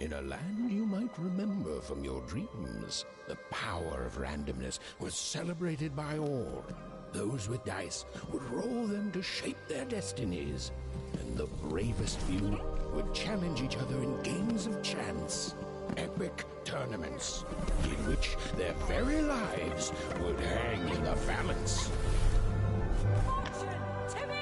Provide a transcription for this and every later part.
In a land you might remember from your dreams, the power of randomness was celebrated by all. Those with dice would roll them to shape their destinies, and the bravest few would challenge each other in games of chance. Epic tournaments in which their very lives would hang in the balance. Fortune to me!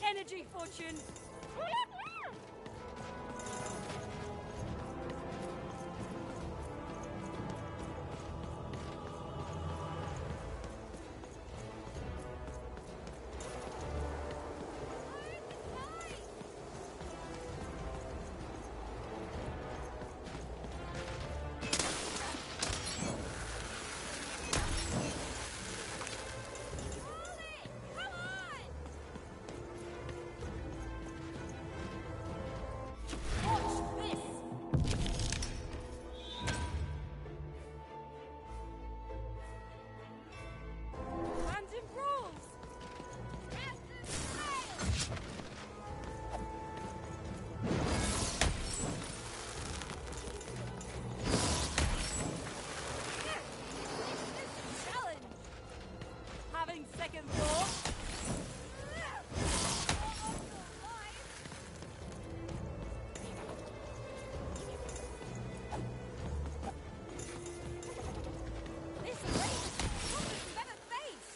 Energy, Fortune! Second floor. This race is better face.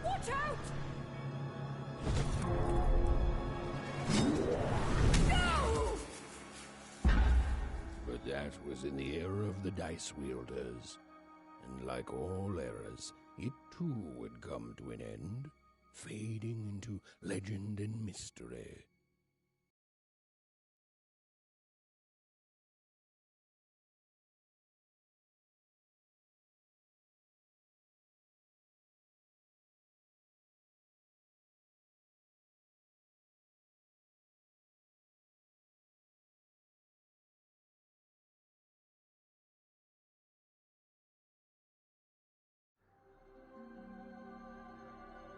Watch out! No! But that was in the era of the dice wielders. And like all eras, it too would come to an end, fading into legend and mystery.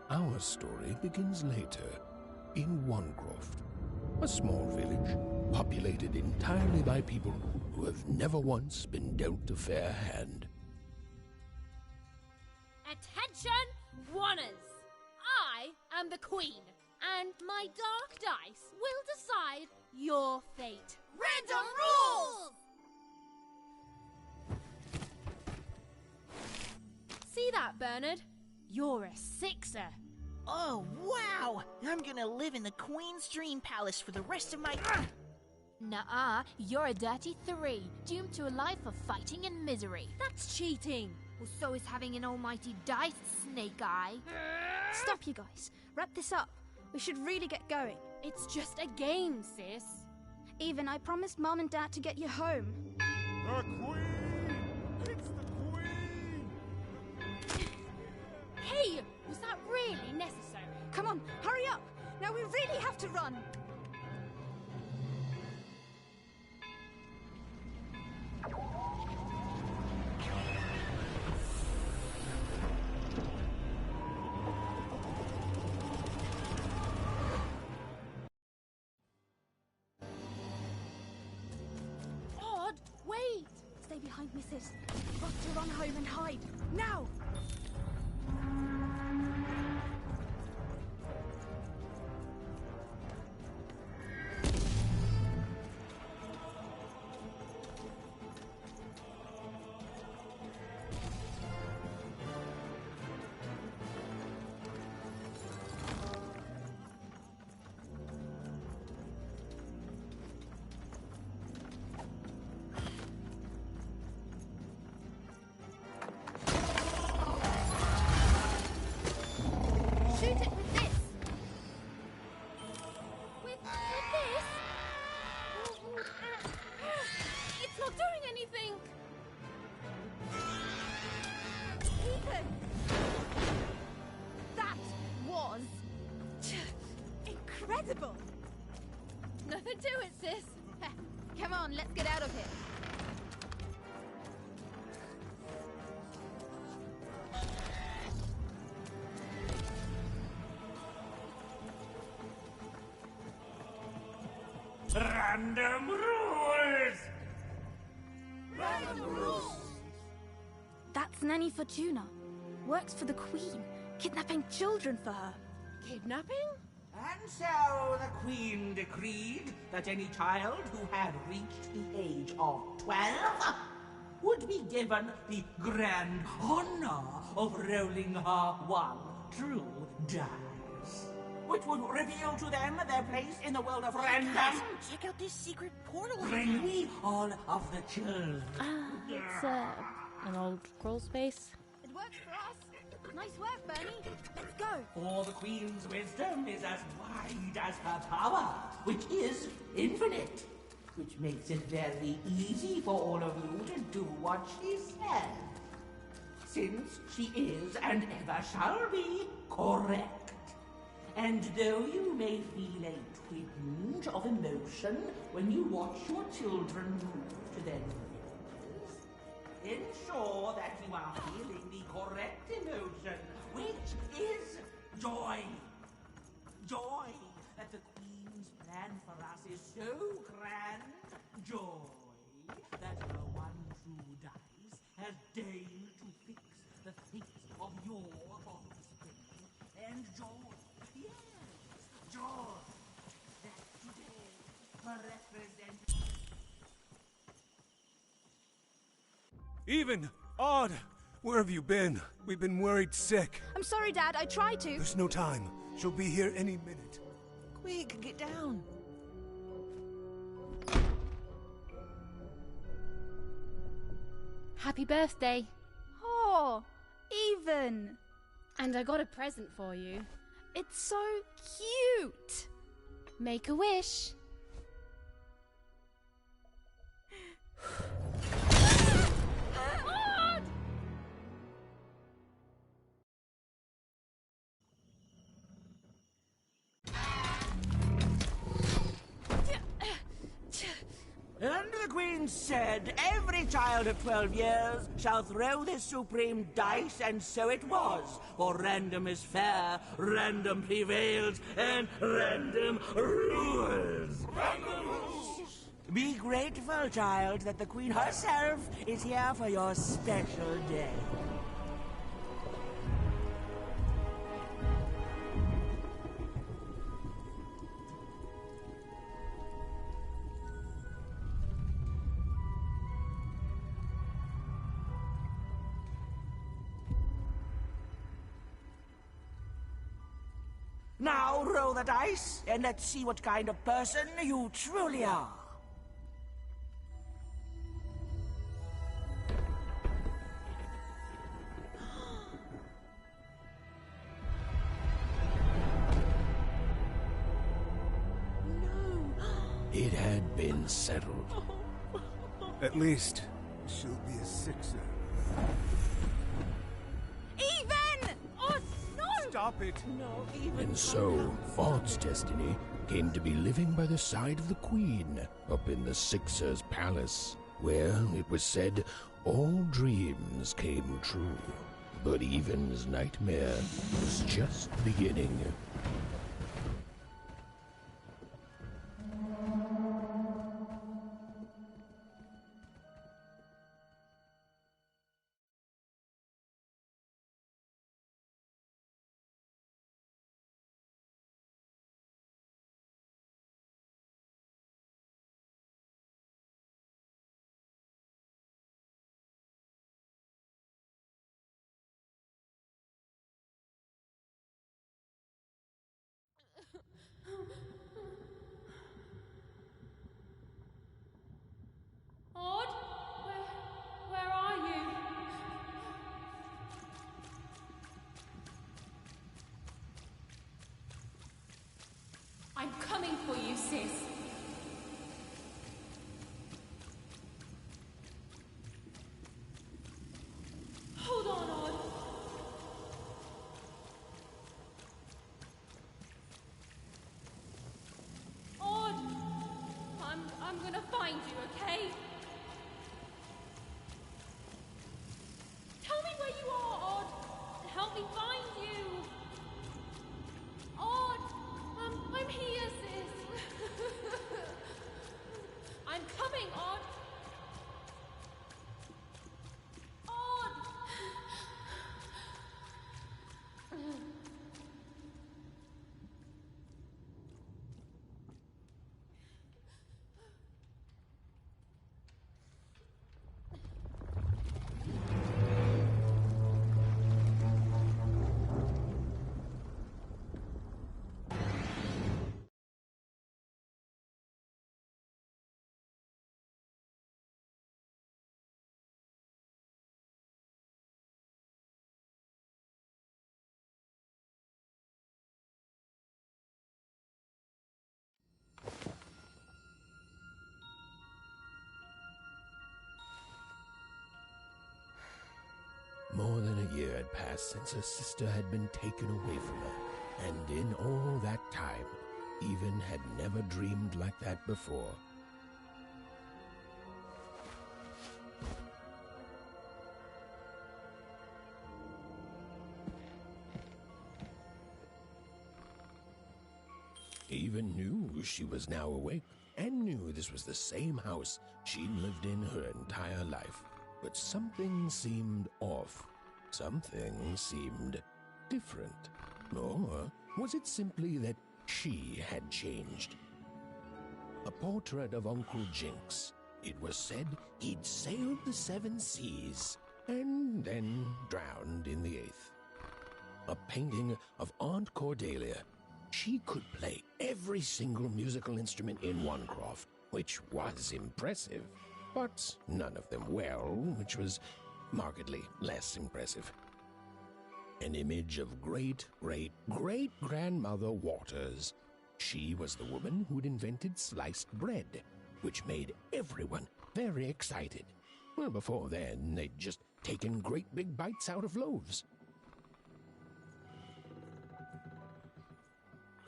Our story begins later, in Wanecroft, a small village populated entirely by people who have never once been dealt a fair hand. Attention, Wanners! I am the Queen, and my dark dice will decide your fate. Random rules! See that, Bernard? You're a sixer. Oh, wow! I'm gonna live in the Queen's Dream Palace for the rest of my... Nuh-uh, you're a dirty 3, doomed to a life of fighting and misery. That's cheating. Well, so is having an almighty dice, Snake Eye. Stop, you guys. Wrap this up. We should really get going. It's just a game, sis. Even, I promised Mom and Dad to get you home. The Queen! It's the Queen! Hey, was that really necessary? Come on, hurry up! Now we really have to run! Odd, wait! Stay behind me, sis. We've got to run home and hide. Now! incredible! Nothing to it, sis. Come on, let's get out of here. Random rules! That's Nanny Fortuna. Works for the Queen, kidnapping children for her. Kidnapping? And so the Queen decreed that any child who had reached the age of 12 would be given the grand honor of rolling her one true dice, which would reveal to them their place in the world of random. Check out this secret portal. Bring me all of the children. It's an old crawl space. It works for us. Nice work, Bernie. Let's go. For the Queen's wisdom is as wide as her power, which is infinite, which makes it very easy for all of you to do what she says, since she is and ever shall be correct. And though you may feel a twinge of emotion when you watch your children move to their newspapers, ensure that you are feeling the correct emotion, which is joy. Joy that the Queen's plan for us is so grand. Joy that her one true dice has deigned to fix the fate of your offspring. And joy, yes, joy that today represents... Even! Odd! Where have you been? We've been worried sick. I'm sorry, Dad. I tried to. There's no time. She'll be here any minute. Quick, get down. Happy birthday. Oh, Even. And I got a present for you. It's so cute. Make a wish. And the Queen said, every child of 12 years shall throw this supreme dice, and so it was. For random is fair, random prevails, and random rules. Random rules! Be grateful, child, that the Queen herself is here for your special day. Now roll the dice, and let's see what kind of person you truly are. It had been settled. At least, she'll be a sixer. Even! Oh, no! Stop it! And so, Odd's destiny came to be living by the side of the Queen up in the Sixer's palace, where, it was said, all dreams came true. But Even's nightmare was just beginning. Odd? Where are you? I'm coming for you, sis. Hold on, Odd. gonna find you, okay? Tell me where you are, Odd. Help me find you. Odd, I'm here, sis. I'm coming, Odd. Odd. More than a year had passed since her sister had been taken away from her, and in all that time, Even had never dreamed like that before. Even knew she was now awake, and knew this was the same house she'd lived in her entire life. But something seemed off. Something seemed different. Or was it simply that she had changed? A portrait of Uncle Jinx. It was said he'd sailed the 7 seas and then drowned in the 8th. A painting of Aunt Cordelia. She could play every single musical instrument in Onecroft, which was impressive, but none of them well, which was markedly less impressive. An image of great-great-great-grandmother Waters. She was the woman who'd invented sliced bread, which made everyone very excited. Well, before then, they'd just taken great big bites out of loaves.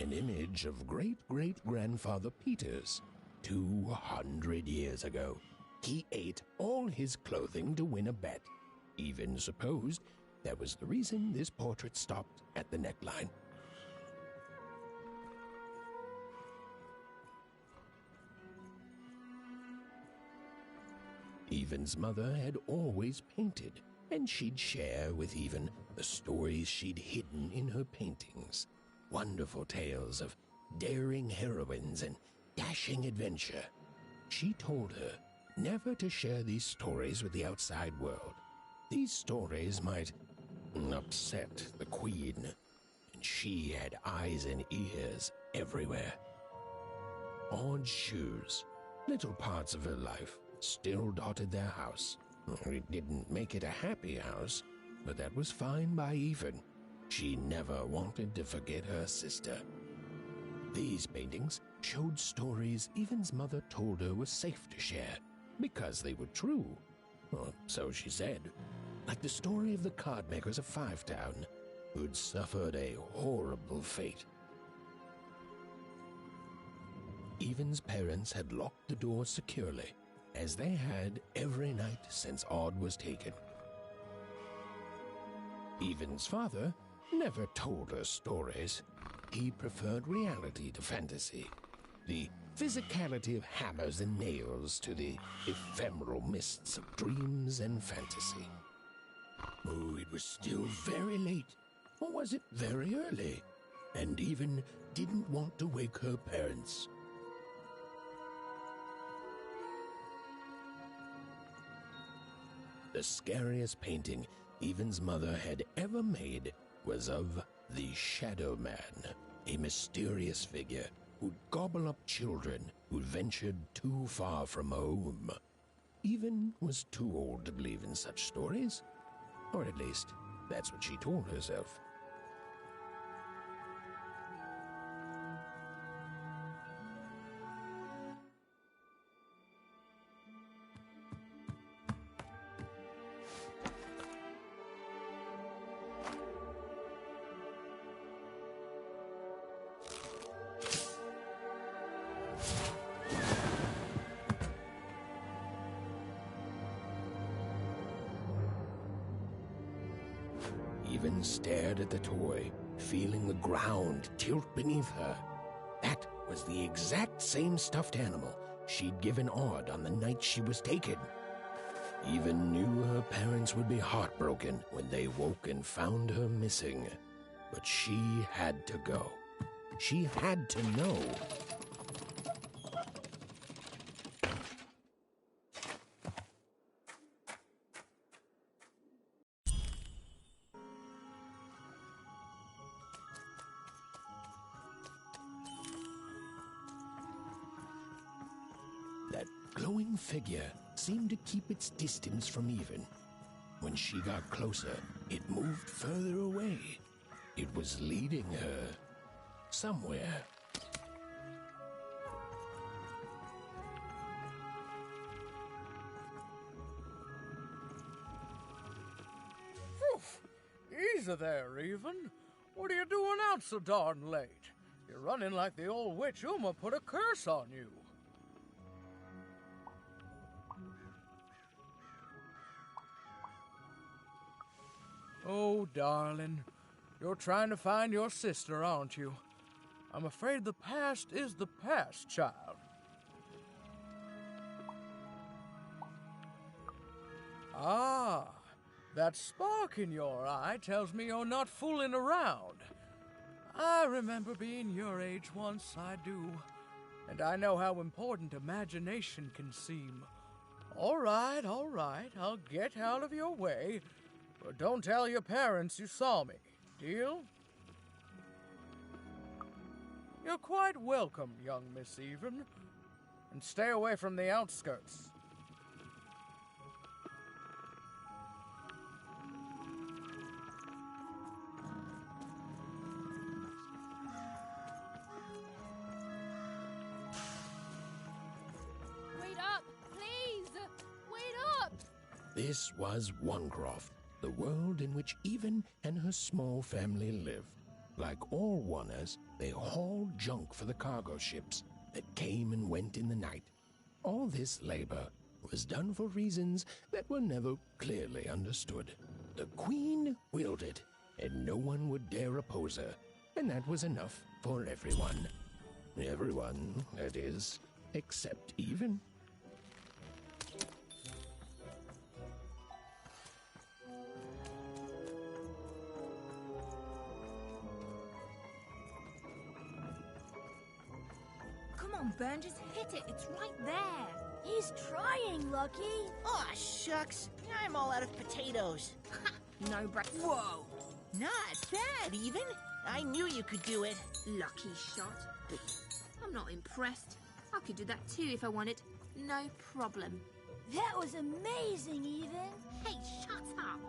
An image of great-great-grandfather Peters. 200 years ago, he ate all his clothing to win a bet. Even supposed that was the reason this portrait stopped at the neckline. Even's mother had always painted, and she'd share with Even the stories she'd hidden in her paintings. Wonderful tales of daring heroines and dashing adventure. She told her never to share these stories with the outside world. These stories might upset the Queen, and she had eyes and ears everywhere. Odd shoes, little parts of her life, still dotted their house. It didn't make it a happy house, but that was fine by Even. She never wanted to forget her sister. These paintings showed stories Even's mother told her were safe to share, because they were true. Or so she said. Like the story of the card makers of Five Town, who'd suffered a horrible fate. Even's parents had locked the door securely, as they had every night since Odd was taken. Even's father never told her stories. He preferred reality to fantasy, the physicality of hammers and nails to the ephemeral mists of dreams and fantasy. Oh, it was still very late, or was it very early? And Even didn't want to wake her parents. The scariest painting Even's mother had ever made was of the Shadow Man, a mysterious figure who'd gobble up children who'd ventured too far from home. Even was too old to believe in such stories, or at least that's what she told herself. Even stared at the toy, feeling the ground tilt beneath her. That was the exact same stuffed animal she'd given Odd on the night she was taken. Even knew her parents would be heartbroken when they woke and found her missing. But she had to go. She had to know. That glowing figure seemed to keep its distance from Even. When she got closer, it moved further away. It was leading her somewhere. Oof. Easy there, Even. What are you doing out so darn late? You're running like the old witch Uma put a curse on you. Oh, darling, you're trying to find your sister, aren't you? I'm afraid the past is the past, child. Ah, that spark in your eye tells me you're not fooling around. I remember being your age once, I do. And I know how important imagination can seem. All right, I'll get out of your way. But don't tell your parents you saw me. Deal? You're quite welcome, young Miss Even. And stay away from the outskirts. Wait up! Please! Wait up! This was Onecroft, the world in which Even and her small family lived. Like all Oners, they hauled junk for the cargo ships that came and went in the night. All this labor was done for reasons that were never clearly understood. The Queen willed it, and no one would dare oppose her, and that was enough for everyone. Everyone, that is, except Even. Come on, Ben, just hit it. It's right there. He's trying, Lucky. Aw, shucks. I'm all out of potatoes. No, Brett. Whoa. Not bad, Even. I knew you could do it. Lucky shot. I'm not impressed. I could do that too if I wanted. No problem. That was amazing, Even. Hey, shut up!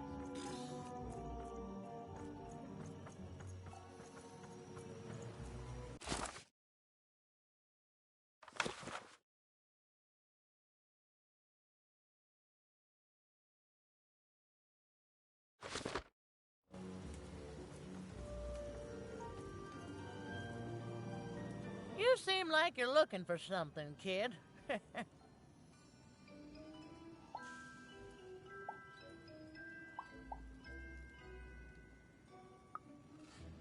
You seem like you're looking for something, kid.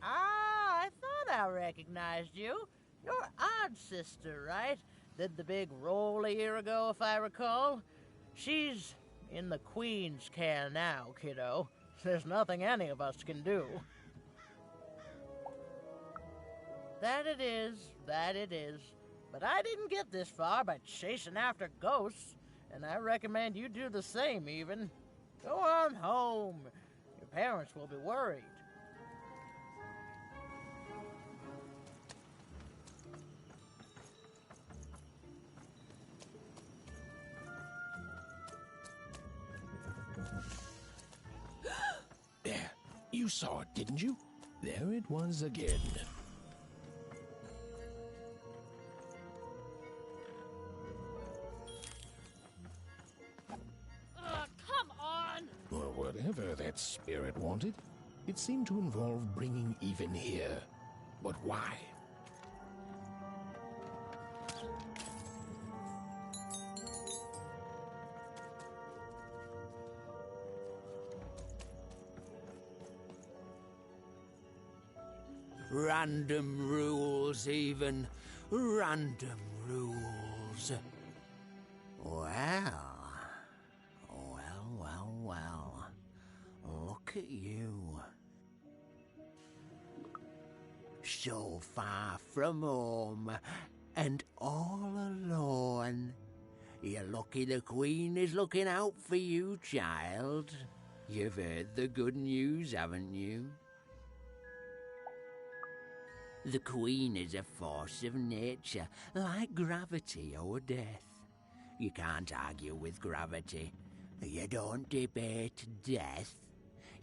I thought I recognized you. You're Odd's sister, right? Did the big roll a year ago, if I recall. She's in the Queen's care now, kiddo. There's nothing any of us can do. That it is. But I didn't get this far by chasing after ghosts, and I recommend you do the same, Even. Go on home. Your parents will be worried. There, you saw it, didn't you? There it was again. Come on! Or whatever that spirit wanted. It seemed to involve bringing Even here. But why? Random rules, even. Random rules. Well. Look at you. So far from home, and all alone. You're lucky the Queen is looking out for you, child. You've heard the good news, haven't you? The Queen is a force of nature, like gravity or death. You can't argue with gravity. You don't debate death.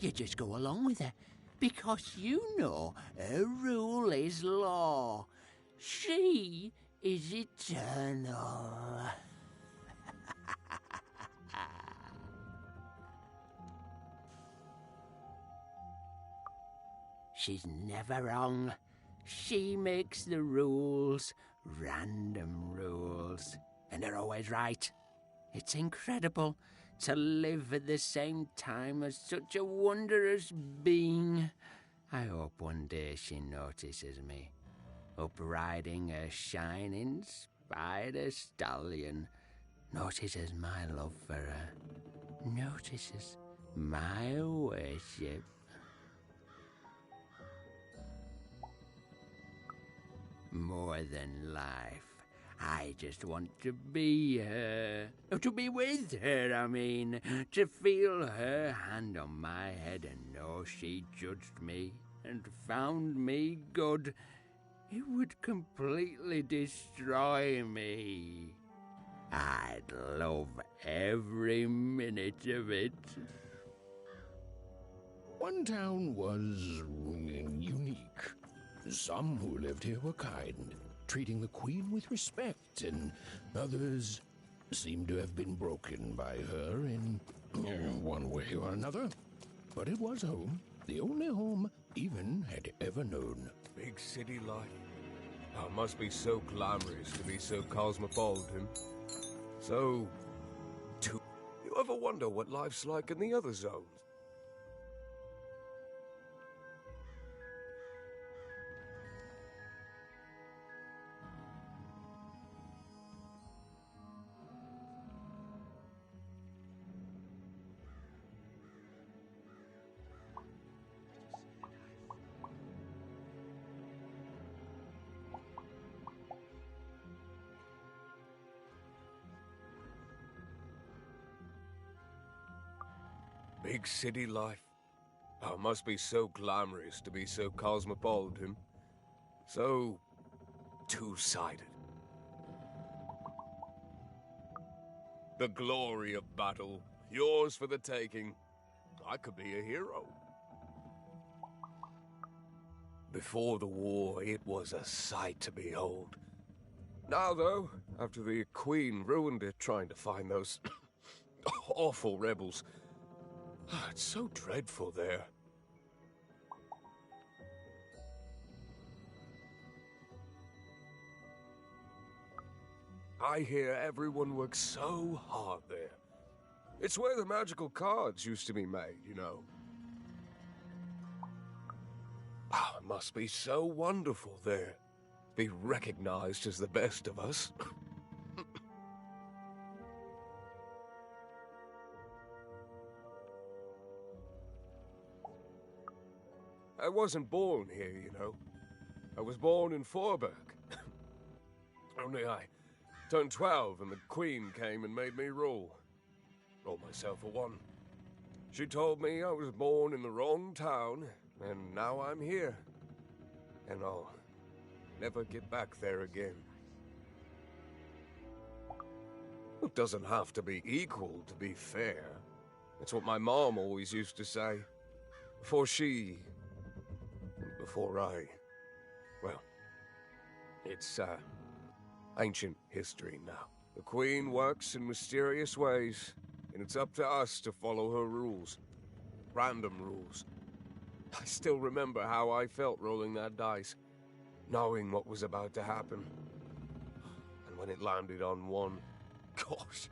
You just go along with her, because you know her rule is law. She is eternal. She's never wrong. She makes the rules, random rules, and they're always right. It's incredible to live at the same time as such a wondrous being. I hope one day she notices me, up riding a shining spider stallion, notices my love for her, notices my worship. More than life. I just want to be her. To be with her, I mean. To feel her hand on my head and know she judged me and found me good. It would completely destroy me. I'd love every minute of it. One town was unique. Some who lived here were kind, treating the Queen with respect, and others seemed to have been broken by her in one way or another. But it was home, the only home Even had ever known. Big city life. Oh, must be so glamorous to be so cosmopolitan. So... You ever wonder what life's like in the other zones? Big city life. Oh, must be so glamorous to be so cosmopolitan. So... two-sided. The glory of battle, yours for the taking. I could be a hero. Before the war, it was a sight to behold. Now, though, after the Queen ruined it trying to find those awful rebels, it's so dreadful there. I hear everyone works so hard there. It's where the magical cards used to be made, you know. Oh, it must be so wonderful there. Be recognized as the best of us. I wasn't born here, you know. I was born in Forberg. Only I turned 12 and the Queen came and made me rule. Roll myself a one. She told me I was born in the wrong town, and now I'm here. And I'll never get back there again. It doesn't have to be equal to be fair. That's what my mom always used to say. Before I... Well, it's, ancient history now. The Queen works in mysterious ways, and it's up to us to follow her rules. Random rules. I still remember how I felt rolling that dice, knowing what was about to happen. And when it landed on one, gosh.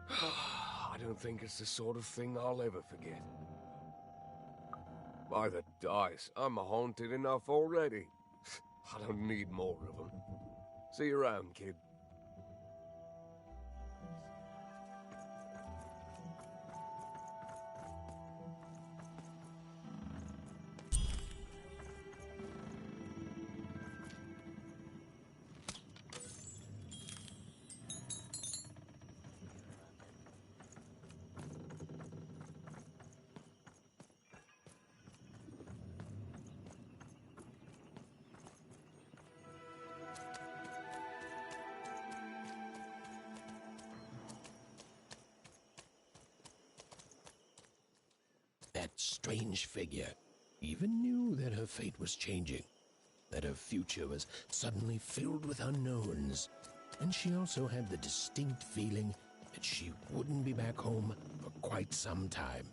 I don't think it's the sort of thing I'll ever forget. By the dice, I'm haunted enough already. I don't need more of them. See you around, kid. That strange figure even knew that her fate was changing, that her future was suddenly filled with unknowns, and she also had the distinct feeling that she wouldn't be back home for quite some time.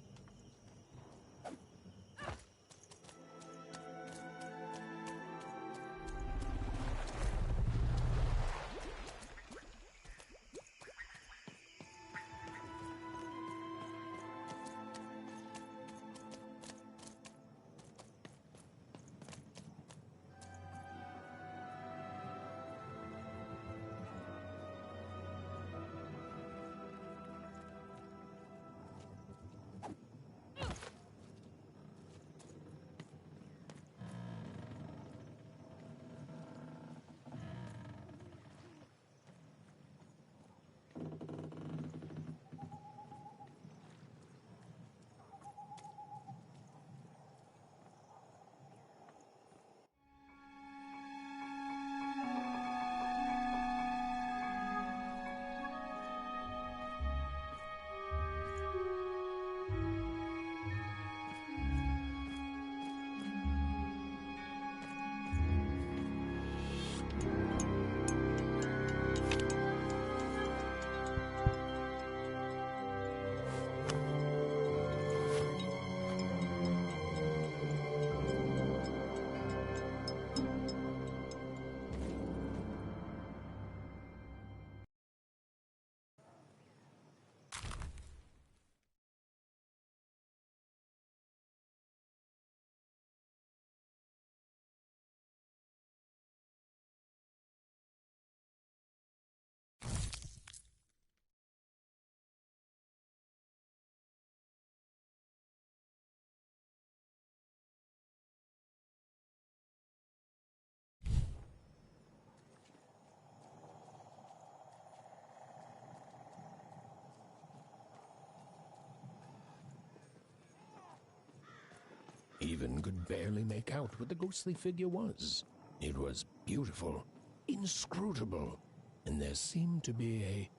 Even could barely make out what the ghostly figure was. It was beautiful, inscrutable, and there seemed to be a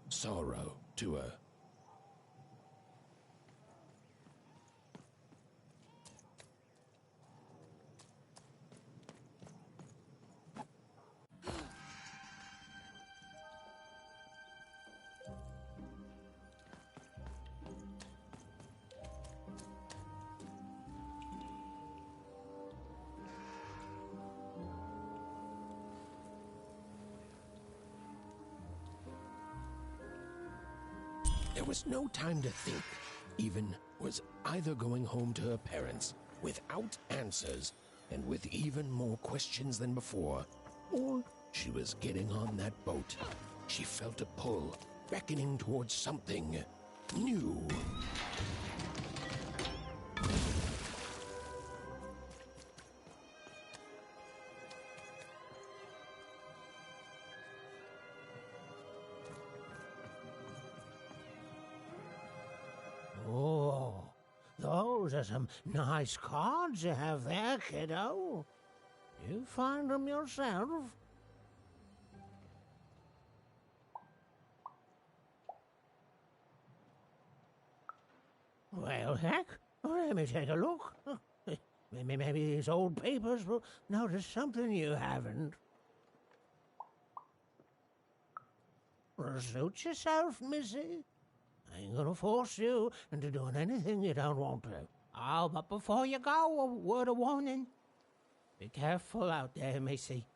sorrow to her. There was no time to think. Even was either going home to her parents without answers and with even more questions than before, or she was getting on that boat. She felt a pull, beckoning towards something new. Those are some nice cards you have there, kiddo. You find them yourself? Well, heck, let me take a look. Maybe these old papers will notice something you haven't. Suit yourself, missy. I ain't gonna force you into doing anything you don't want to. Oh, but before you go, a word of warning. Be careful out there, missy.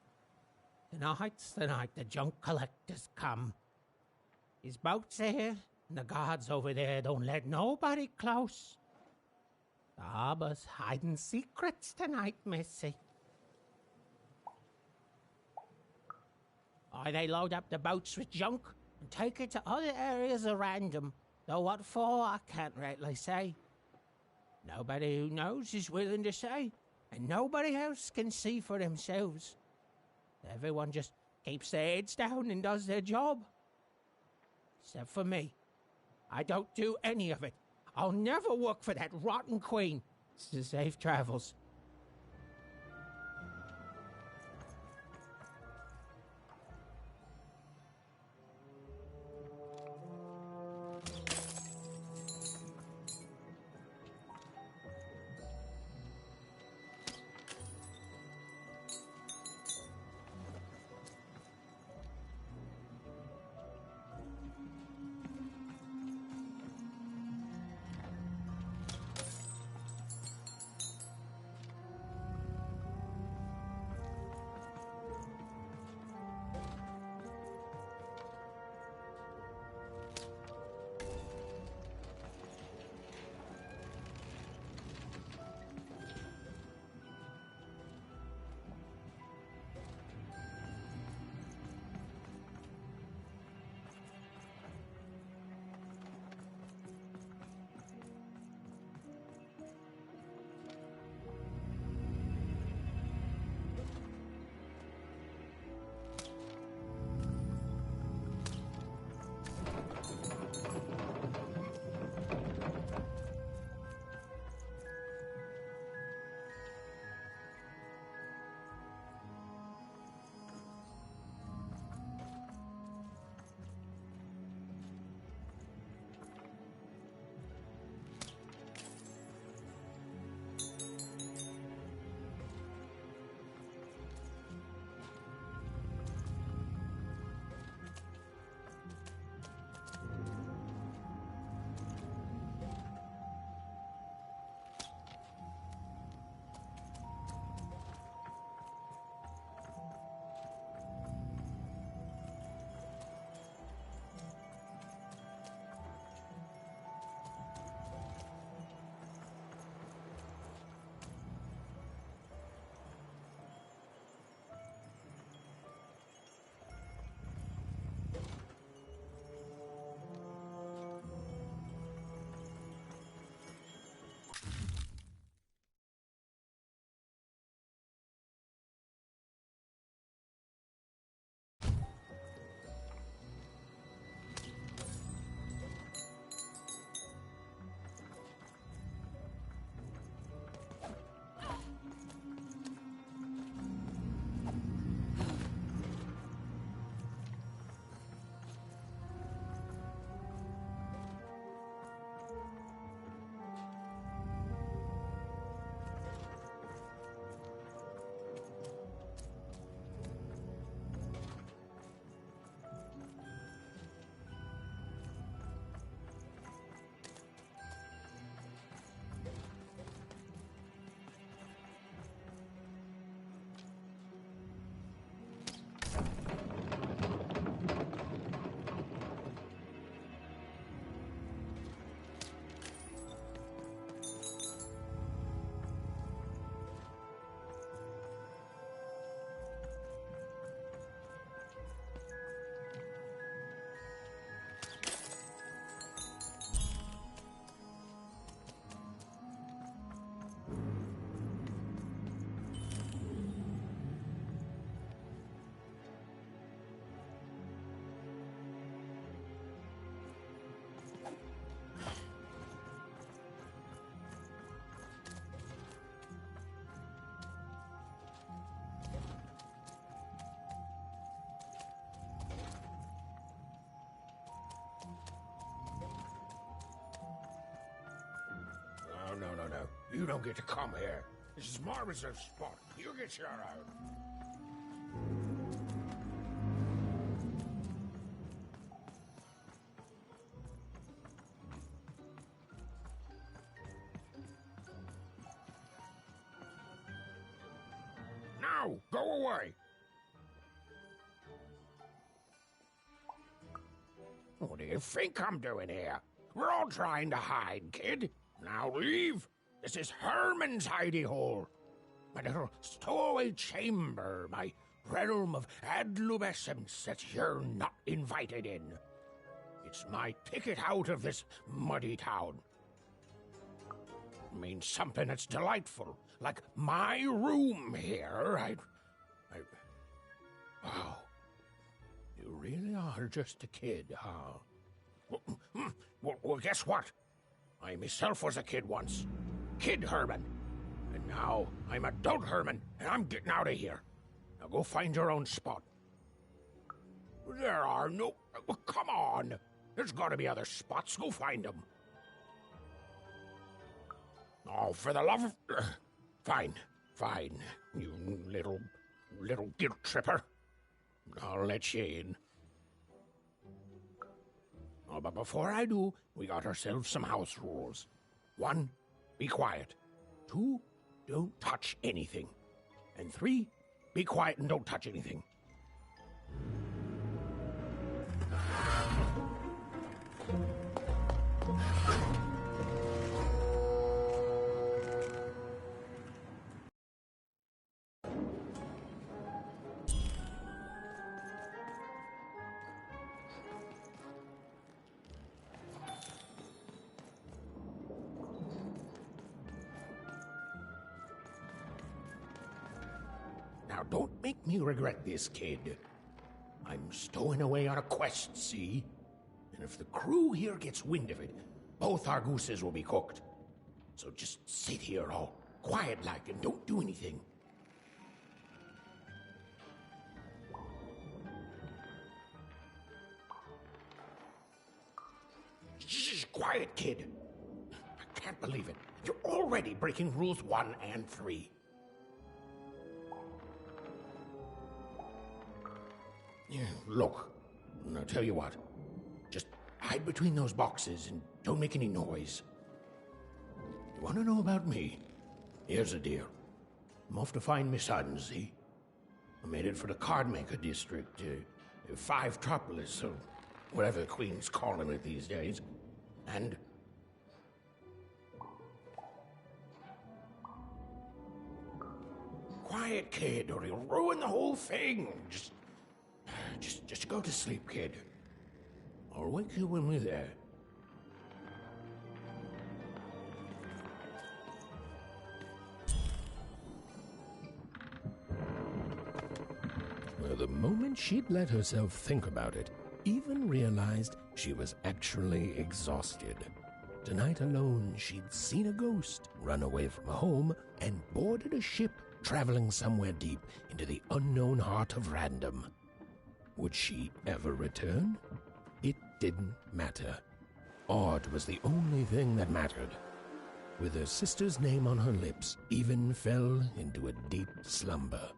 Tonight's the night the junk collectors come. His boat's here, and the guards over there don't let nobody close. The harbor's hiding secrets tonight, Missy. Or they load up the boats with junk and take it to other areas at random. Though what for, I can't rightly say. Nobody who knows is willing to say, and nobody else can see for themselves. Everyone just keeps their heads down and does their job. Except for me. I don't do any of it. I'll never work for that rotten queen. Safe travels. No. You don't get to come here. This is my reserved spot. You get your own. Now, go away. What do you think I'm doing here? We're all trying to hide, kid. Now leave. This is Herman's hidey hole. My little stowaway chamber, my realm of adlubescence that you're not invited in. It's my ticket out of this muddy town. It means something that's delightful, like my room here. Wow. You really are just a kid, huh? Well, guess what? I myself was a kid once. Kid Herman. And now I'm adult Herman, and I'm getting out of here. Now go find your own spot. There are no... Well, come on. There's got to be other spots. Go find them. Oh, for the love of... Fine. You little guilt tripper. I'll let you in. Oh, but before I do, we got ourselves some house rules. 1, be quiet. 2, don't touch anything. And 3, be quiet and don't touch anything. Now, don't make me regret this, kid. I'm stowing away on a quest, see? And if the crew here gets wind of it, both our gooses will be cooked. So just sit here all quiet-like and don't do anything. Shh, quiet, kid. I can't believe it. You're already breaking rules 1 and 3. Yeah, look, I'll tell you what. Just hide between those boxes and don't make any noise. You want to know about me? Here's the deal. I'm off to find my son, see? I'm headed for the Cardmaker district, 5-tropolis, or whatever the Queen's calling it these days. And... Quiet, kid, or you'll ruin the whole thing. Just go to sleep, kid. I'll wake you when we're there. Well, the moment she'd let herself think about it, even realized she was actually exhausted. Tonight alone, she'd seen a ghost, run away from home, and boarded a ship traveling somewhere deep into the unknown heart of random. Would she ever return? It didn't matter. Odd was the only thing that mattered. With her sister's name on her lips, Even fell into a deep slumber.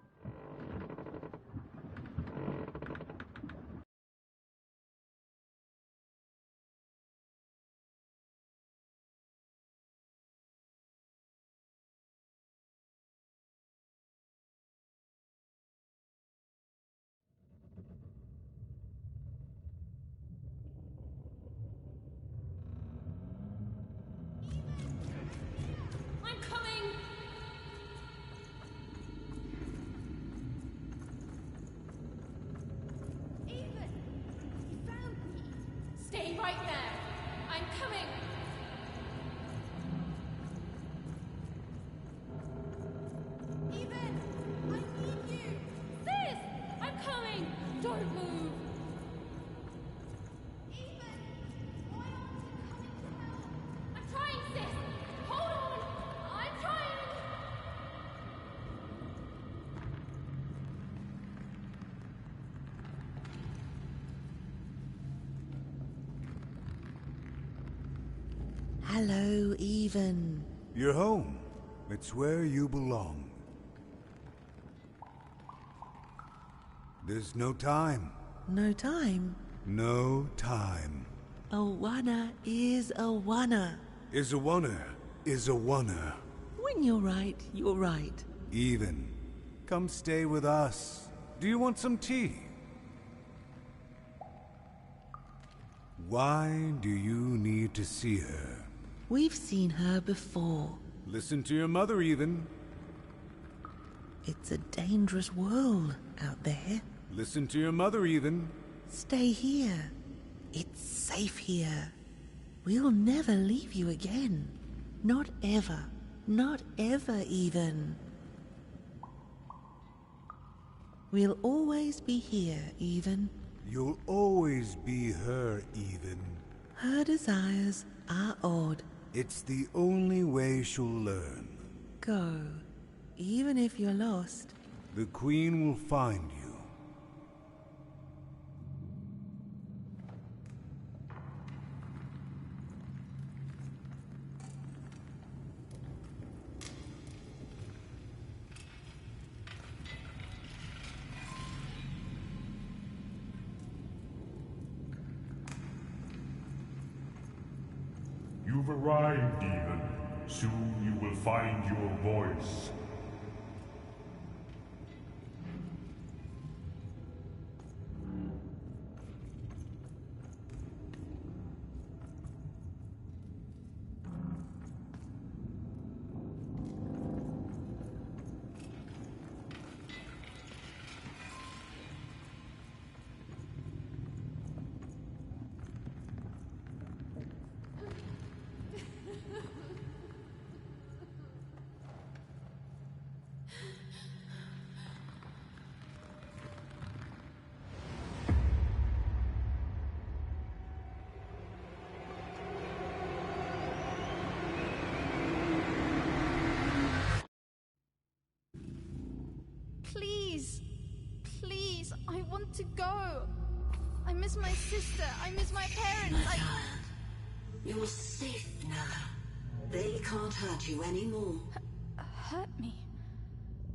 Stay right there. I'm coming. Even, I need you. Sis, I'm coming. Don't move. Even, why aren't you coming to help? I'm trying, sis. Hold on. I'm trying. Hello, Even. You're home. It's where you belong. There's no time. No time? No time. A wanna is a wanna. Is a wanna, is a wanna. When you're right, you're right. Even. Come stay with us. Do you want some tea? Why do you need to see her? We've seen her before. Listen to your mother, even. It's a dangerous world out there. Listen to your mother, even. Stay here. It's safe here. We'll never leave you again. Not ever. Not ever, even. We'll always be here, even. You'll always be her, even. Her desires are odd. It's the only way she'll learn. Go. Even if you're lost. The Queen will find you. You've arrived, even. Soon you will find your voice. Please. Please, I want to go. I miss my sister. I miss my parents. My child, you're safe now. They can't hurt you anymore. Hurt me?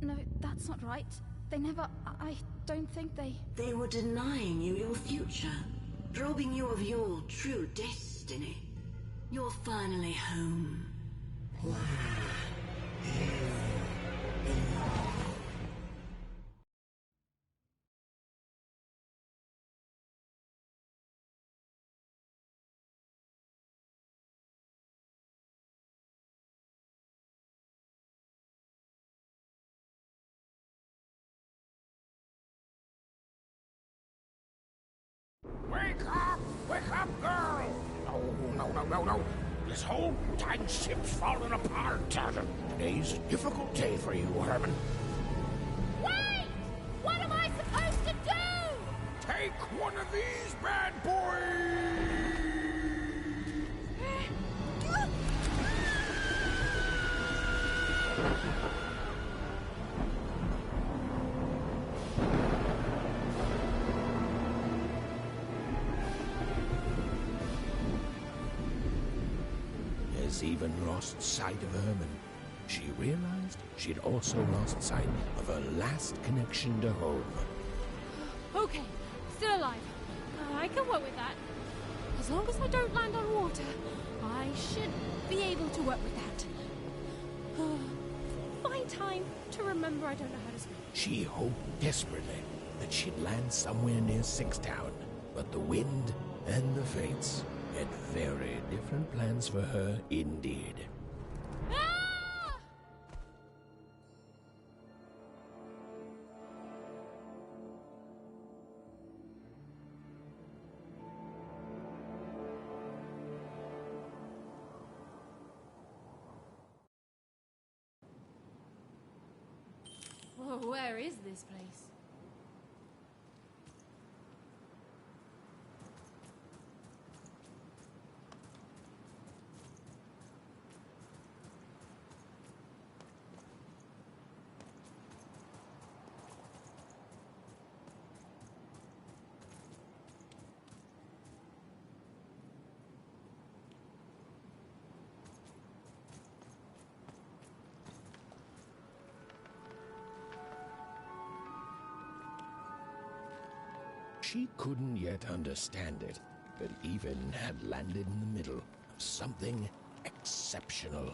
No, that's not right. They never... I don't think they... They were denying you your future, robbing you of your true destiny. You're finally home. Wake up! Wake up, girl! No. This whole time ship's falling apart. Today's a difficult day for you, Herman. Wait! What am I supposed to do? Take one of these bad boys! Has even lost sight of Herman. She realized she'd also lost sight of her last connection to home. Okay, still alive. I can work with that. As long as I don't land on water, I should be able to work with that. Find time to remember I don't know how to swim. She hoped desperately that she'd land somewhere near Sixtown, but the wind and the fates had very different plans for her indeed. Ah! Whoa, where is this place? She couldn't yet understand it, but Even had landed in the middle of something exceptional.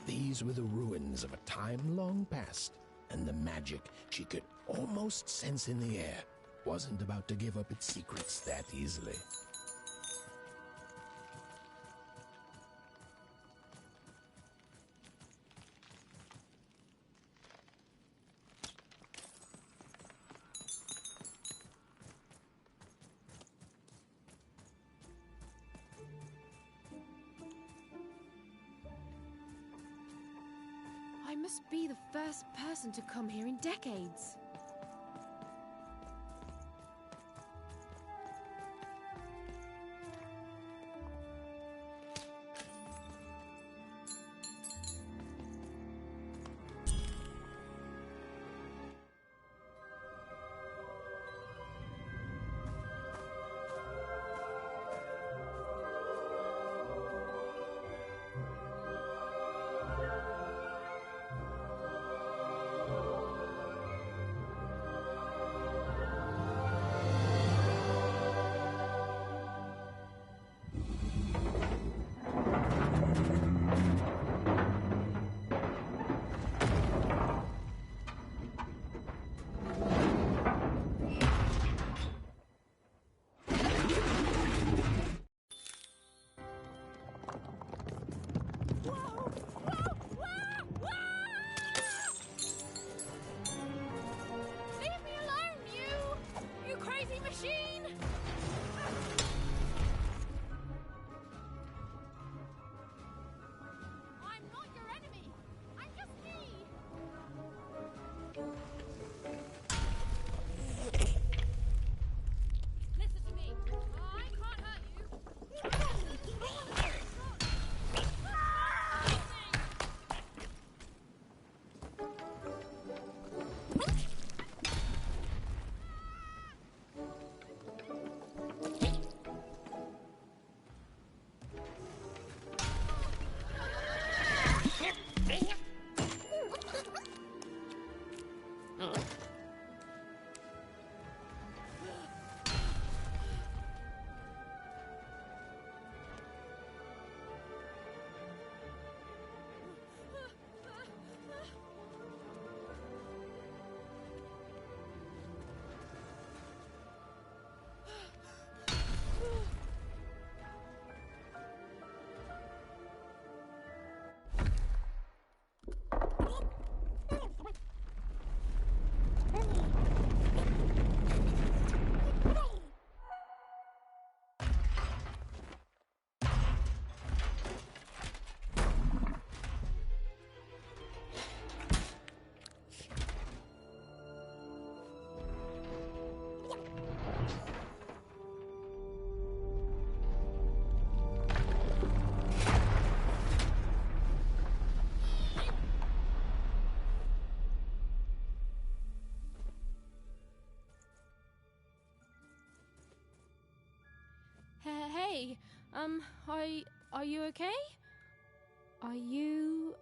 These were the ruins of a time long past, and the magic she could almost sense in the air wasn't about to give up its secrets that easily. must be the first person to come here in decades. Hey, are you okay? Are you,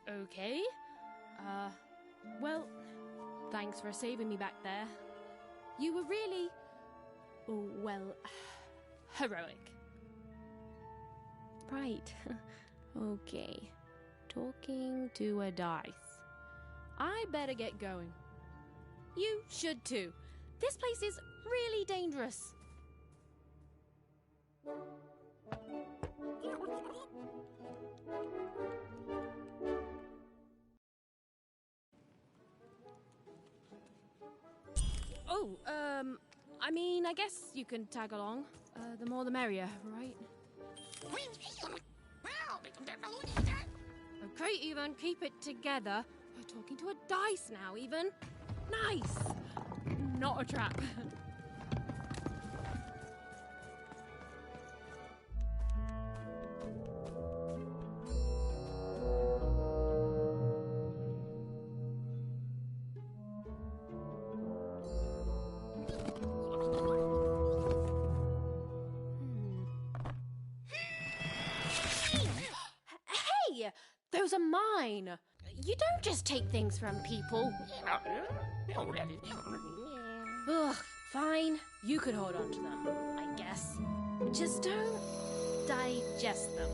okay? Well, thanks for saving me back there. You were really, well, heroic. Right. Okay. Talking to a dice. I better get going. You should too. This place is really dangerous. Oh, I mean, I guess you can tag along. The more the merrier, right? Okay, Even, keep it together. You're talking to a dice now, Even. Nice! Not a trap. Hey! Those are mine! You don't just take things from people. Ugh, fine. You could hold on to them, I guess. Just don't digest them.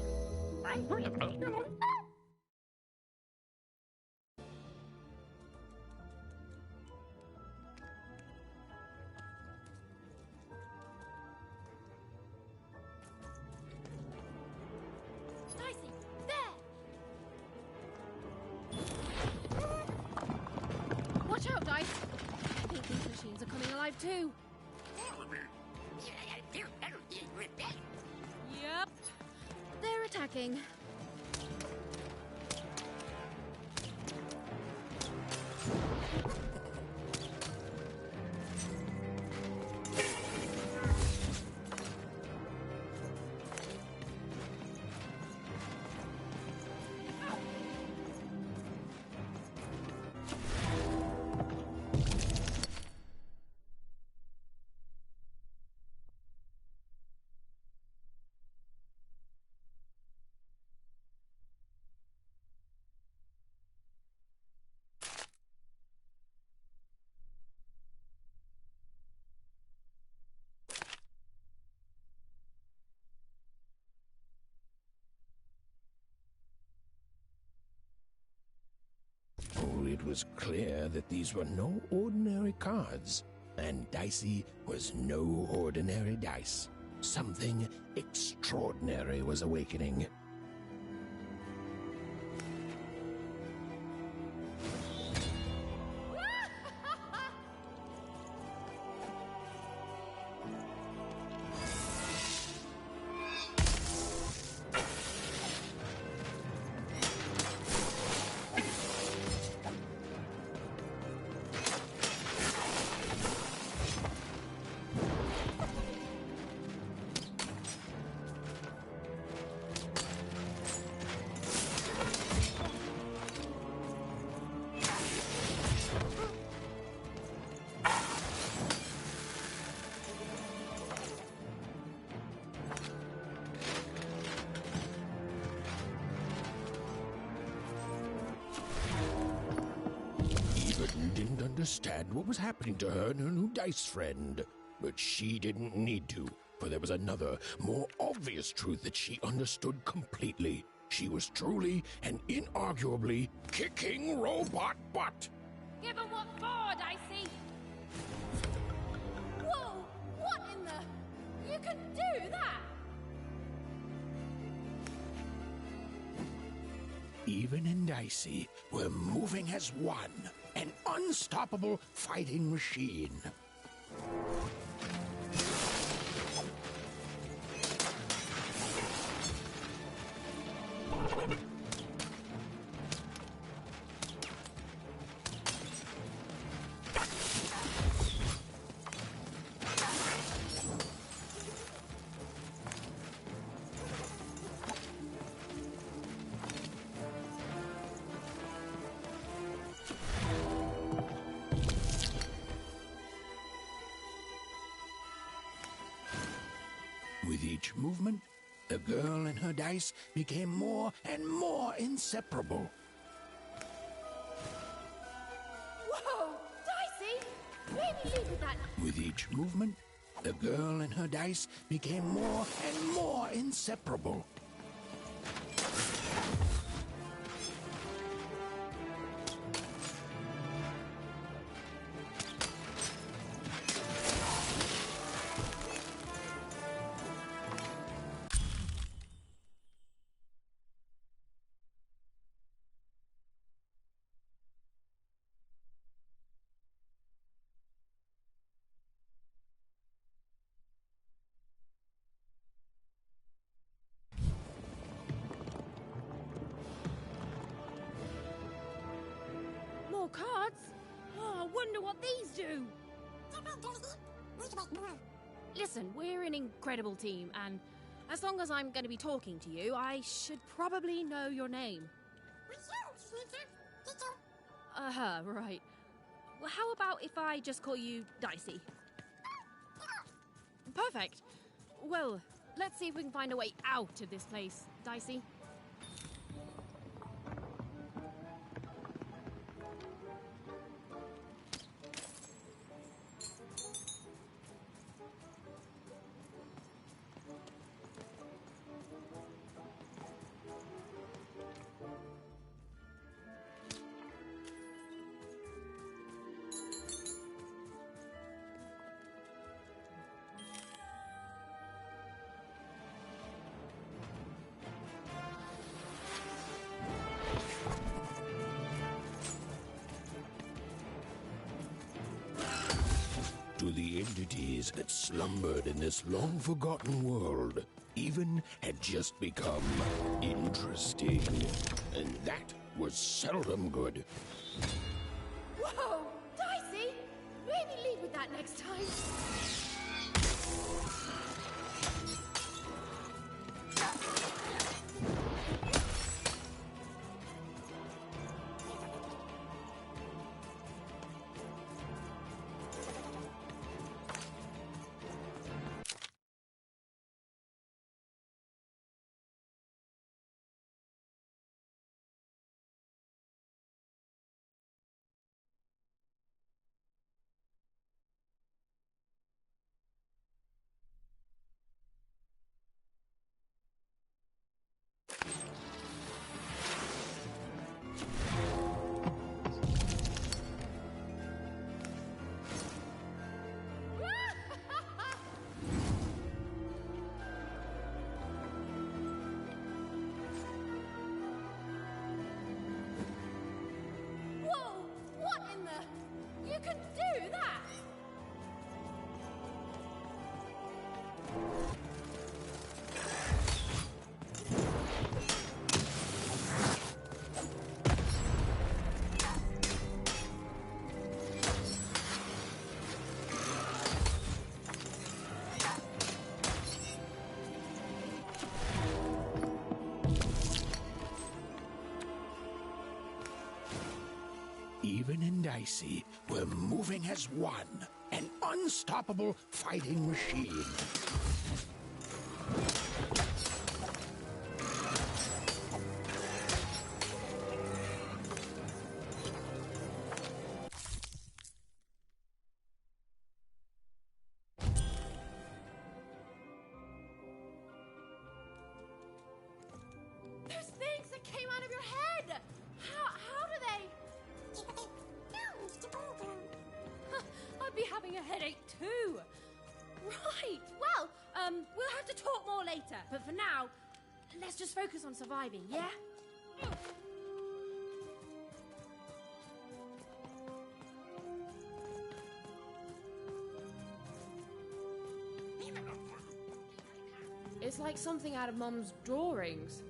dice. I think these machines are coming alive too. Yep. They're attacking. Oh, it was clear that these were no ordinary cards, and Dicey was no ordinary dice. Something extraordinary was awakening. Didn't understand what was happening to her and her new dice friend. But she didn't need to, for there was another, more obvious truth that she understood completely. She was truly and inarguably kicking robot butt. Give them what for, Dicey! Whoa! What in the... You can do that! Even and Dicey were moving as one, an unstoppable fighting machine. With each movement, the girl and her dice became more and more inseparable. Whoa! Dicey! Maybe leave with that. With each movement, the girl and her dice became more and more inseparable. More cards? Oh, I wonder what these do. Listen, we're an incredible team, and as long as I'm going to be talking to you, I should probably know your name. Right. Well, how about if I just call you Dicey? Perfect. Well, let's see if we can find a way out of this place, Dicey. to the entities that slumbered in this long-forgotten world, even had just become interesting. And that was seldom good. Whoa! Dicey! Maybe lead with that next time. You can do that! Even and Dicey were moving as one, an unstoppable fighting machine. Those things that came out of your head! How do they... I'd be having a headache too. Right. Well, we'll have to talk more later. But for now, let's just focus on surviving, yeah? It's like something out of Mum's drawings.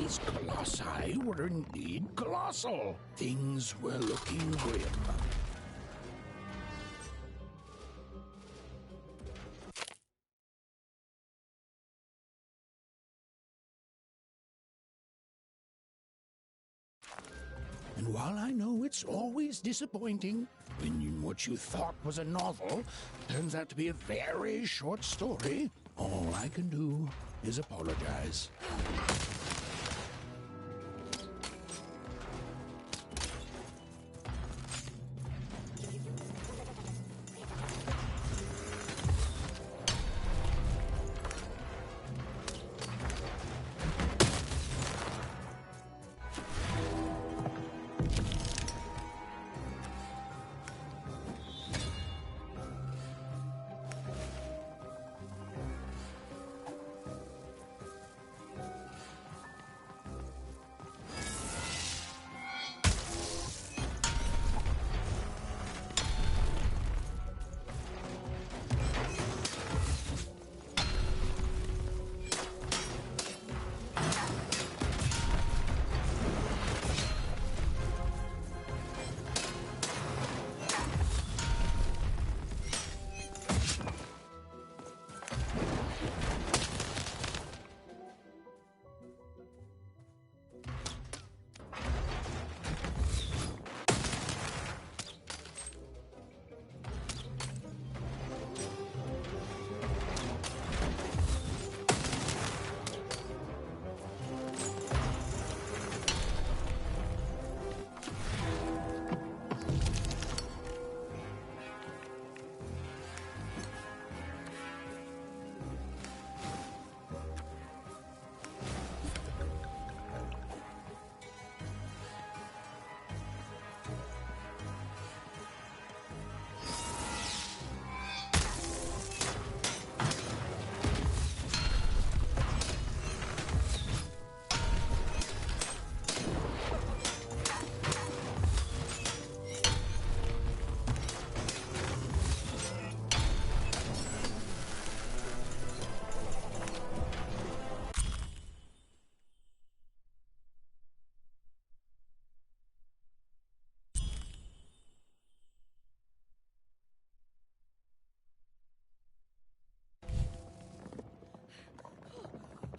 These colossi were indeed colossal. Things were looking grim. And while I know it's always disappointing when what you thought was a novel turns out to be a very short story, all I can do is apologize.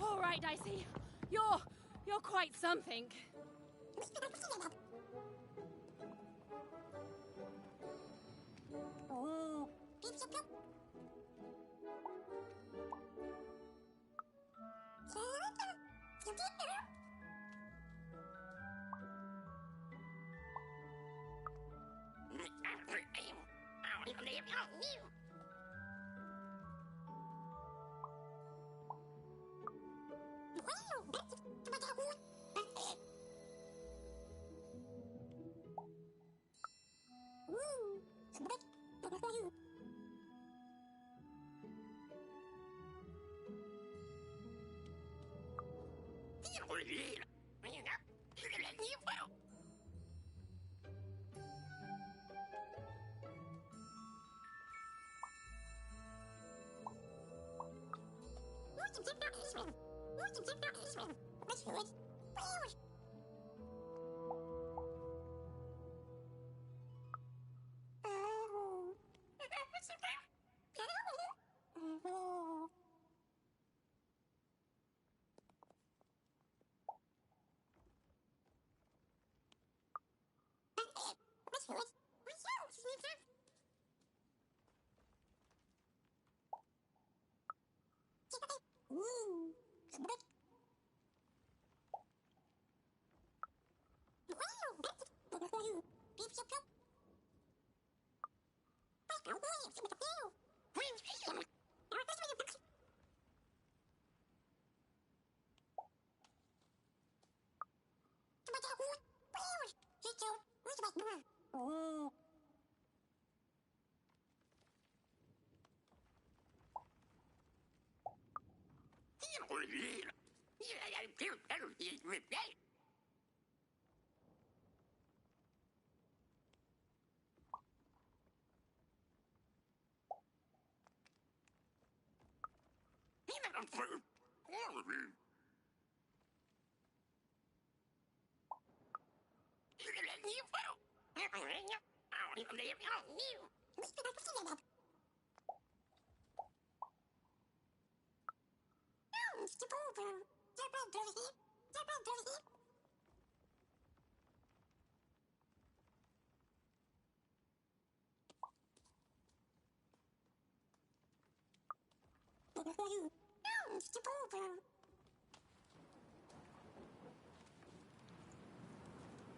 All right, Dicey. You're quite something.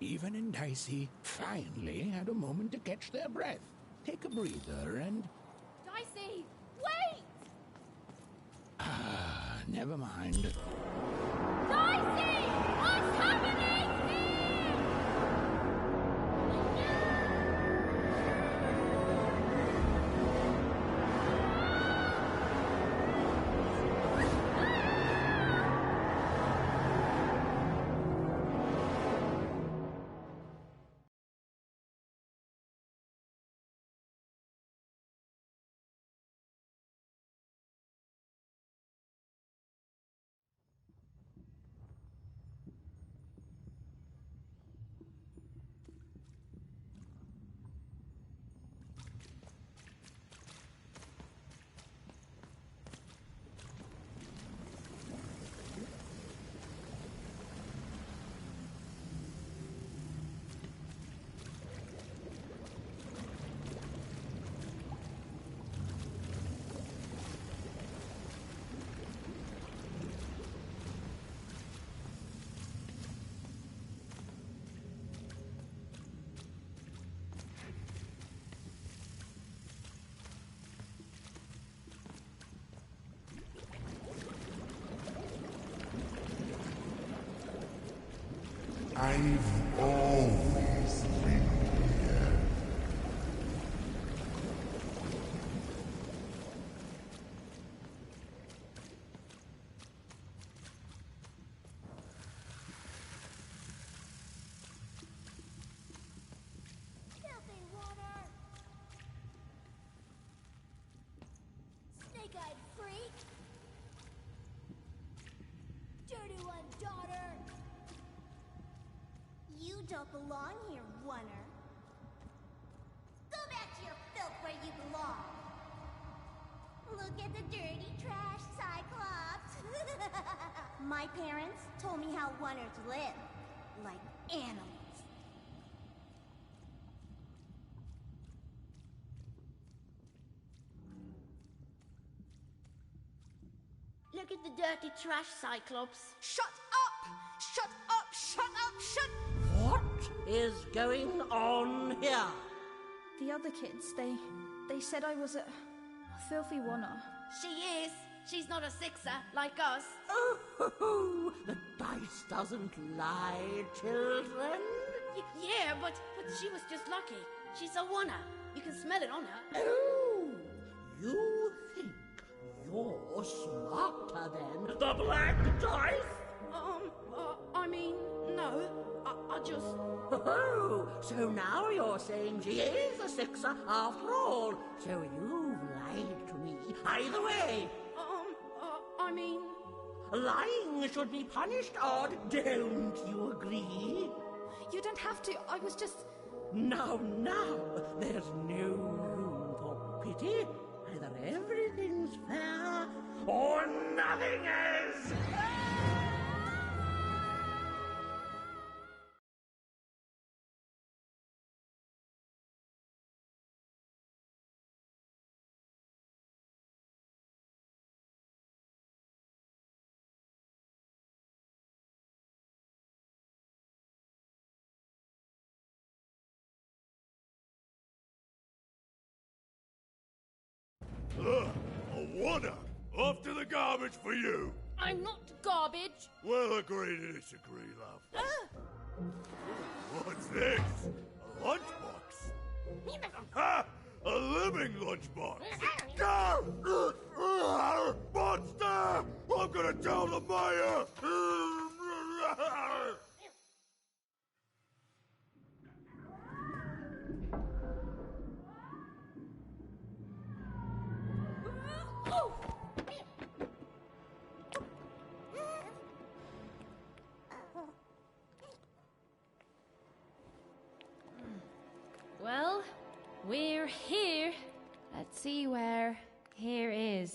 Even and Dicey finally had a moment to catch their breath, take a breather, and... Dicey, wait! Never mind. Dicey! What's happening here? I've always been here. Filthy water! Snake-eyed freak! Dirty one, daughter! You don't belong here, Oner. Go back to your filth where you belong. Look at the dirty trash, Cyclops. My parents told me how Oners live, like animals. Look at the dirty trash, Cyclops. Shut up! Shut up! Shut up! Shut... What is going on here? The other kids, they said I was a filthy Oner. She is. She's not a sixer like us. Oh, the dice doesn't lie, children. Yeah, but she was just lucky. She's a Oner. You can smell it on her. Oh, you think you're smarter than the black dice? I mean, no. I just... Oh, so now you're saying she is a sixer after all. So you've lied to me. Either way. I mean... Lying should be punished, Odd. Don't you agree? You don't have to. I was just... Now, there's no room for pity. Either everything's fair or nothing is. A Oner! Off to the garbage for you! I'm not garbage. We'll agree to disagree, love. What's this? A lunchbox? Ha! A living lunchbox! Monster! I'm gonna tell the mayor! Well,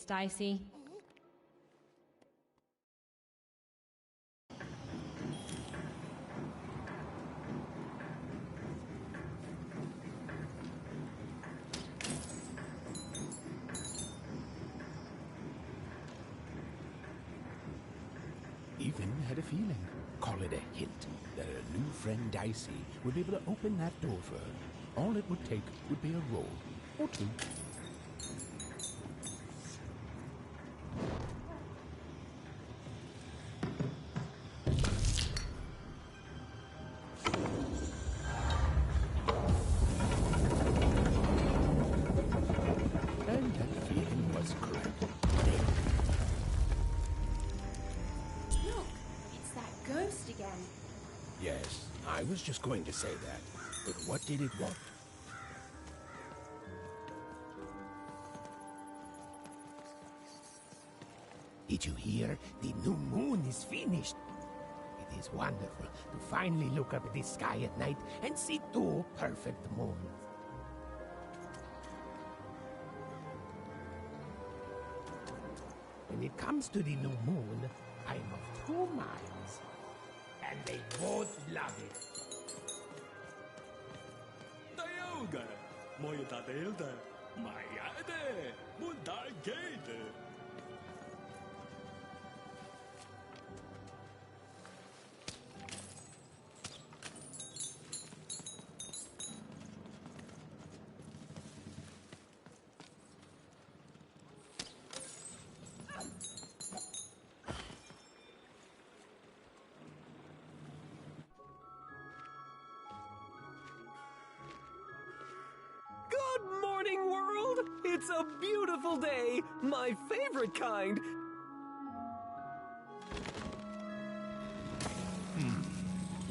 Dicey. Even had a feeling, call it a hint, that her new friend Dicey would be able to open that door for her. All it would take would be a roll or two. And that feeling was correct. Look, it's that ghost again. Yes, I was just going to say that. But what did it want? Did you hear? The new moon is finished. It is wonderful to finally look up at the sky at night and see two perfect moons. When it comes to the new moon, I'm of two minds. And they both love it. Dayelda, moje tadelda, majade, mundargede. Good morning, world! It's a beautiful day, my favorite kind.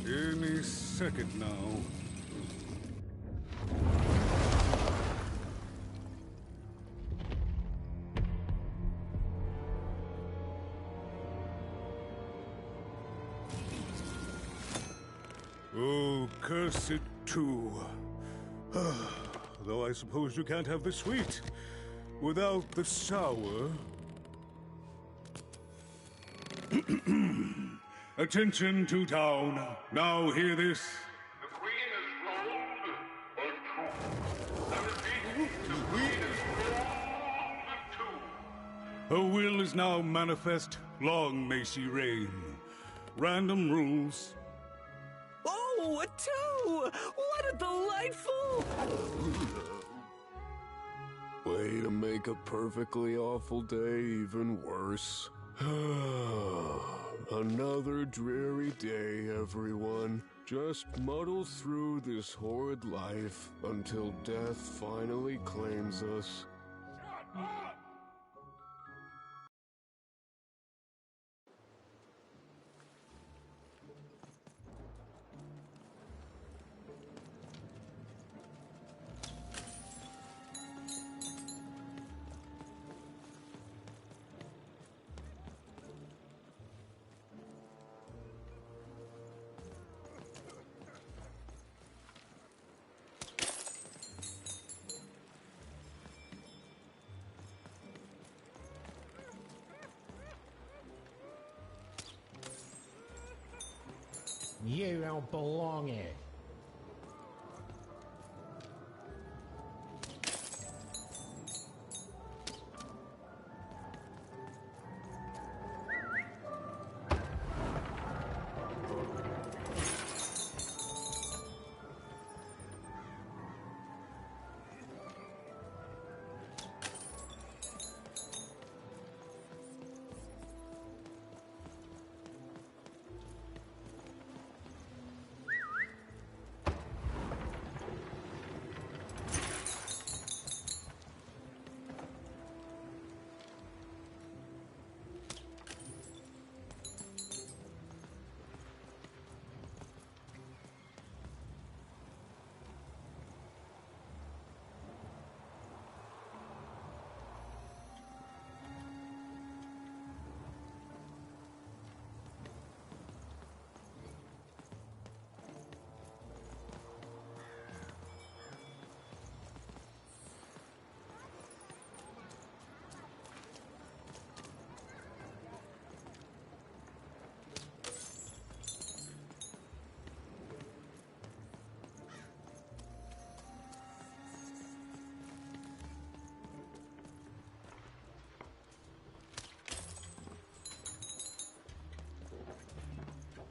Any second now. Oh, curse it too. Though I suppose you can't have the sweet without the sour. Attention to town. Now hear this. The Queen is rolled or two. I repeat, the Queen is rolled two. Her will is now manifest. Long may she reign. Random rules. Oh, a two! What a delightful... Way to make a perfectly awful day even worse. Another dreary day, everyone. Just muddle through this horrid life until death finally claims us. You don't belong here.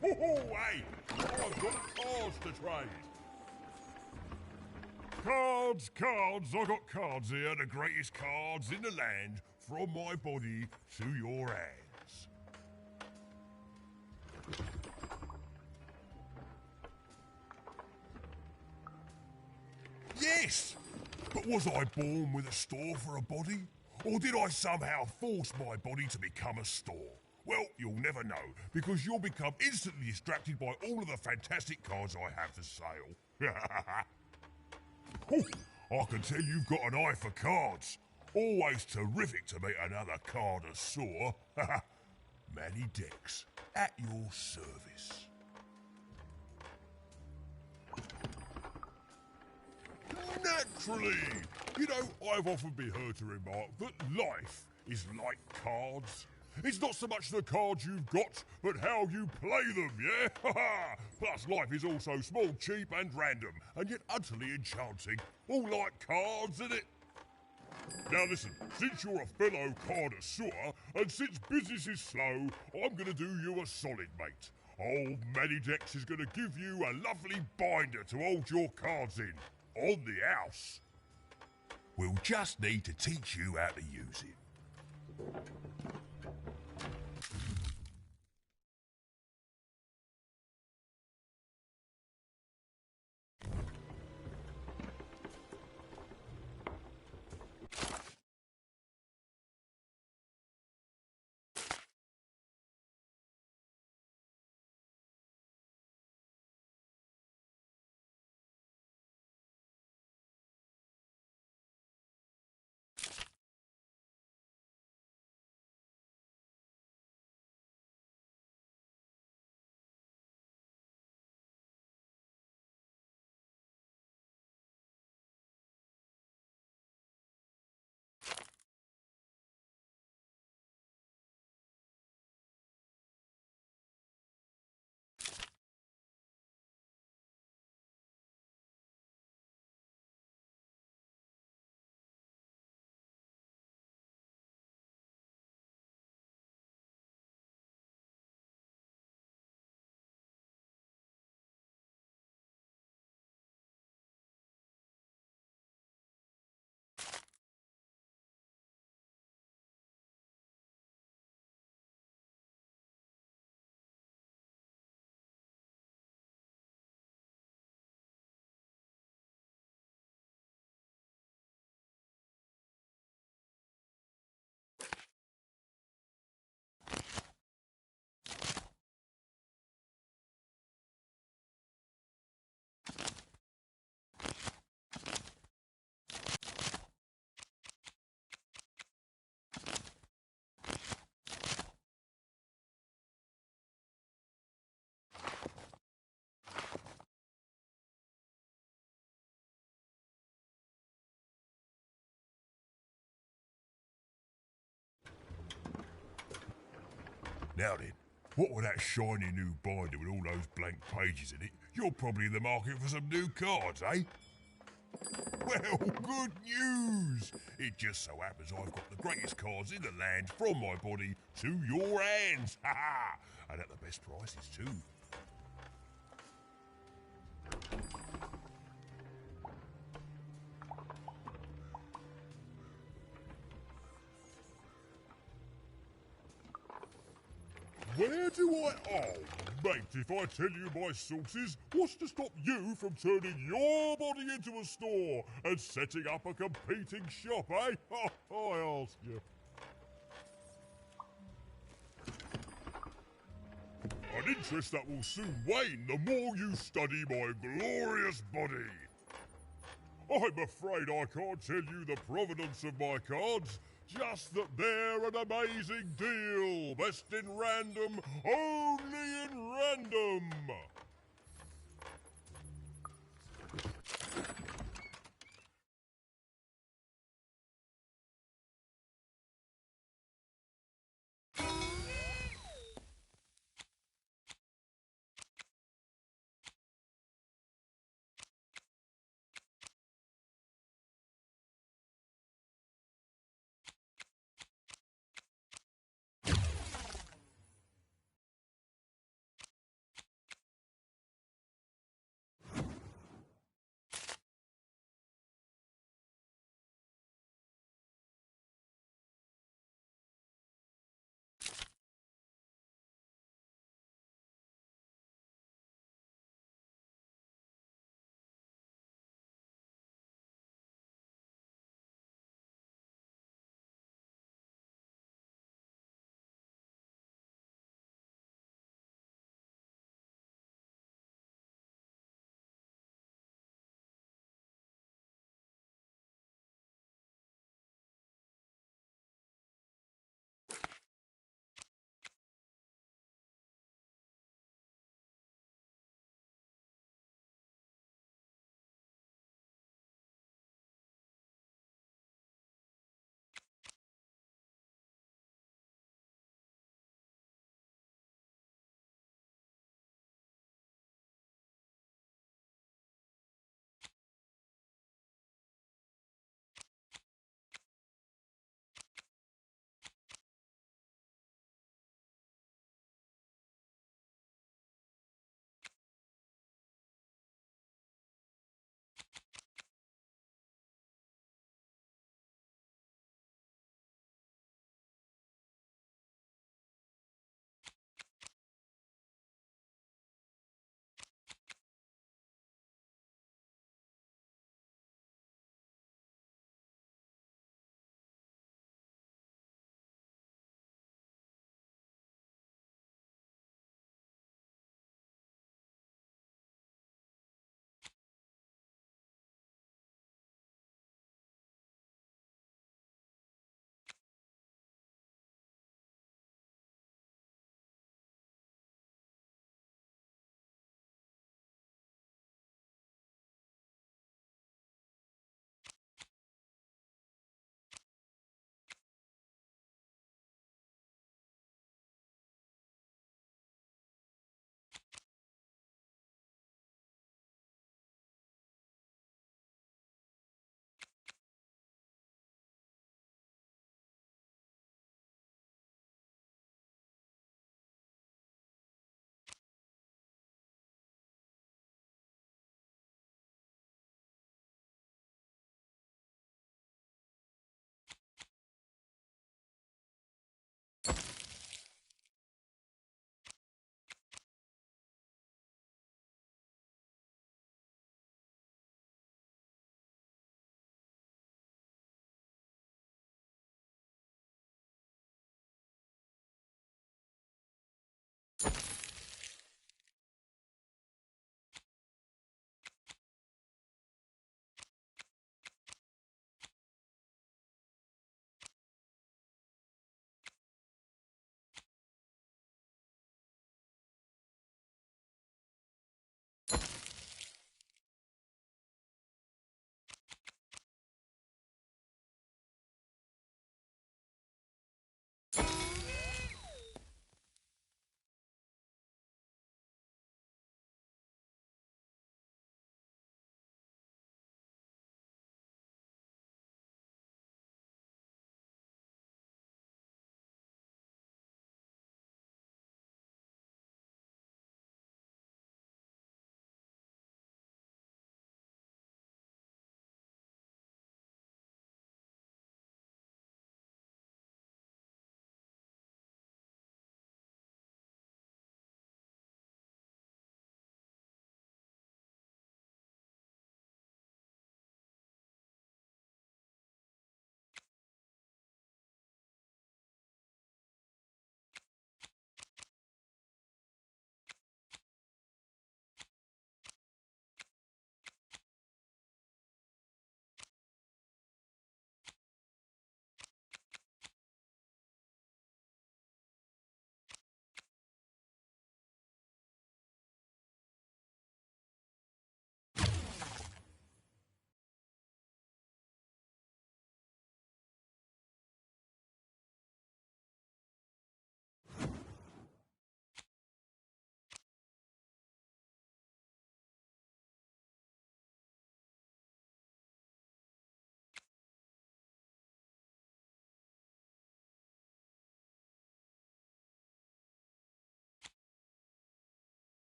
Oh, hey! I've got cards to trade. Cards. I got cards here, the greatest cards in the land, from my body to your hands. Yes! But was I born with a store for a body? Or did I somehow force my body to become a store? Well, you'll never know, because you'll become instantly distracted by all of the fantastic cards I have for sale. Oh, I can tell you've got an eye for cards. Always terrific to meet another connoisseur. Manny Dex, at your service. Naturally! You know, I've often been heard to remark that life is like cards. It's not so much the cards you've got, but how you play them, yeah? Plus, life is also small, cheap and random, and yet utterly enchanting. All like cards, isn't it? Now listen, since you're a fellow connoisseur, and since business is slow, I'm gonna do you a solid, mate. Old Manny Dex is gonna give you a lovely binder to hold your cards in. On the house. We'll just need to teach you how to use it. Now then, what with that shiny new binder with all those blank pages in it, you're probably in the market for some new cards, eh? Well, good news! It just so happens I've got the greatest cards in the land from my body to your hands. Ha ha! And at the best prices too. Where do I... Oh, mate, if I tell you my sources, what's to stop you from turning your body into a store and setting up a competing shop, eh? Oh, I ask you. An interest that will soon wane the more you study my glorious body. I'm afraid I can't tell you the provenance of my cards, just that they're an amazing deal. Best in random, only in random.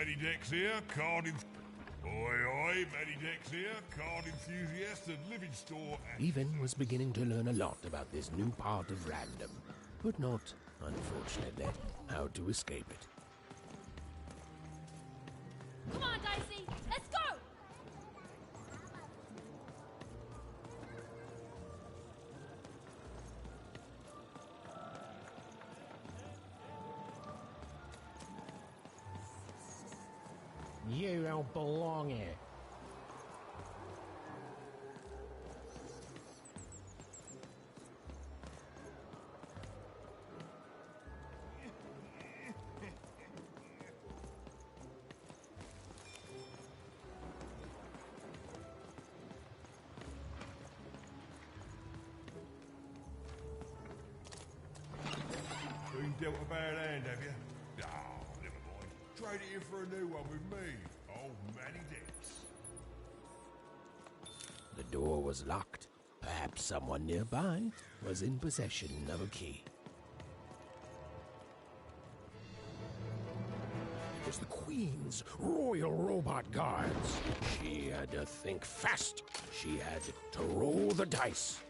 Matty Dex here, card Oi, oi, Matty Dex here, card enthusiast and living store. Even was beginning to learn a lot about this new part of random, but not, unfortunately, how to escape it. Come on, Dicey, let's go! You don't belong here. Been dealt a bad hand, have you? Oh, never mind. Trade it in for a new one with me, old Matty Dex. The door was locked. Perhaps someone nearby was in possession of a key. It was the Queen's Royal Robot Guards. She had to think fast. She had to roll the dice.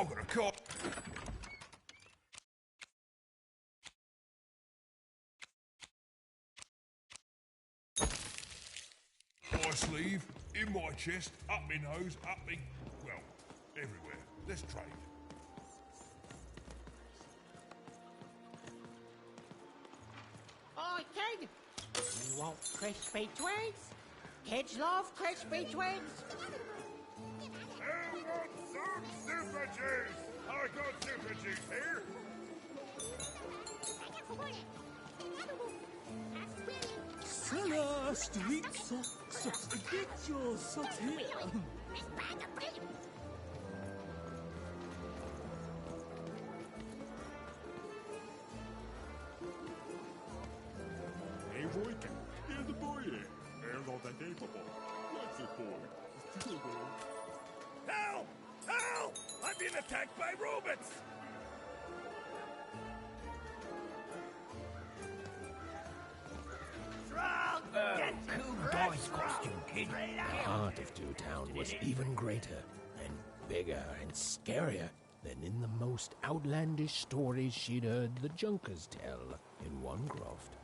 I've got a car. My sleeve, in my chest, up my nose, up me... well, everywhere. Let's trade. Oi, kid! You want crispy twigs? Kids love crispy twigs. Who wants some super juice? I got super juice here. Cellar Street Socks. Get your socks here. Hey, boy, here's the boy here. There's all that day, Papa. What's it, boy? Help! Help! I'm being attacked by robots! Boy's costume, kid. The heart of Two Town was even greater and bigger and scarier than in the most outlandish stories she'd heard the Junkers tell in Onecroft.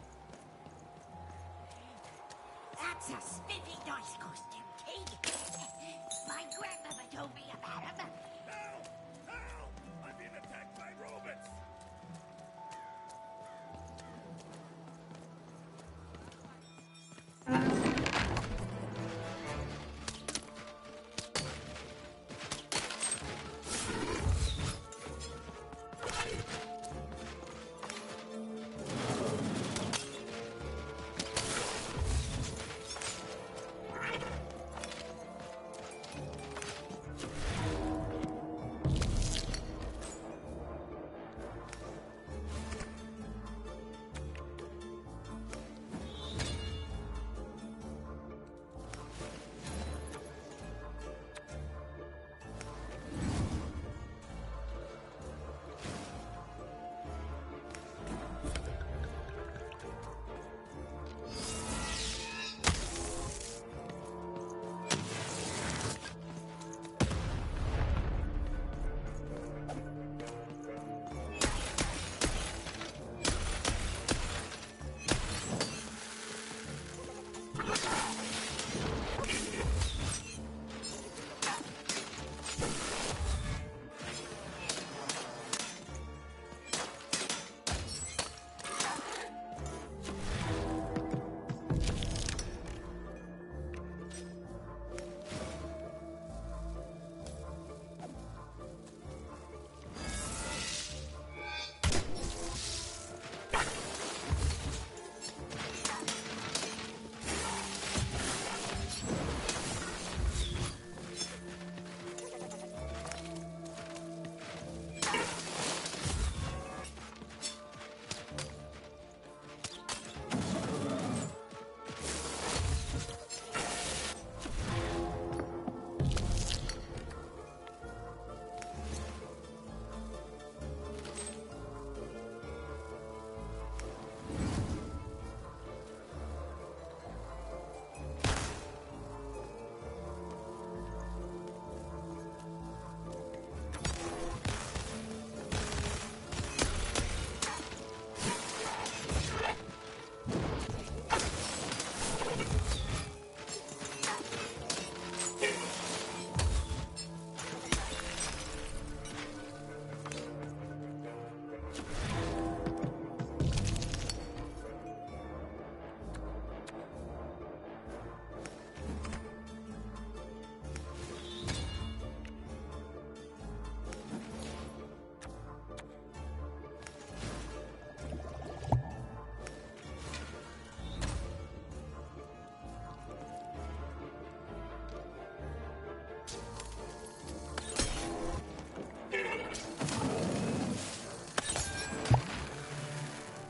That's a spiffy nice costume, kid. My grandmother told me about him. Help! Help! I'm being attacked by robots!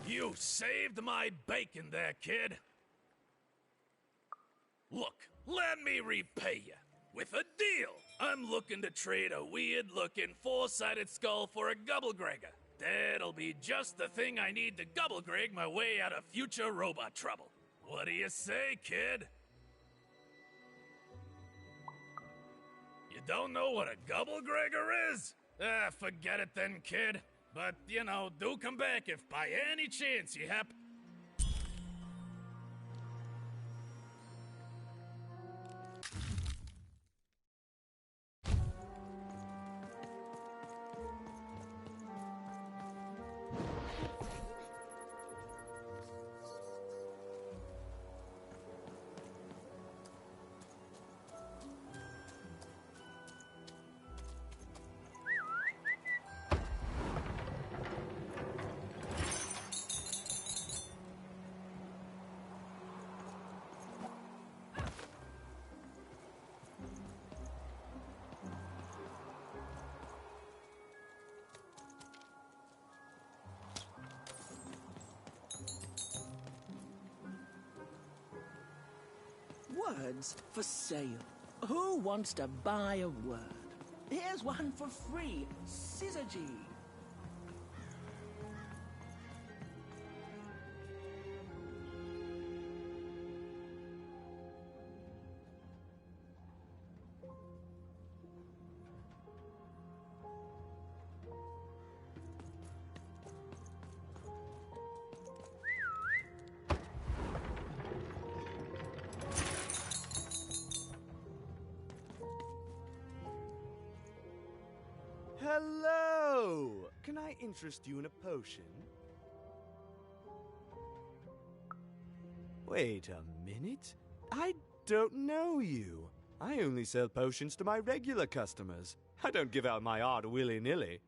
You saved my bacon there, kid. Look, let me repay you. With a deal. I'm looking to trade a weird-looking four-sided skull for a Gubblegregger. That'll be just the thing I need to Gubblegreg my way out of future robot trouble. What do you say, kid? You don't know what a Gubblegregger is? Forget it then, kid. But, you know, do come back if by any chance you happen. Words for sale. Who wants to buy a word? Here's one for free. Syzygy. Hello! Can I interest you in a potion? Wait a minute. I don't know you. I only sell potions to my regular customers. I don't give out my art willy-nilly.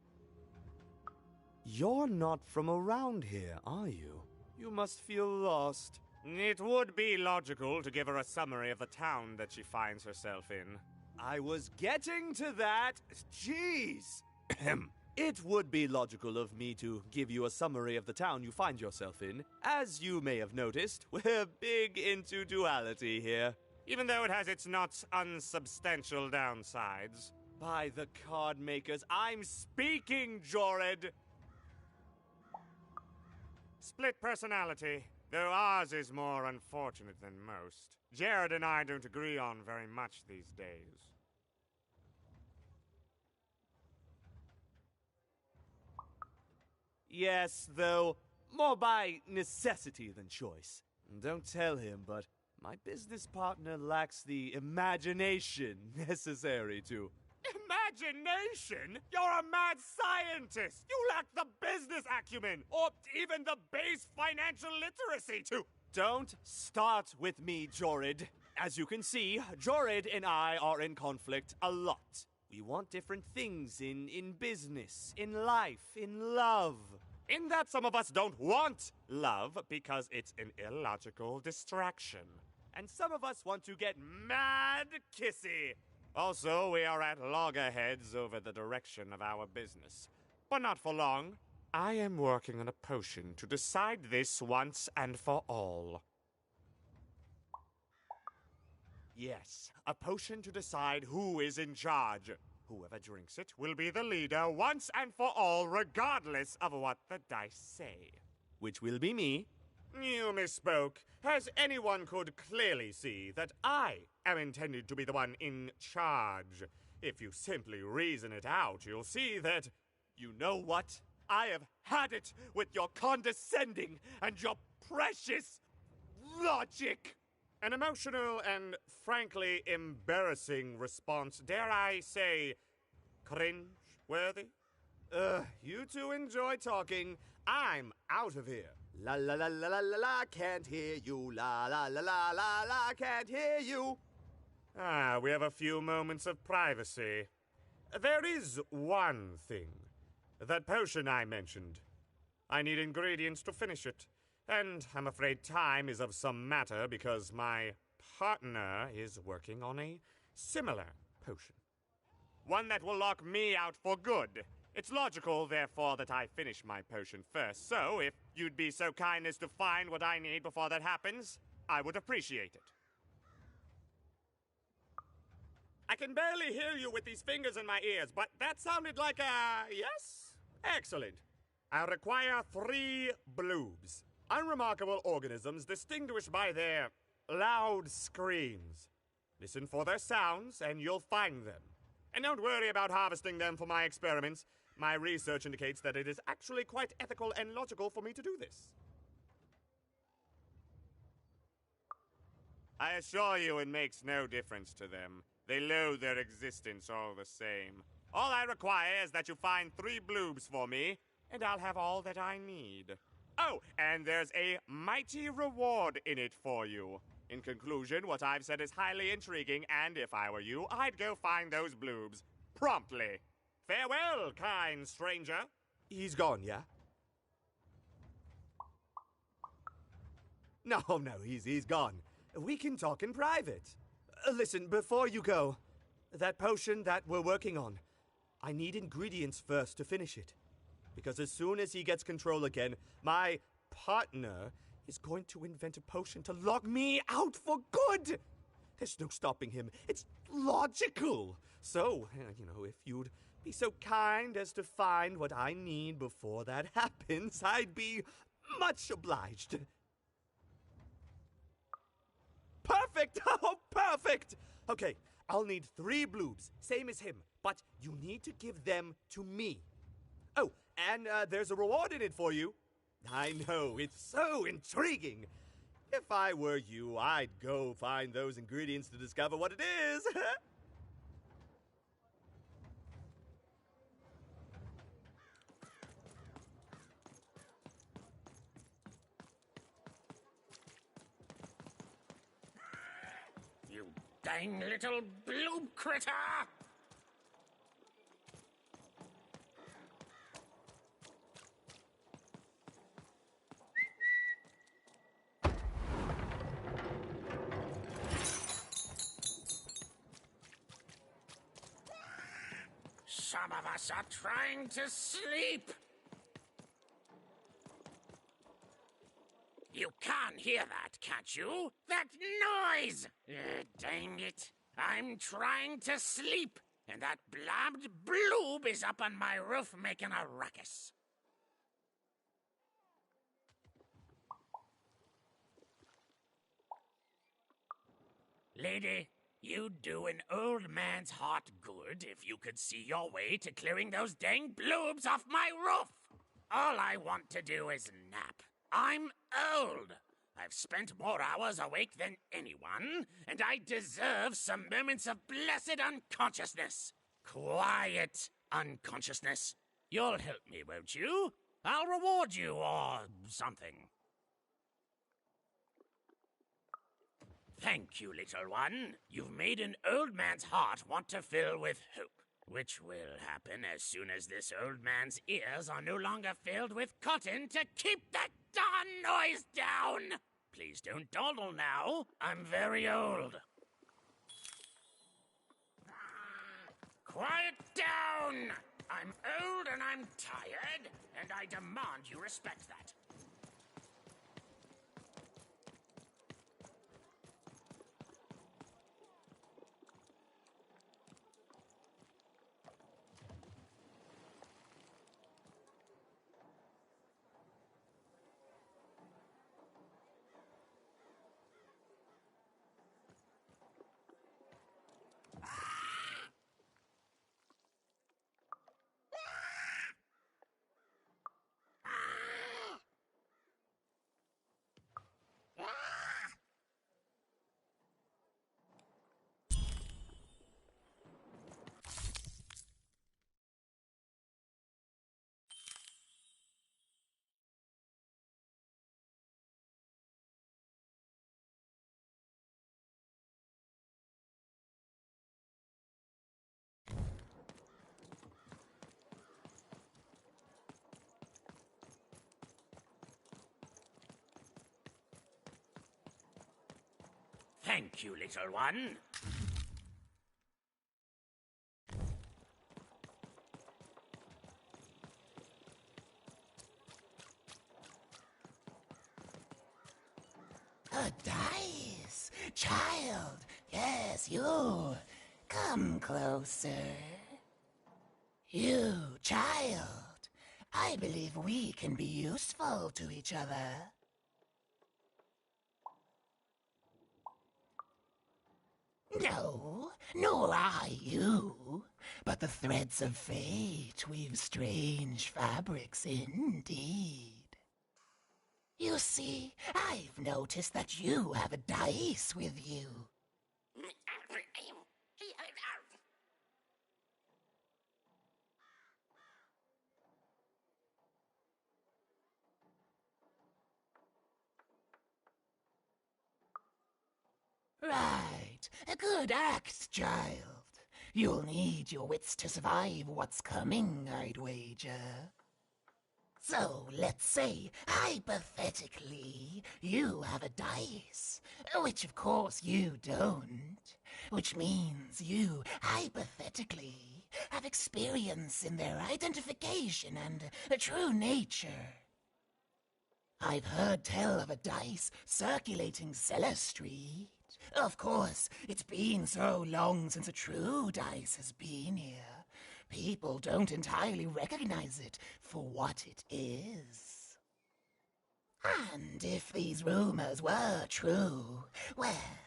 You're not from around here, are you? You must feel lost. It would be logical to give her a summary of the town that she finds herself in. I was getting to that. Jeez! It would be logical of me to give you a summary of the town you find yourself in. As you may have noticed, we're big into duality here. Even though it has its not unsubstantial downsides. By the card makers, I'm speaking, Jorid! Split personality, though ours is more unfortunate than most. Jared and I don't agree on very much these days. Yes, though, more by necessity than choice. Don't tell him, but my business partner lacks the imagination necessary to... Imagination? You're a mad scientist! You lack the business acumen, or even the base financial literacy to... Don't start with me, Jorid. As you can see, Jorid and I are in conflict a lot. We want different things in business, in life, in love. In that some of us don't want love because it's an illogical distraction. And some of us want to get mad kissy. Also, we are at loggerheads over the direction of our business. But not for long. I am working on a potion to decide this once and for all. Yes, a potion to decide who is in charge. Whoever drinks it will be the leader once and for all, regardless of what the dice say. Which will be me. You misspoke, as anyone could clearly see that I am intended to be the one in charge. If you simply reason it out, you'll see that... You know what? I have had it with your condescending and your precious logic. An emotional and frankly embarrassing response, dare I say, cringe-worthy? You two enjoy talking. I'm out of here. La la la la la la la, can't hear you. La la la la la la, can't hear you. We have a few moments of privacy. There is one thing. That potion I mentioned. I need ingredients to finish it. And I'm afraid time is of some matter because my partner is working on a similar potion. One that will lock me out for good. It's logical, therefore, that I finish my potion first. So, if you'd be so kind as to find what I need before that happens, I would appreciate it. I can barely hear you with these fingers in my ears, but that sounded like a yes? Excellent. I require 3 bloobs. Unremarkable organisms distinguished by their loud screams. Listen for their sounds, and you'll find them. And don't worry about harvesting them for my experiments. My research indicates that it is actually quite ethical and logical for me to do this. I assure you it makes no difference to them. They loathe their existence all the same. All I require is that you find 3 bloobs for me, and I'll have all that I need. Oh, and there's a mighty reward in it for you. In conclusion, what I've said is highly intriguing, and if I were you, I'd go find those bloobs. Promptly. Farewell, kind stranger. He's gone, yeah? No, he's gone. We can talk in private. Listen, before you go, that potion that we're working on, I need ingredients first to finish it. Because as soon as he gets control again, my partner is going to invent a potion to lock me out for good. There's no stopping him. It's logical. So, if you'd be so kind as to find what I need before that happens, I'd be much obliged. Perfect! Oh, perfect! Okay, I'll need 3 bloobs, same as him, but you need to give them to me. Oh, and there's a reward in it for you. I know, it's so intriguing. If I were you, I'd go find those ingredients to discover what it is. You dang little bloob critter! Some of us are trying to sleep. You can't hear that, can't you? That noise! Dang it. I'm trying to sleep, and that blabbed bloob is up on my roof making a ruckus. Lady, you'd do an old man's heart good if you could see your way to clearing those dang bloobs off my roof. All I want to do is nap. I'm old. I've spent more hours awake than anyone, and I deserve some moments of blessed unconsciousness. Quiet unconsciousness. You'll help me, won't you? I'll reward you or something. Thank you, little one. You've made an old man's heart want to fill with hope, which will happen as soon as this old man's ears are no longer filled with cotton to keep that darn noise down. Please don't dawdle now. I'm very old. Quiet down! I'm old and I'm tired, and I demand you respect that. Thank you, little one. A dice! Child! Yes, you! Come closer. You, child! I believe we can be useful to each other. No, nor I you. But the threads of fate weave strange fabrics indeed. You see, I've noticed that you have a dice with you. Right, a good act, child. You'll need your wits to survive what's coming, I'd wager. So, let's say, hypothetically, you have a dice, which of course you don't, which means you, hypothetically, have experience in their identification and true nature. I've heard tell of a dice circulating Cellar Street. Of course, it's been so long since a true dice has been here. People don't entirely recognize it for what it is. And if these rumors were true, well,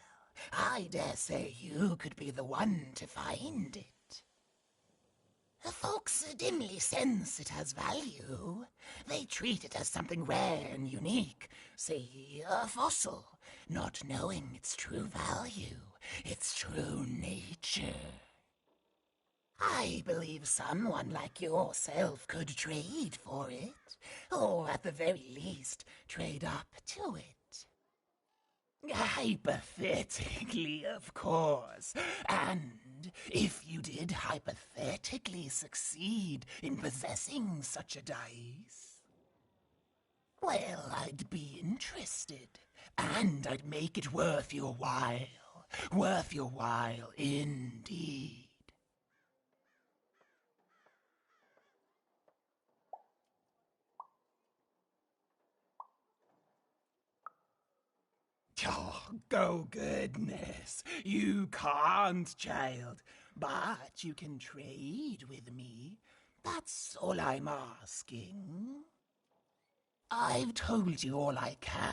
I dare say you could be the one to find it. Folks dimly sense it has value. They treat it as something rare and unique, say a fossil, not knowing its true value, its true nature. I believe someone like yourself could trade for it, or at the very least, trade up to it. Hypothetically, of course. And if you did hypothetically succeed in possessing such a dice, well, I'd be interested. And I'd make it worth your while. Worth your while indeed. Oh, go goodness. You can't, child. But you can trade with me. That's all I'm asking. I've told you all I can.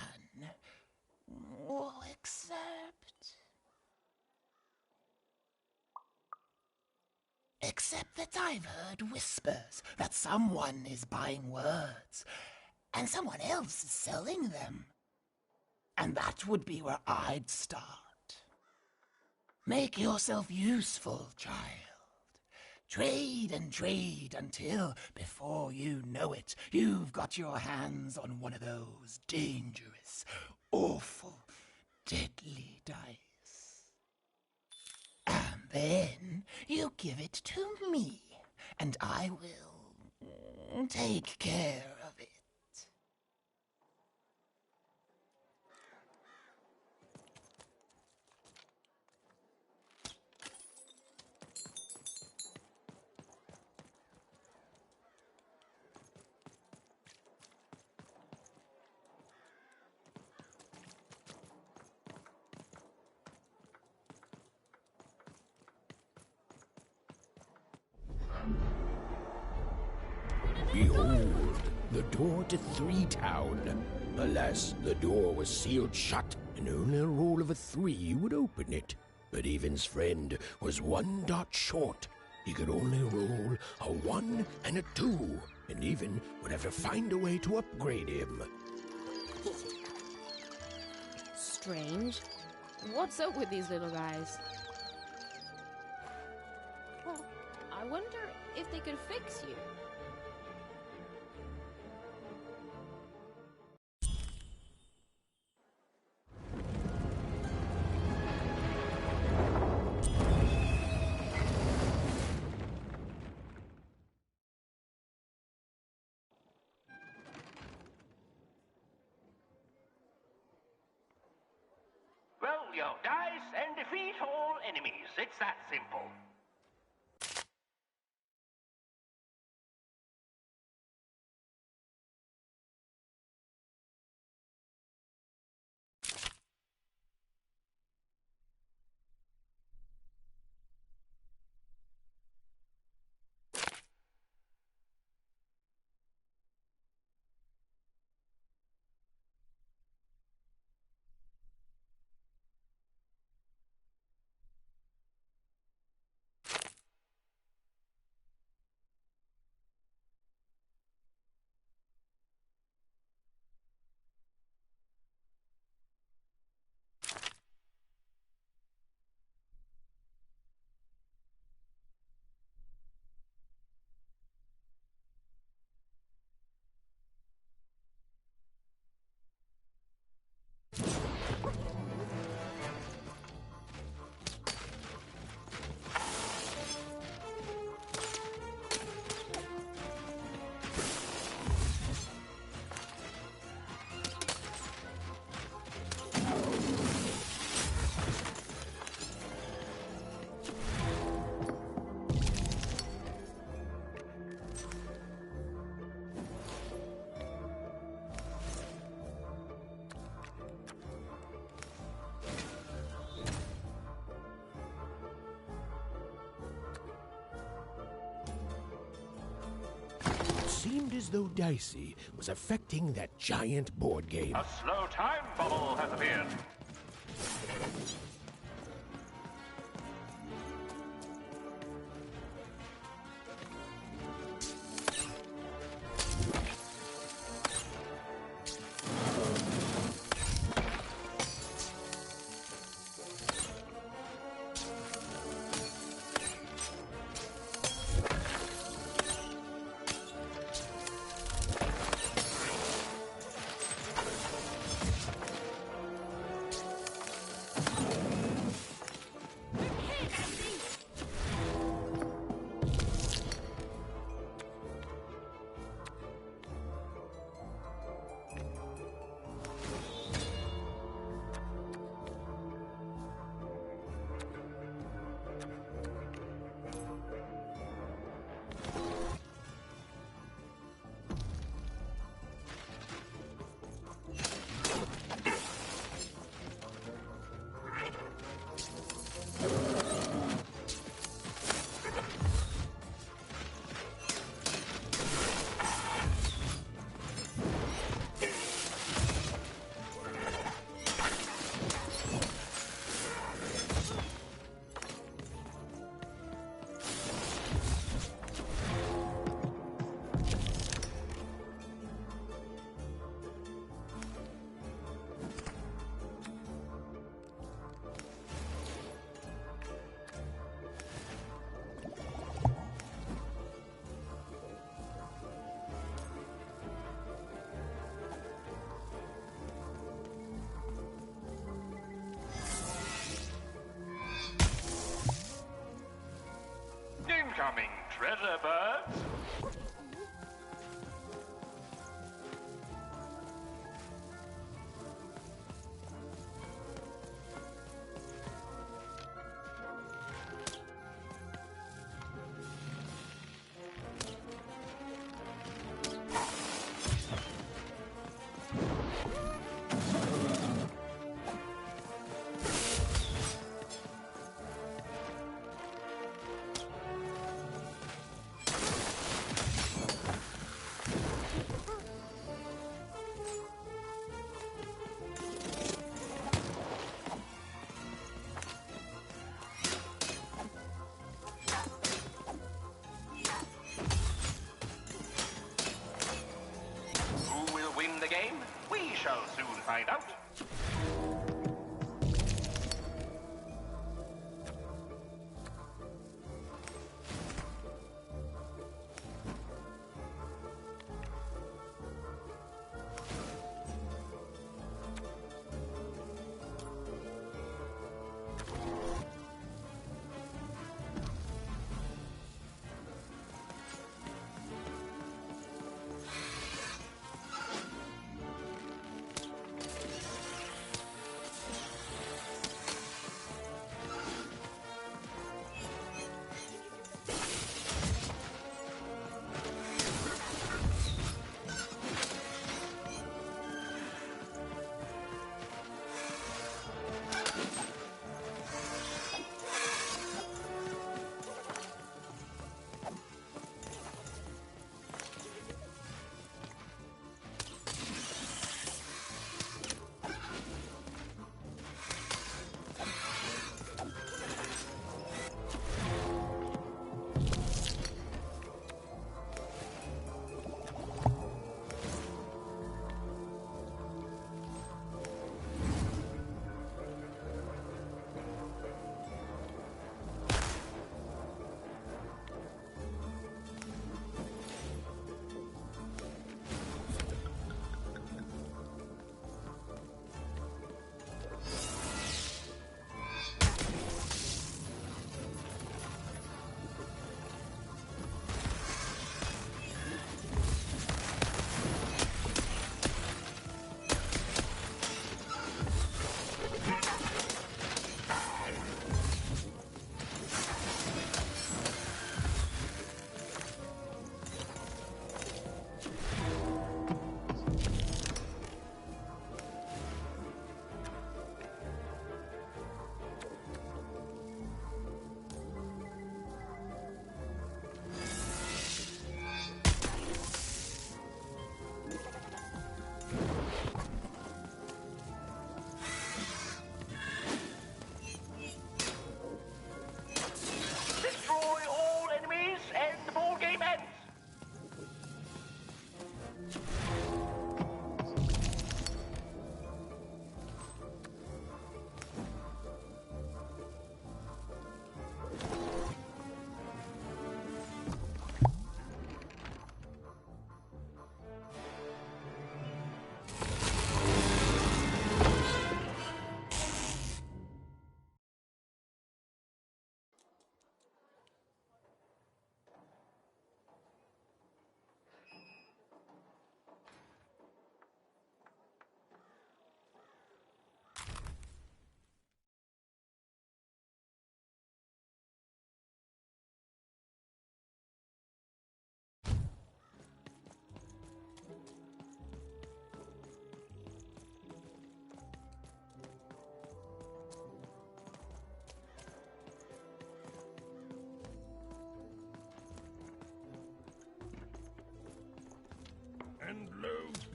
Oh, Except that I've heard whispers that someone is buying words, and someone else is selling them. And that would be where I'd start. Make yourself useful, child. Trade and trade until, before you know it, you've got your hands on one of those dangerous, awful, deadly dice. And then you give it to me, and I will take care of it. Behold, the door to Three Town. Alas, the door was sealed shut, and only a roll of a 3 would open it. But Evan's friend was 1 dot short. He could only roll a 1 and a 2, and Even would have to find a way to upgrade him. Strange. What's up with these little guys? Well, I wonder if they could fix you. Roll your dice and defeat all enemies. It's that simple. seemed as though Dicey was affecting that giant board game. A slow time bubble has appeared. Incoming treasure birds. Who will win the game? We shall soon find out.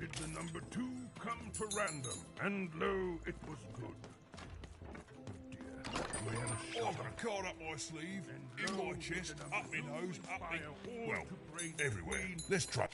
did the number 2 come to random, and lo, it was good. I've got a card up my sleeve, in my chest, up my nose, up my... well, everywhere. Let's try.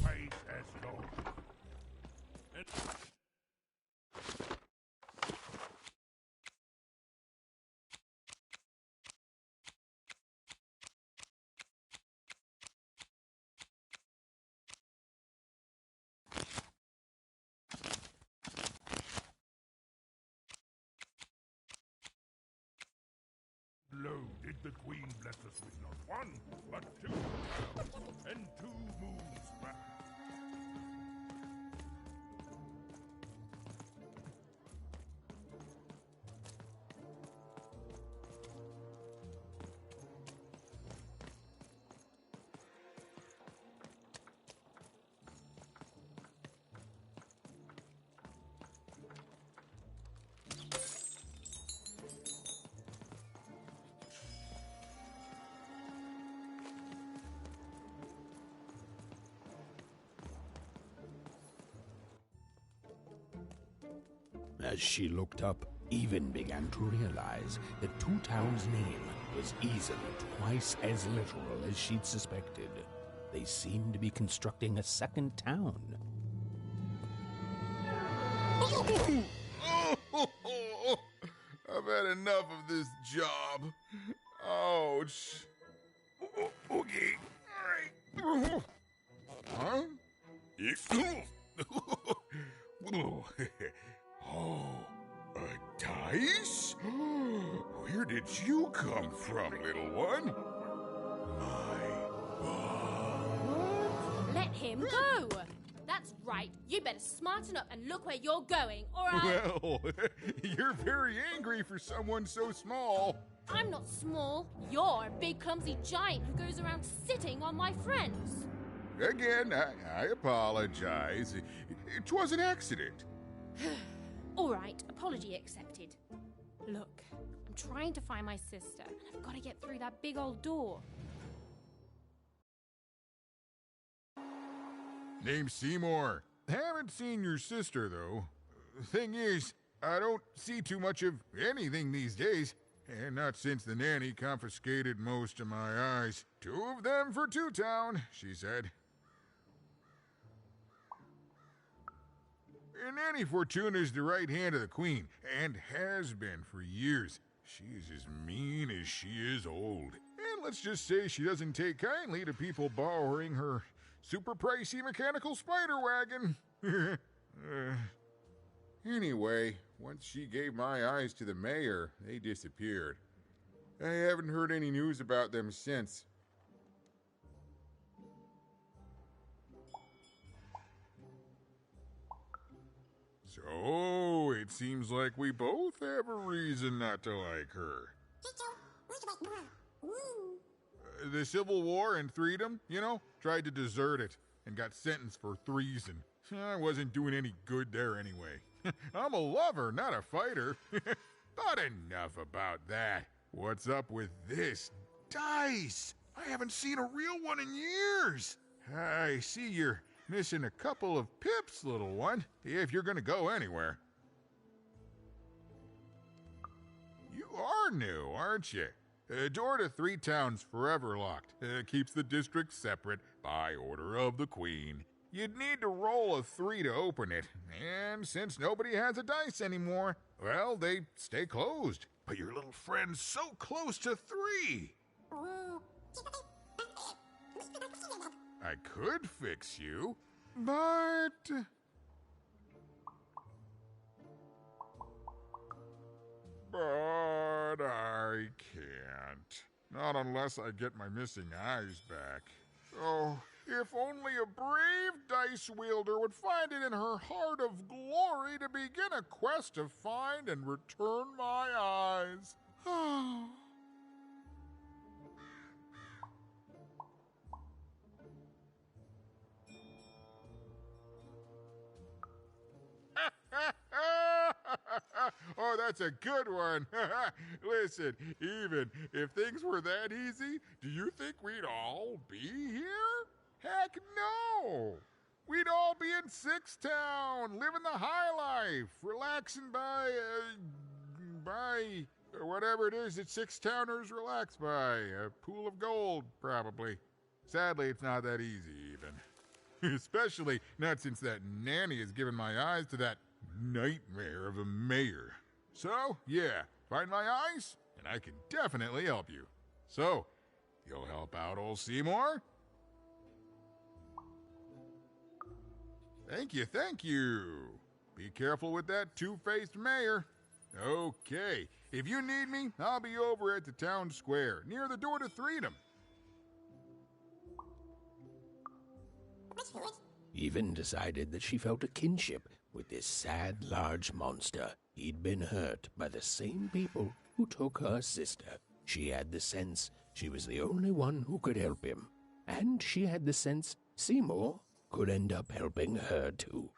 Wait as long. Lo, did the Queen bless us with not 1, but 2 towns, and 2 moons back. As she looked up, Even began to realize that Two Town's name was easily twice as literal as she'd suspected. They seemed to be constructing a second town. I've had enough of this job. Ouch. Okay. All right. Huh? Oh, a dice? Where did you come from, little one? Let him go! That's right. You better smarten up and look where you're going, or I'll... Well, you're very angry for someone so small. I'm not small. You're a big, clumsy giant who goes around sitting on my friends. Again, I apologize. It was an accident. All right, apology accepted. Look, I'm trying to find my sister, and I've got to get through that big old door. Name's Seymour. Haven't seen your sister, though. Thing is, I don't see too much of anything these days. And not since the nanny confiscated most of my eyes. 2 of them for Two Town, she said. And Nanny Fortuna's the right hand of the Queen, and has been for years. She's as mean as she is old. And let's just say she doesn't take kindly to people borrowing her super pricey mechanical spider wagon. Anyway, once she gave my eyes to the mayor, they disappeared. I haven't heard any news about them since. So, it seems like we both have a reason not to like her. The Civil War and Freedom, you know, tried to desert it and got sentenced for treason. I wasn't doing any good there anyway. I'm a lover, not a fighter. But enough about that. What's up with this dice? I haven't seen a real one in years. I see you're missing a couple of pips, little one, if you're gonna go anywhere. You are new, aren't you? Door to Three Towns forever locked. Keeps the district separate by order of the Queen. You'd need to roll a 3 to open it, and since nobody has a dice anymore, well, they stay closed. But your little friend's so close to 3. I could fix you, but... But I can't. Not unless I get my missing eyes back. Oh, if only a brave dice wielder would find it in her heart of glory to begin a quest to find and return my eyes. Oh, that's a good one. Listen, even if things were that easy, do you think we'd all be here? Heck no! We'd all be in Sixth Town, living the high life, relaxing by whatever it is that Sixth Towners relax by. A pool of gold, probably. Sadly, it's not that easy, even. Especially not since that nanny has given my eyes to that nightmare of a mayor. So, yeah, find my eyes, and I can definitely help you. So, you'll help out old Seymour? Thank you, thank you. Be careful with that two-faced mayor. Okay, if you need me, I'll be over at the town square, near the door to Freedom. Even decided that she felt a kinship with this sad, large monster. He'd been hurt by the same people who took her sister. She had the sense she was the only one who could help him. And she had the sense Seymour could end up helping her too.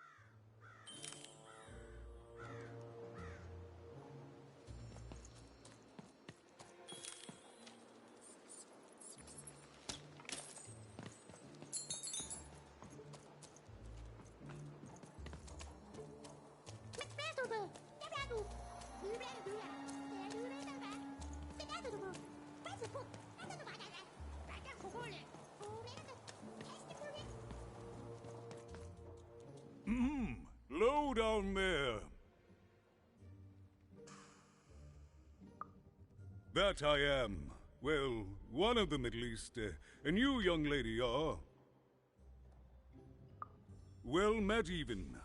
Low down there. That I am. Well, one of them at least. And you, young lady, are... well met, even.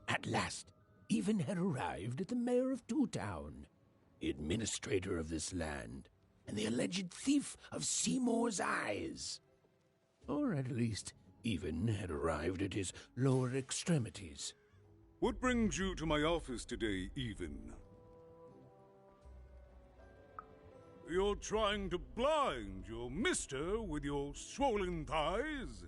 At last, Even had arrived at the mayor of Two Town, the administrator of this land, and the alleged thief of Seymour's eyes. Or at least, Even had arrived at his lower extremities. What brings you to my office today, Even? You're trying to blind your mister with your swollen thighs?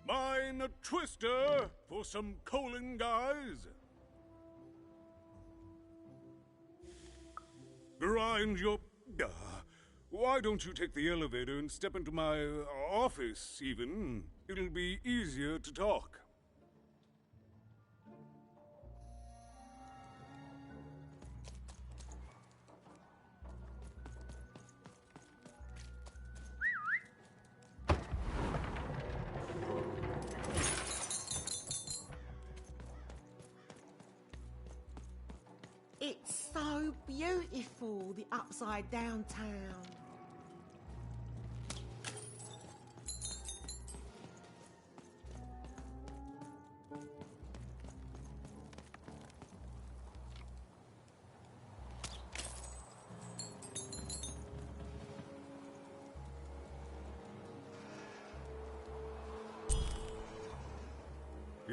Mine a twister for some colon guys? Grind your... why don't you take the elevator and step into my office, Even? It'll be easier to talk. It's so beautiful, the upside down town.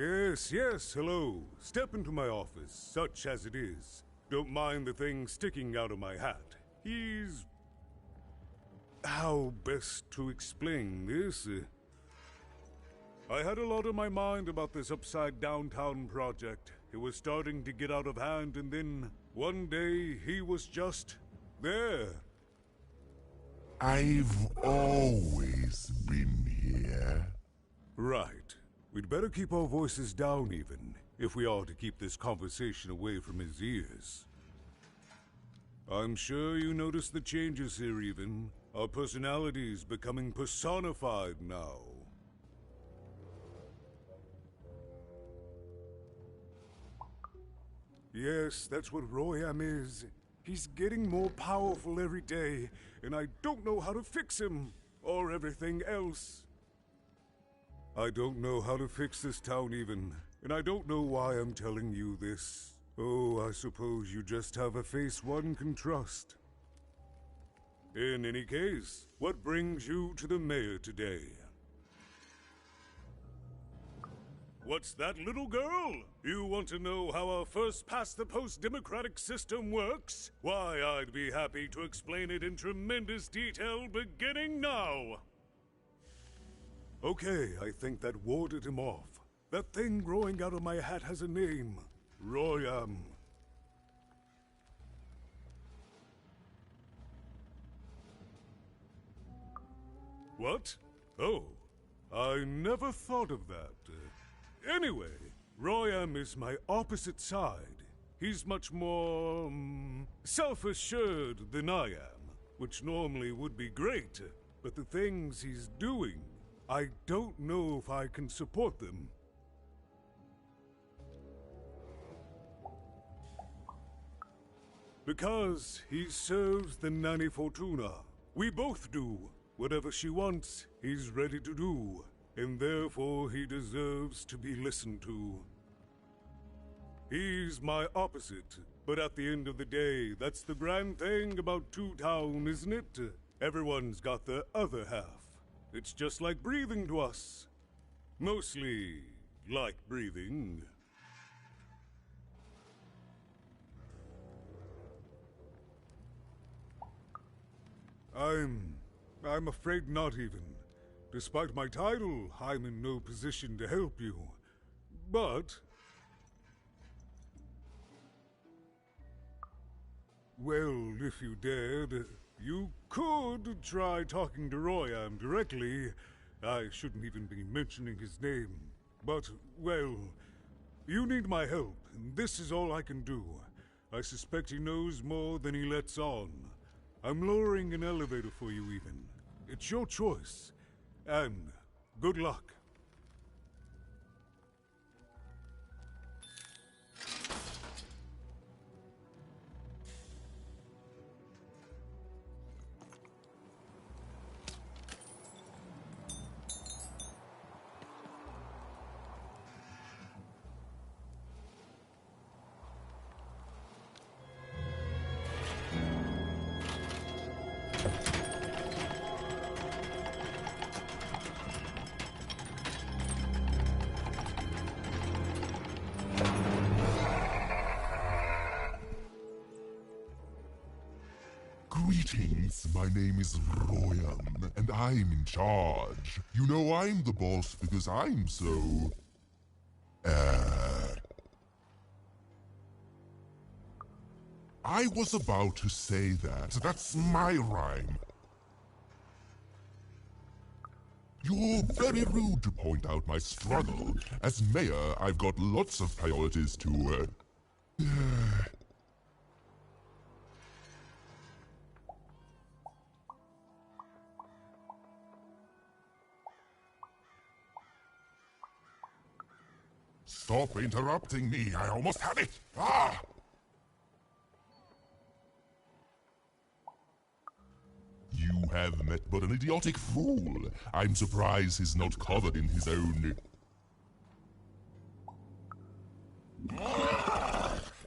Yes, hello. Step into my office, such as it is. Don't mind the thing sticking out of my hat. He's... How best to explain this? I had a lot on my mind about this upside downtown project. It was starting to get out of hand, and then one day he was just there. I've always been here. Right. We'd better keep our voices down even, if we are to keep this conversation away from his ears. I'm sure you noticed the changes here even. Our personalities becoming personified now. Yes, that's what Royam is. He's getting more powerful every day, and I don't know how to fix him, or everything else. I don't know how to fix this town even, and I don't know why I'm telling you this. Oh, I suppose you just have a face one can trust. In any case, what brings you to the mayor today? What's that, little girl? You want to know how our first-past-the-post democratic system works? Why, I'd be happy to explain it in tremendous detail beginning now. Okay, I think that warded him off. That thing growing out of my hat has a name. Royam. What? Oh, I never thought of that. Anyway, Royam is my opposite side. He's much more, self-assured than I am, which normally would be great, but the things he's doing, I don't know if I can support them. Because he serves the Nanny Fortuna. We both do. Whatever she wants, he's ready to do. And therefore he deserves to be listened to. He's my opposite, but at the end of the day, that's the grand thing about Two Town, isn't it? Everyone's got their other half. It's just like breathing to us. Mostly like breathing. I'm afraid not even. Despite my title, I'm in no position to help you. But... well, if you dared, you could try talking to Royam directly. I shouldn't even be mentioning his name. But, well, you need my help, and this is all I can do. I suspect he knows more than he lets on. I'm lowering an elevator for you even. It's your choice. And good luck. Greetings, my name is Royam, and I'm in charge. You know I'm the boss because I'm so... I was about to say that. That's my rhyme. You're very rude to point out my struggle. As mayor, I've got lots of priorities to, Stop interrupting me, I almost had it! Ah! You have met but an idiotic fool. I'm surprised he's not covered in his own...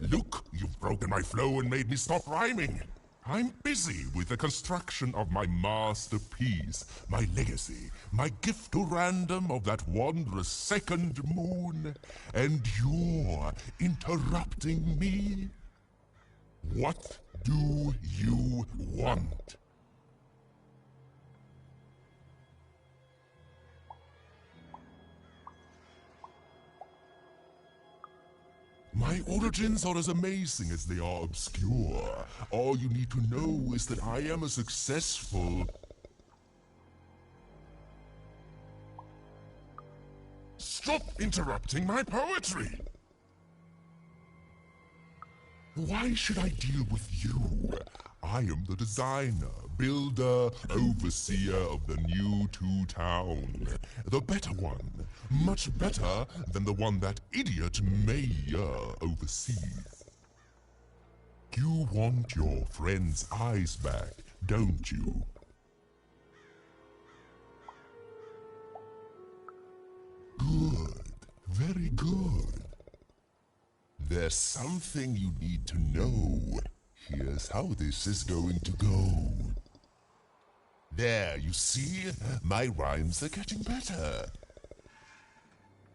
Look, you've broken my flow and made me stop rhyming. I'm busy with the construction of my masterpiece, my legacy, my gift to random of that wondrous second moon, and you're interrupting me? What do you want? My origins are as amazing as they are obscure. All you need to know is that I am a successful... Stop interrupting my poetry! Why should I deal with you? I am the designer, builder, overseer of the new town. The better one. Much better than the one that idiot mayor oversees. You want your friend's eyes back, don't you? Good. Very good. There's something you need to know. Here's how this is going to go. There, you see? My rhymes are getting better.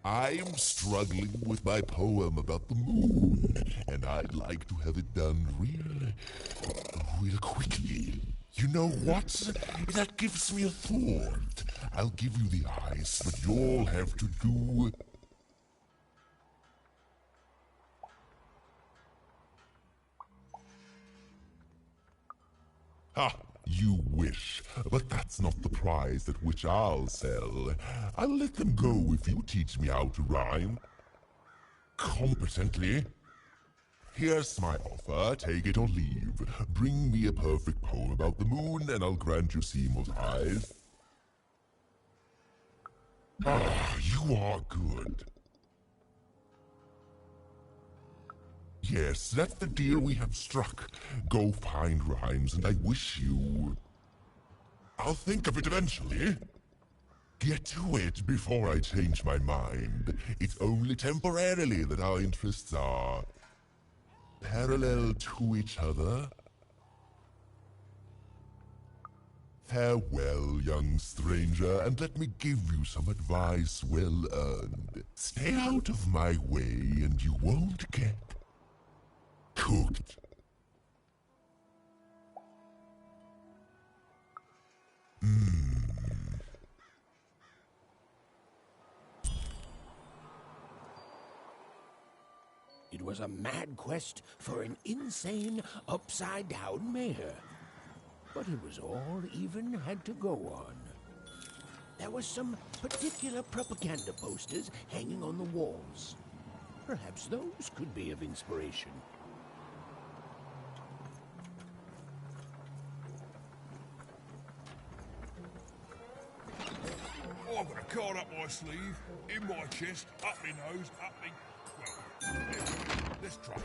I'm struggling with my poem about the moon, and I'd like to have it done real quickly. You know what? That gives me a thought. I'll give you the eyes, but you'll have to do... Ha! You wish, but that's not the prize at which I'll sell. I'll let them go if you teach me how to rhyme. Competently. Here's my offer, take it or leave. Bring me a perfect poem about the moon, and I'll grant you Seymour's eyes. Ah, you are good. Yes, that's the deal we have struck. Go find rhymes, and I wish you... I'll think of it eventually. Get to it before I change my mind. It's only temporarily that our interests are... parallel to each other. Farewell, young stranger, and let me give you some advice well earned. Stay out of my way, and you won't get... cooked. It was a mad quest for an insane, upside-down mayor. But it was all even had to go on. There were some particular propaganda posters hanging on the walls. Perhaps those could be of inspiration. I've got a card up my sleeve, in my chest, up my nose, up me... Well, let's try it.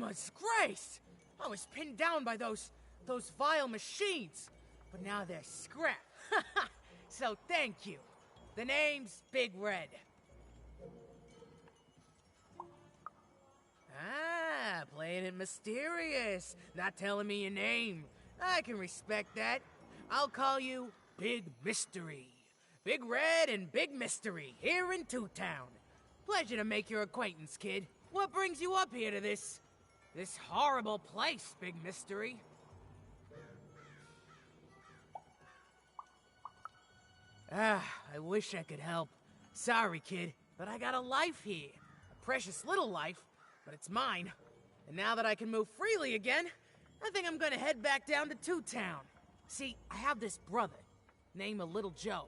Grandma's grace! I was pinned down by those vile machines, but now they're scrap. So thank you. The name's Big Red. Ah, playing it mysterious, not telling me your name. I can respect that. I'll call you Big Mystery. Big Red and Big Mystery, here in Two Town. Pleasure to make your acquaintance, kid. What brings you up here to this horrible place, Big Mystery? Ah, I wish I could help. Sorry, kid, but I got a life here. A precious little life, but it's mine. And now that I can move freely again, I think I'm gonna head back down to Two Town. See, I have this brother, named Little Joe.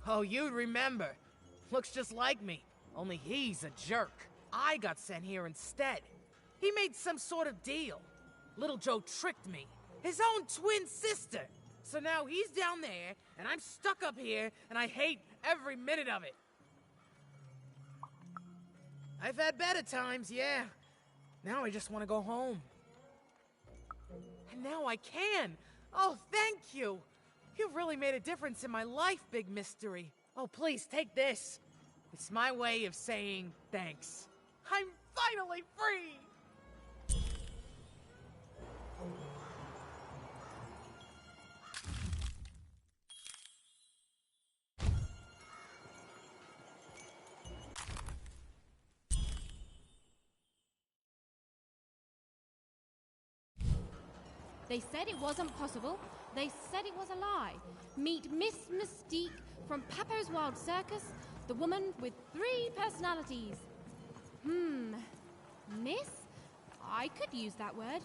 Oh, you'd remember. Looks just like me, only he's a jerk. I got sent here instead. He made some sort of deal. Little Joe tricked me, his own twin sister. So now he's down there, and I'm stuck up here, and I hate every minute of it. I've had better times, yeah. Now I just want to go home. And now I can. Oh, thank you. You've really made a difference in my life, Big Mystery. Oh, please, take this. It's my way of saying thanks. I'm finally free! They said it wasn't possible. They said it was a lie. Meet Miss Mystique from Papo's Wild Circus, the woman with 3 personalities. Miss? I could use that word.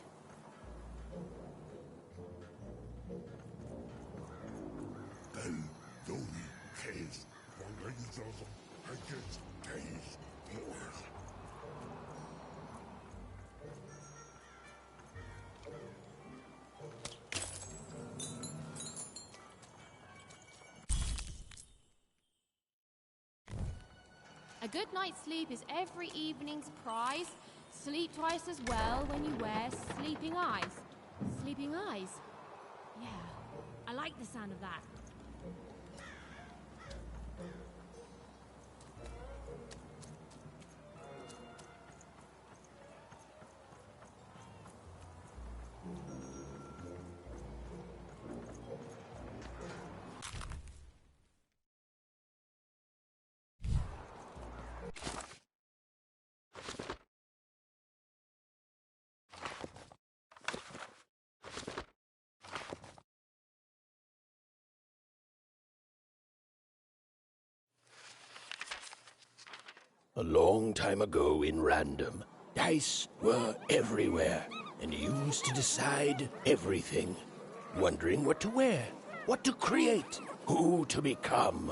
A good night's sleep is every evening's prize. Sleep twice as well when you wear sleeping eyes. Sleeping eyes? Yeah, I like the sound of that. A long time ago in Random, dice were everywhere and used to decide everything. Wondering what to wear, what to create, who to become.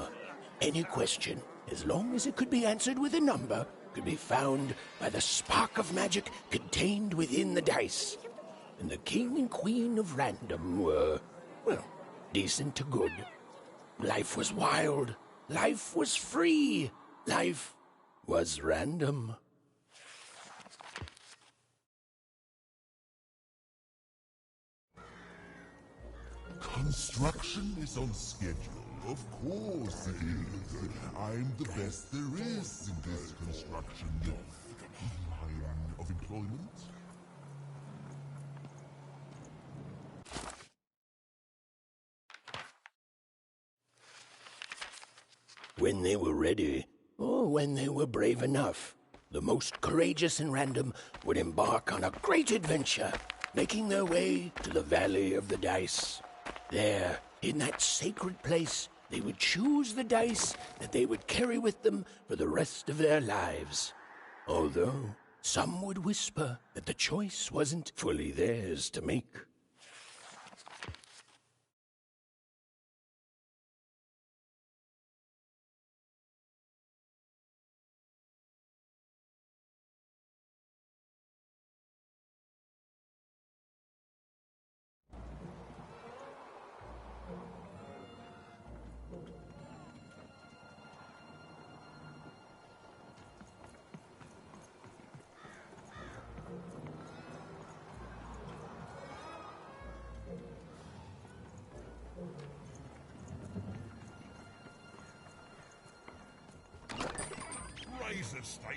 Any question, as long as it could be answered with a number, could be found by the spark of magic contained within the dice. And the king and queen of Random were, well, decent to good. Life was wild. Life was free. Life was random. Construction is on schedule. Of course it is. I'm the best there is in this construction line of employment. When they were ready, or when they were brave enough, the most courageous in Random would embark on a great adventure, making their way to the Valley of the Dice. There, in that sacred place, they would choose the dice that they would carry with them for the rest of their lives. Although some would whisper that the choice wasn't fully theirs to make.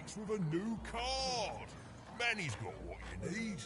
packs with a new card. Manny's got what you need.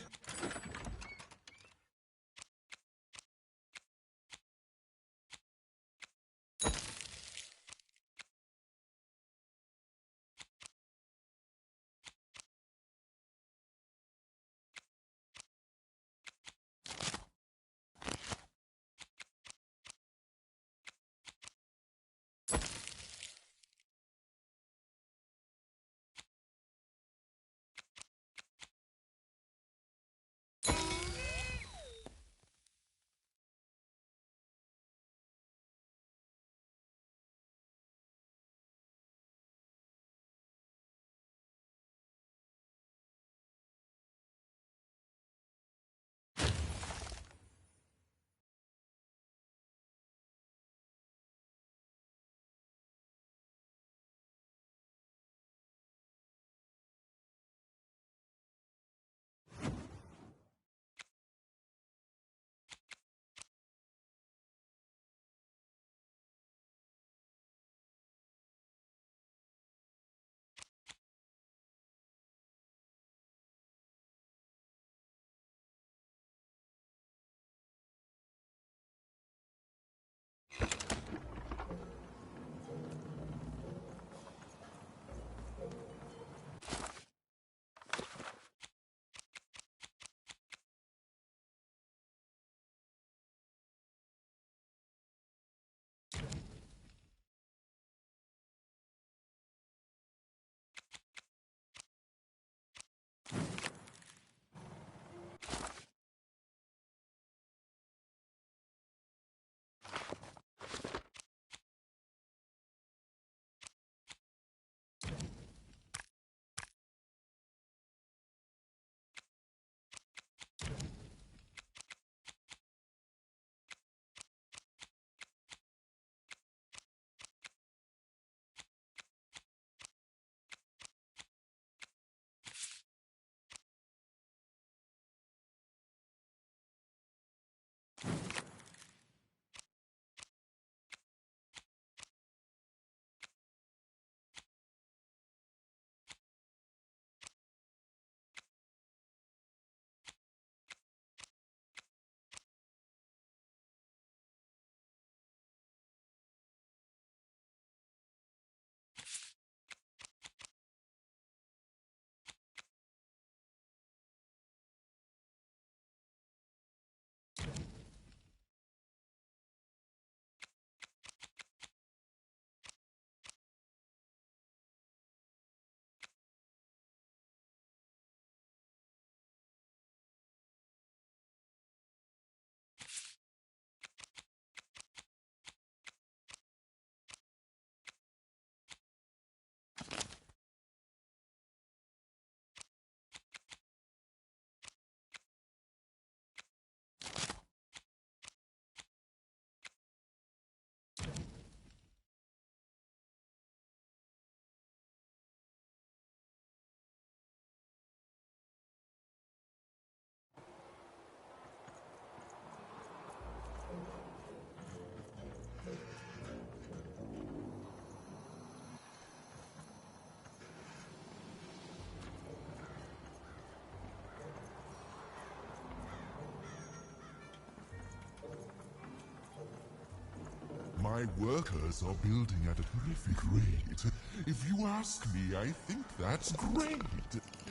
My workers are building at a terrific rate. If you ask me, I think that's great.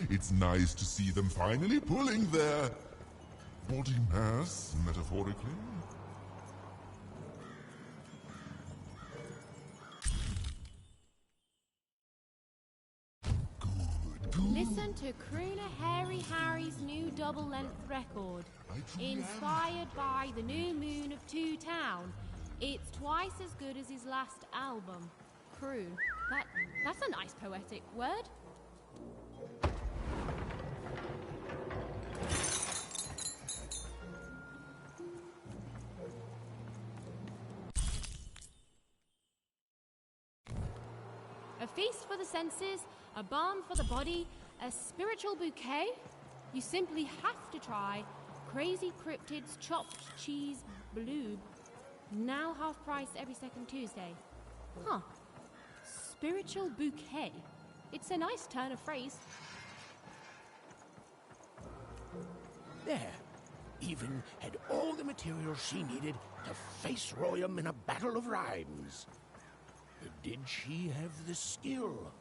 It's nice to see them finally pulling their body mass, metaphorically. Listen to Crooner Hairy Harry's new double-length record. Inspired by the new moon of Two Town. It's twice as good as his last album. Croon. That's a nice poetic word. A feast for the senses, a balm for the body, a spiritual bouquet? You simply have to try Crazy Cryptid's Chopped Cheese Blue. Now half price every second Tuesday. Huh. Spiritual bouquet. It's a nice turn of phrase. There. Even had all the materials she needed to face Royam in a battle of rhymes. Did she have the skill?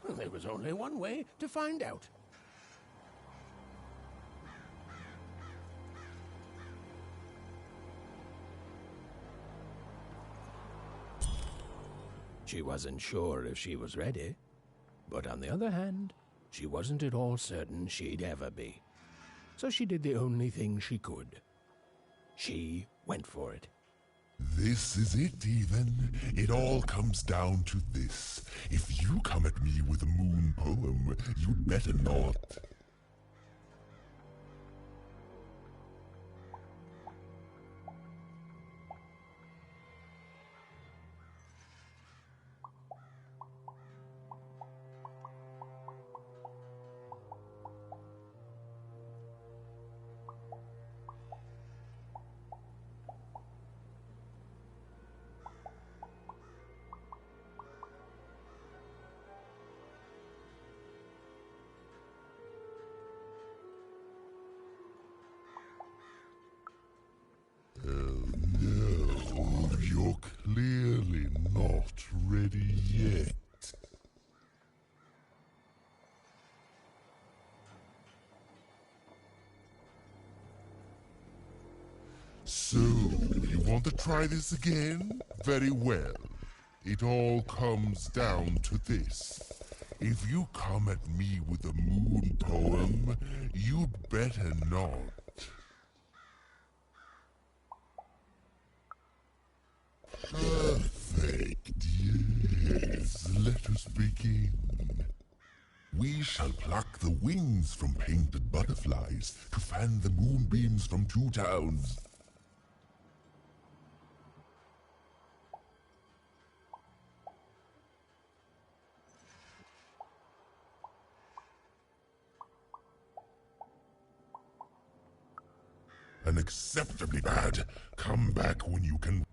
Well, there was only one way to find out. She wasn't sure if she was ready, but on the other hand, she wasn't at all certain she'd ever be. So she did the only thing she could. She went for it. This is it, even. It all comes down to this. If you come at me with a moon poem, you'd better not. No, you're clearly not ready yet. So, you want to try this again? Very well. It all comes down to this. If you come at me with a moon poem, you'd better not. Perfect, yes. Let us begin. We shall pluck the wings from painted butterflies to fan the moonbeams from two towns. Unacceptably bad. Come back when you can.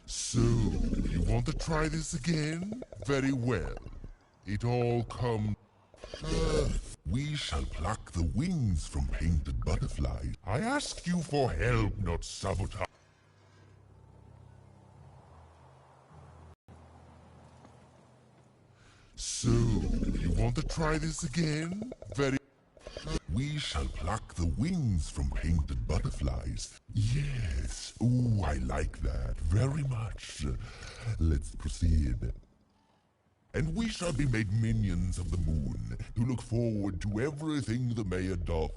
So, you want to try this again? Very well. It all comes. We shall pluck the wings from painted butterflies. I asked you for help, not sabotage. So, you want to try this again? Very. We shall pluck the wings from painted butterflies. Yes. Ooh, I like that very much. Let's proceed. And we shall be made minions of the moon to look forward to everything the mayor doth.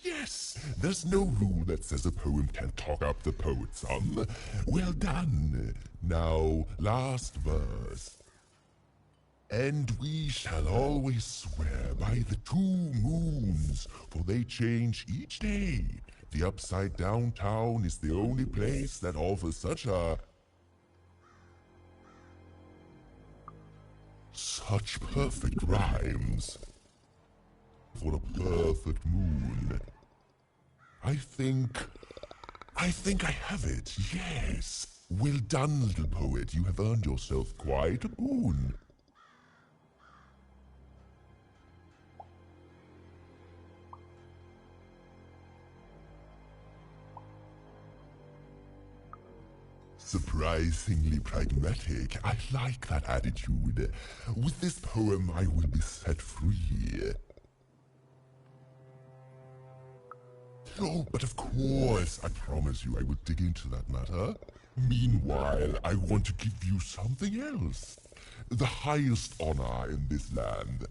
Yes, there's no rule that says a poem can't talk up the poet some. Well done. Now, last verse. And we shall always swear by the 2 moons, for they change each day. The upside down town is the only place that offers such perfect rhymes. For a perfect moon. I think I have it, yes. Well done, little poet. You have earned yourself quite a boon. Surprisingly pragmatic. I like that attitude. With this poem, I will be set free. Oh, but of course, I promise you I will dig into that matter. Meanwhile, I want to give you something else. The highest honor in this land.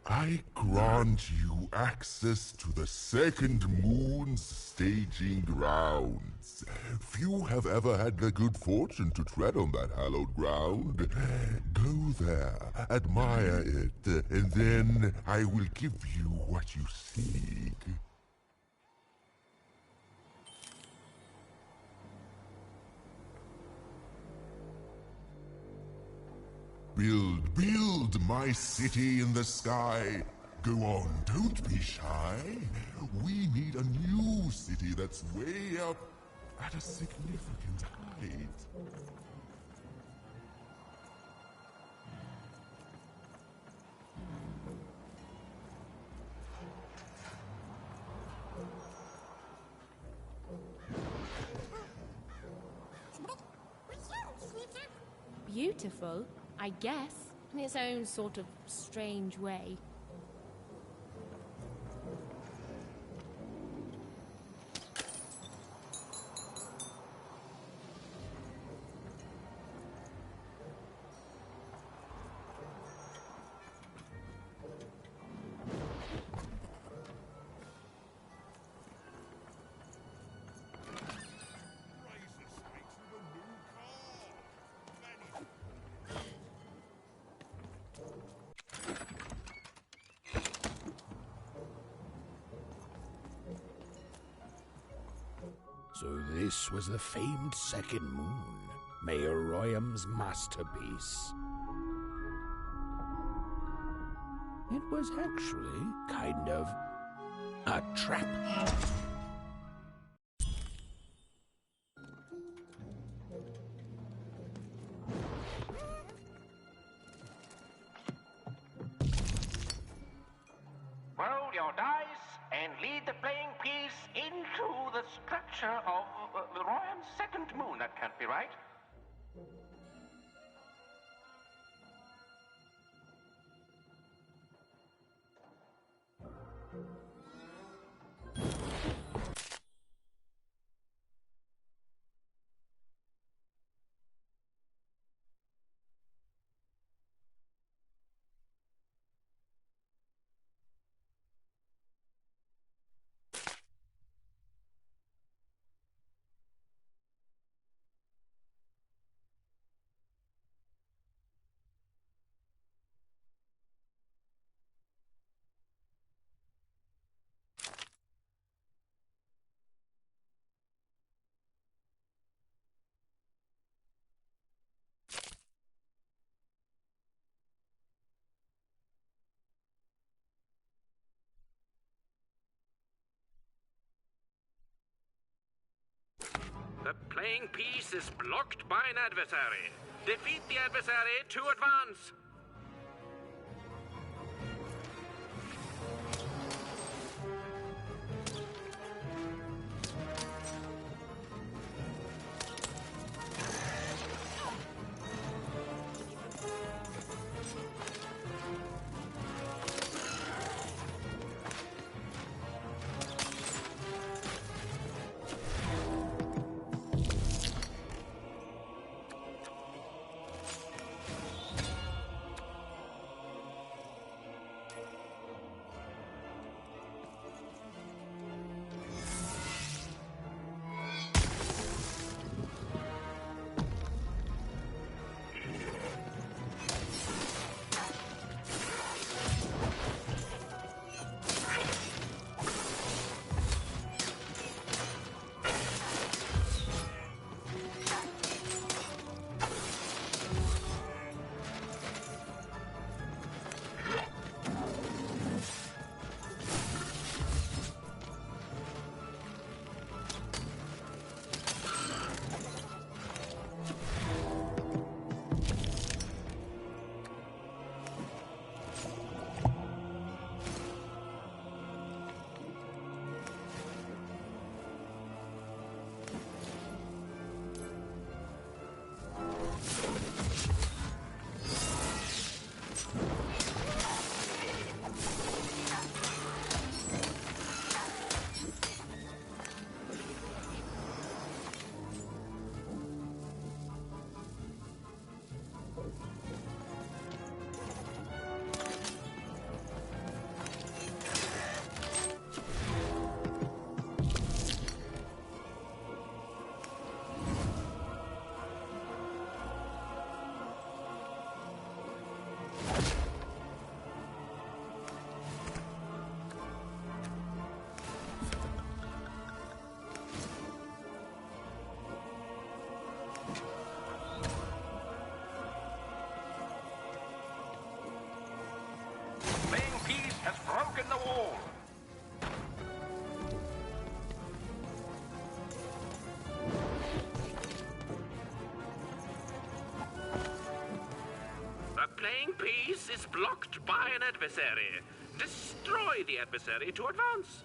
I grant you access to the second moon's staging grounds. Few have ever had the good fortune to tread on that hallowed ground. Go there, admire it, and then I will give you what you seek. Build my city in the sky. Go on, don't be shy. We need a new city that's way up at a significant height. Beautiful, I guess, in its own sort of strange way. So this was the famed second moon, Mayor Royam's masterpiece. It was actually kind of a trap. Roll your dice and lead the playing piece into the structure of Royam's second moon. That can't be right. The playing piece is blocked by an adversary. Defeat the adversary to advance. The playing piece is blocked by an adversary. Destroy the adversary to advance.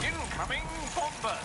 Incoming bomber!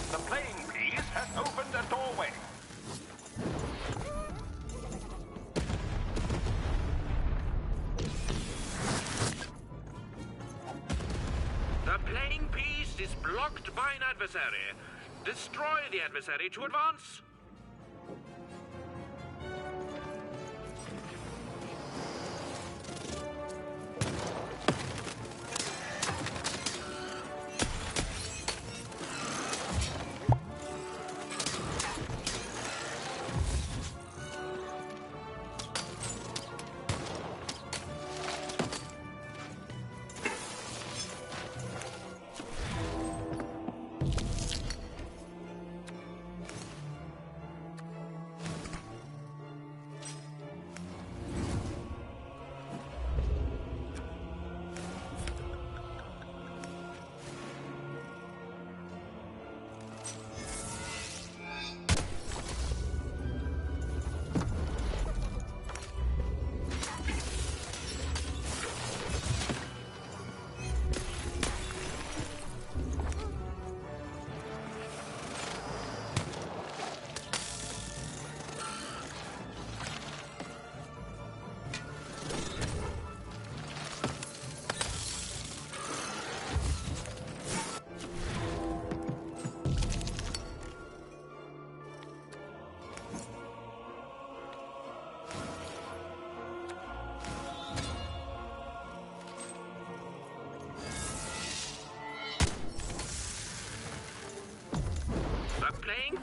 The playing piece has opened a doorway. The playing piece is blocked by an adversary. Destroy the adversary to advance.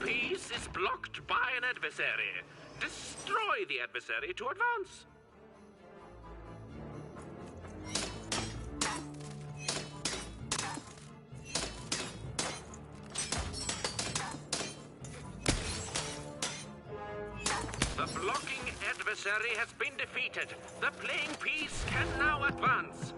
piece is blocked by an adversary. Destroy the adversary to advance. The blocking adversary has been defeated. The playing piece can now advance.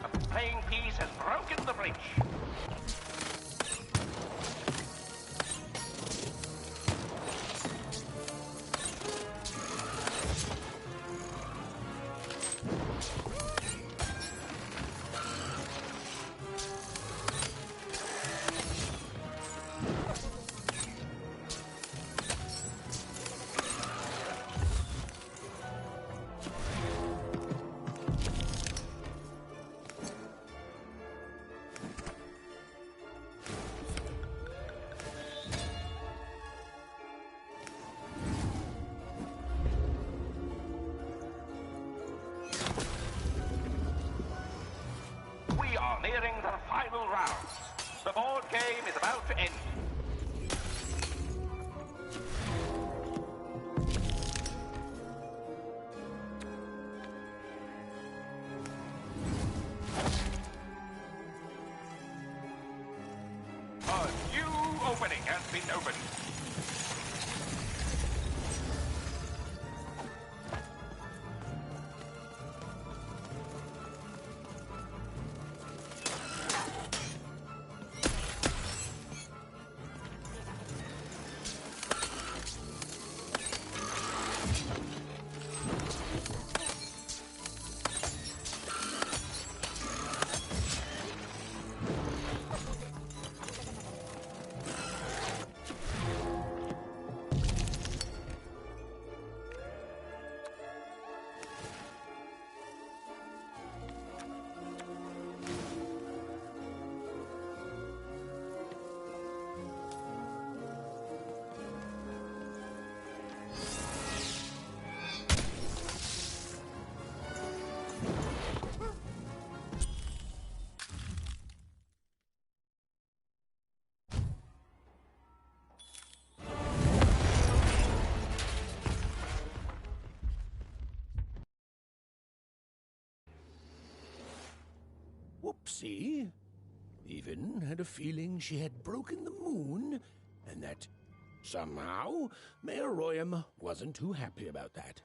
The playing piece has broken the breach. We are nearing the final round. The board game is about to end. A new opening has been opened. Whoopsie. Even had a feeling she had broken the moon, and that somehow Mayor Royam wasn't too happy about that.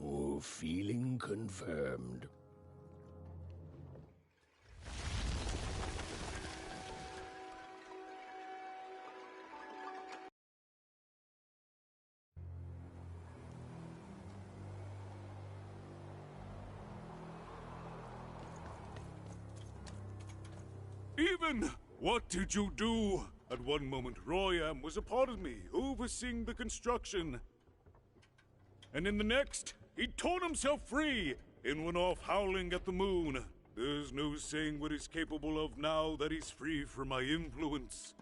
Oh, feeling confirmed. Even? What did you do? At one moment, Royam was a part of me, overseeing the construction. And in the next, he'd torn himself free and went off howling at the moon. There's no saying what he's capable of now that he's free from my influence.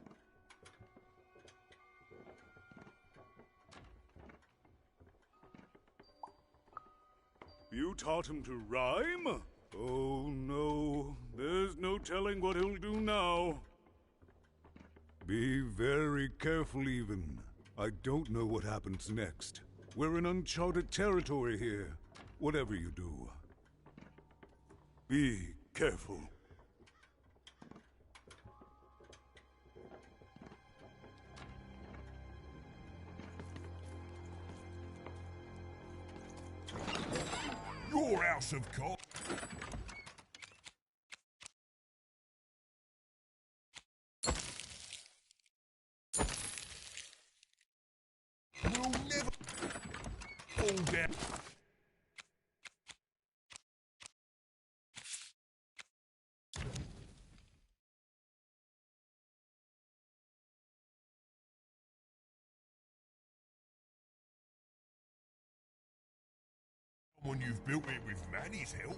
You taught him to rhyme? Oh no, there's no telling what he'll do now. Be very careful, Even. I don't know what happens next. We're in uncharted territory here, whatever you do. Be careful. Your house of cards. Will never fall down. when you've built it with Manny's help.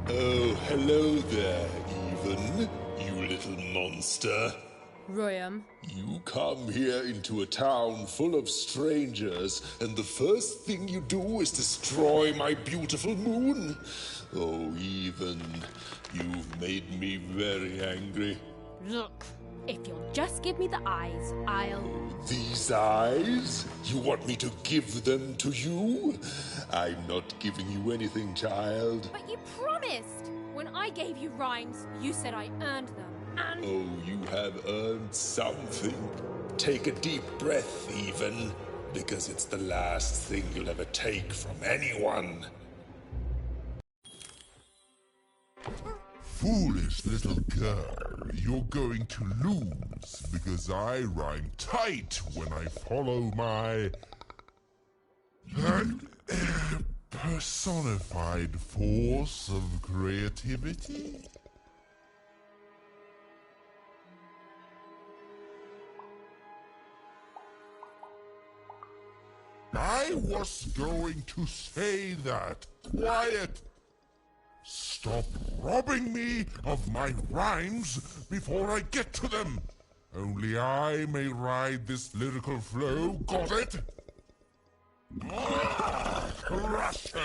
Oh, hello there, Even, you little monster. Royam. You come here into a town full of strangers, and the first thing you do is destroy my beautiful moon? Oh, Even, you've made me very angry. Look, if you'll just give me the eyes, I'll... These eyes? You want me to give them to you? I'm not giving you anything, child. But you promised! When I gave you rhymes, you said I earned them, and... Oh, you have earned something. Take a deep breath, Even, because it's the last thing you'll ever take from anyone. Foolish little girl, you're going to lose because I rhyme tight when I follow my personified force of creativity. I was going to say that. Quiet! Stop robbing me of my rhymes before I get to them. Only I may ride this lyrical flow, got it? Crusher!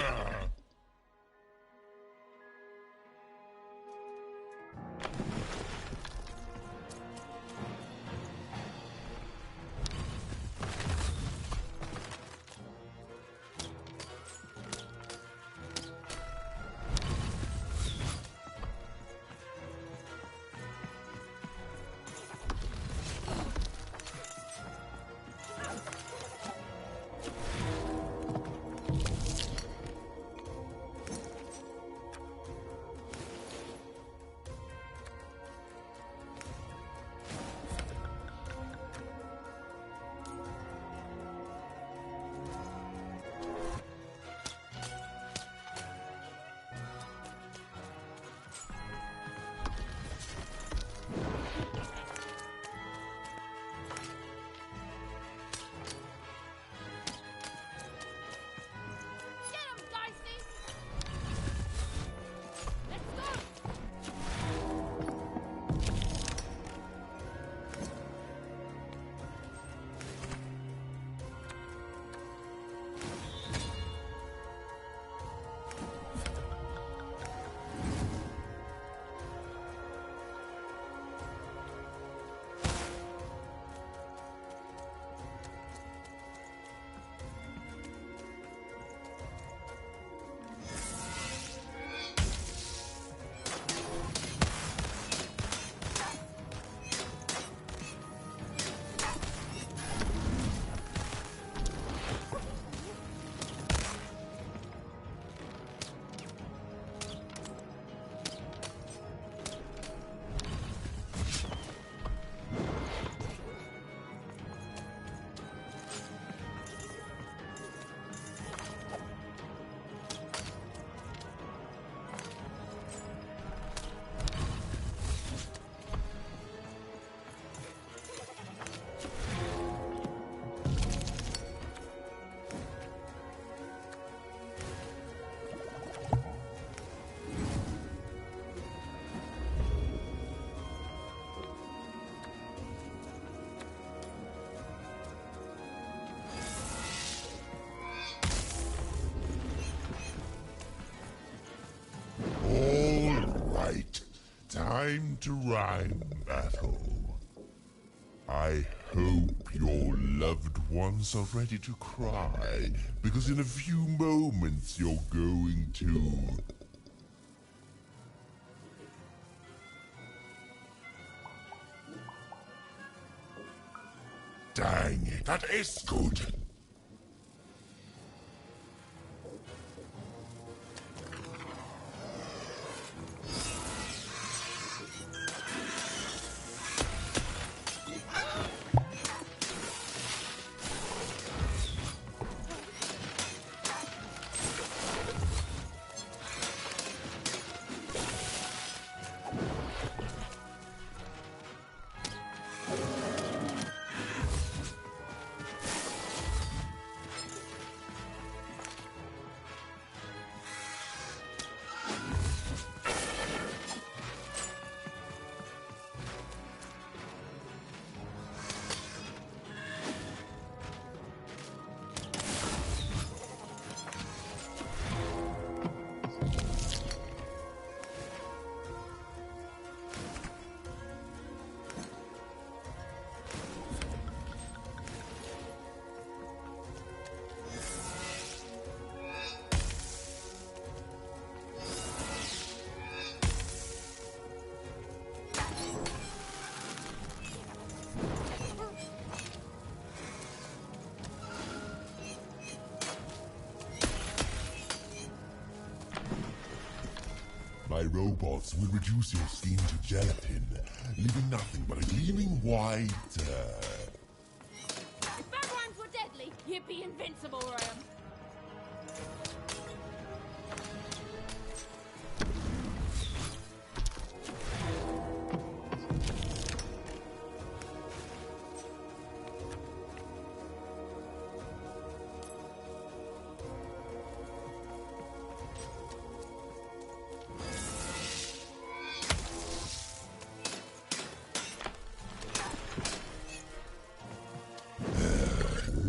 Time to rhyme battle. I hope your loved ones are ready to cry, because in a few moments you're going to... Dang it, that is good. My robots will reduce your skin to gelatin, leaving nothing but a gleaming white, If bad rhymes were deadly, you'd be invincible, Ryan.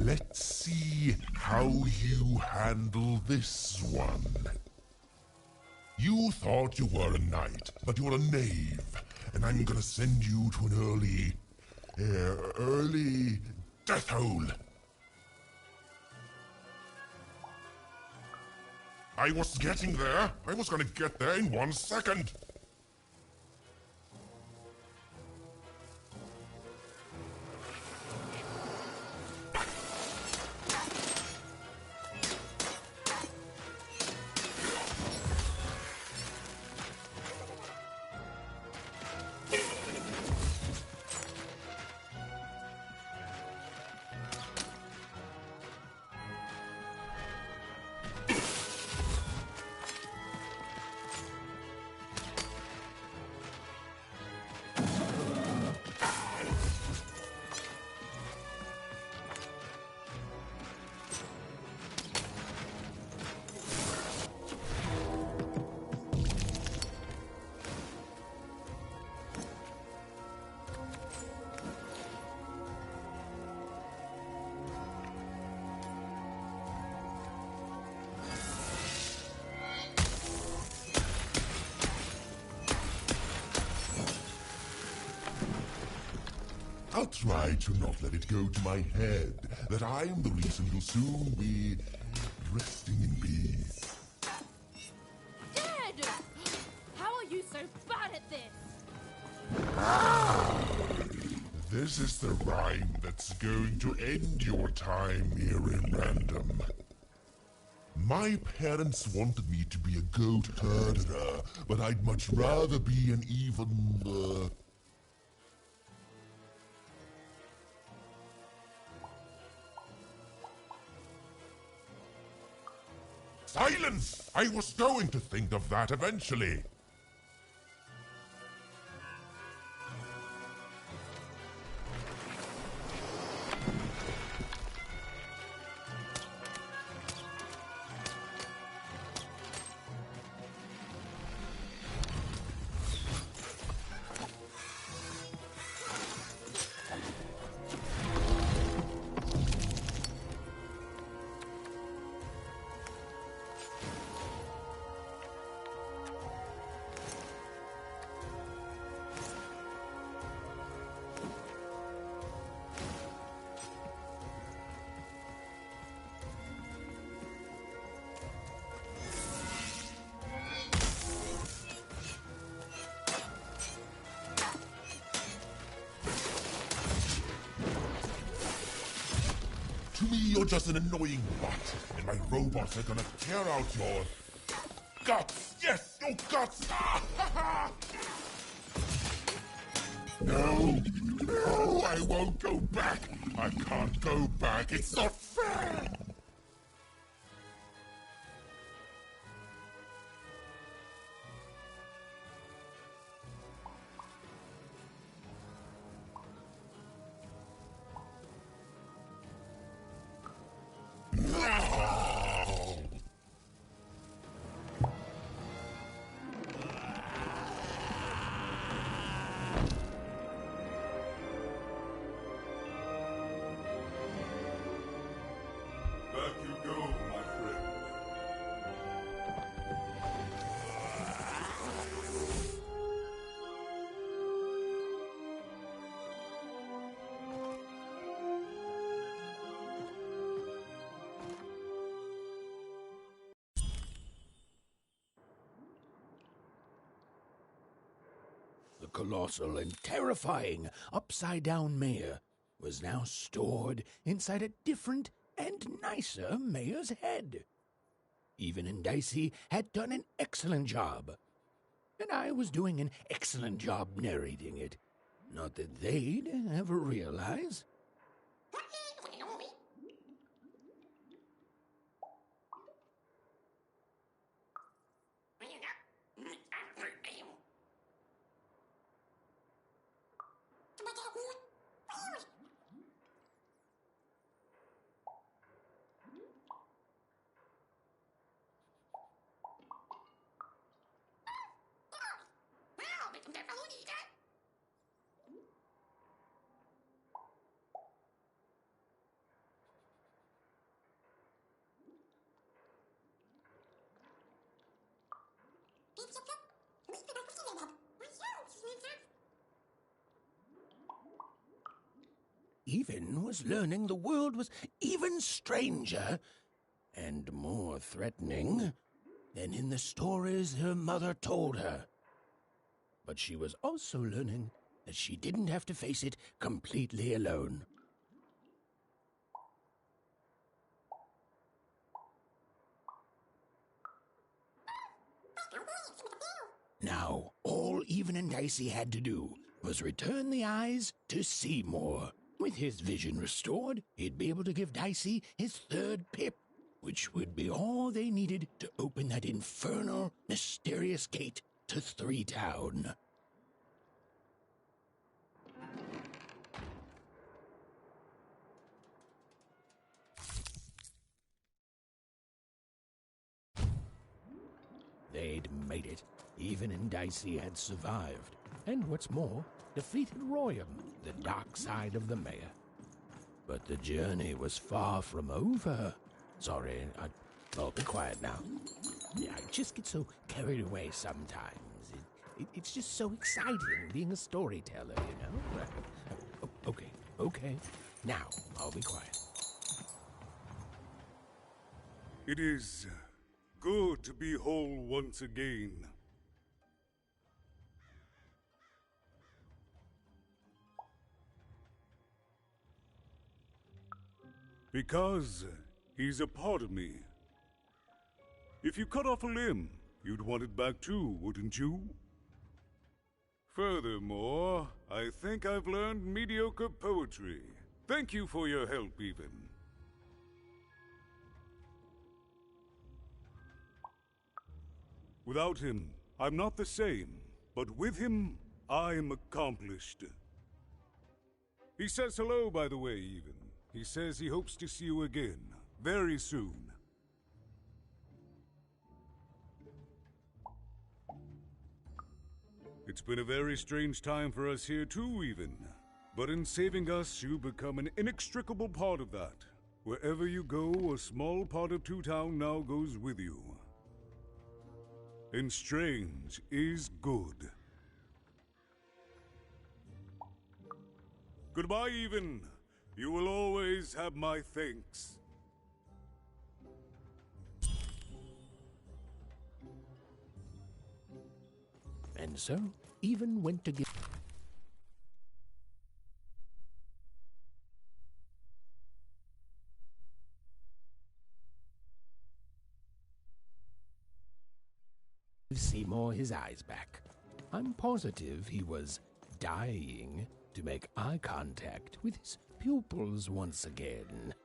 Let's see how you handle this one. You thought you were a knight, but you're a knave, and I'm gonna send you to an early death hole. I was getting there. I was gonna get there in 1 second. I'll try to not let it go to my head that I am the reason you'll soon be resting in peace. Dad! How are you so bad at this? This is the rhyme that's going to end your time here in Random. My parents wanted me to be a goat herder, but I'd much rather be an even, Silence! I was going to think of that eventually. To me, you're just an annoying bot, and my robots are gonna tear out your guts! Yes, your guts! Ah, ha, ha. No, no, I won't go back. I can't go back. It's not fair. Back you go, my friend. The colossal and terrifying upside-down mayor was now stored inside a different and nicer mayor's head. Even and Dicey had done an excellent job. and I was doing an excellent job narrating it. Not that they'd ever realize. Even was learning the world was even stranger and more threatening than in the stories her mother told her. But she was also learning that she didn't have to face it completely alone. Now, all Even and Dicey had to do was return the eyes to Seymour. With his vision restored, he'd be able to give Dicey his third pip, which would be all they needed to open that infernal, mysterious gate to Three Town. They'd made it. Even and Dicey had survived. And what's more, defeated Royam, the dark side of the mayor. But the journey was far from over. Sorry, I'll be quiet now. I just get so carried away sometimes. It's just so exciting being a storyteller, you know? Okay. Now, I'll be quiet. It is good to be whole once again. Because he's a part of me. If you cut off a limb, you'd want it back too, wouldn't you? Furthermore, I think I've learned mediocre poetry. Thank you for your help, Even. Without him, I'm not the same, but with him, I'm accomplished. He says hello, by the way, Even. He says he hopes to see you again, very soon. It's been a very strange time for us here too, Even. But in saving us, you become an inextricable part of that. Wherever you go, a small part of Two Town now goes with you. And strange is good. Goodbye, Even. You will always have my thanks. And so, Even went to get Seymour his eyes back. I'm positive he was dying to make eye contact with his pupils once again.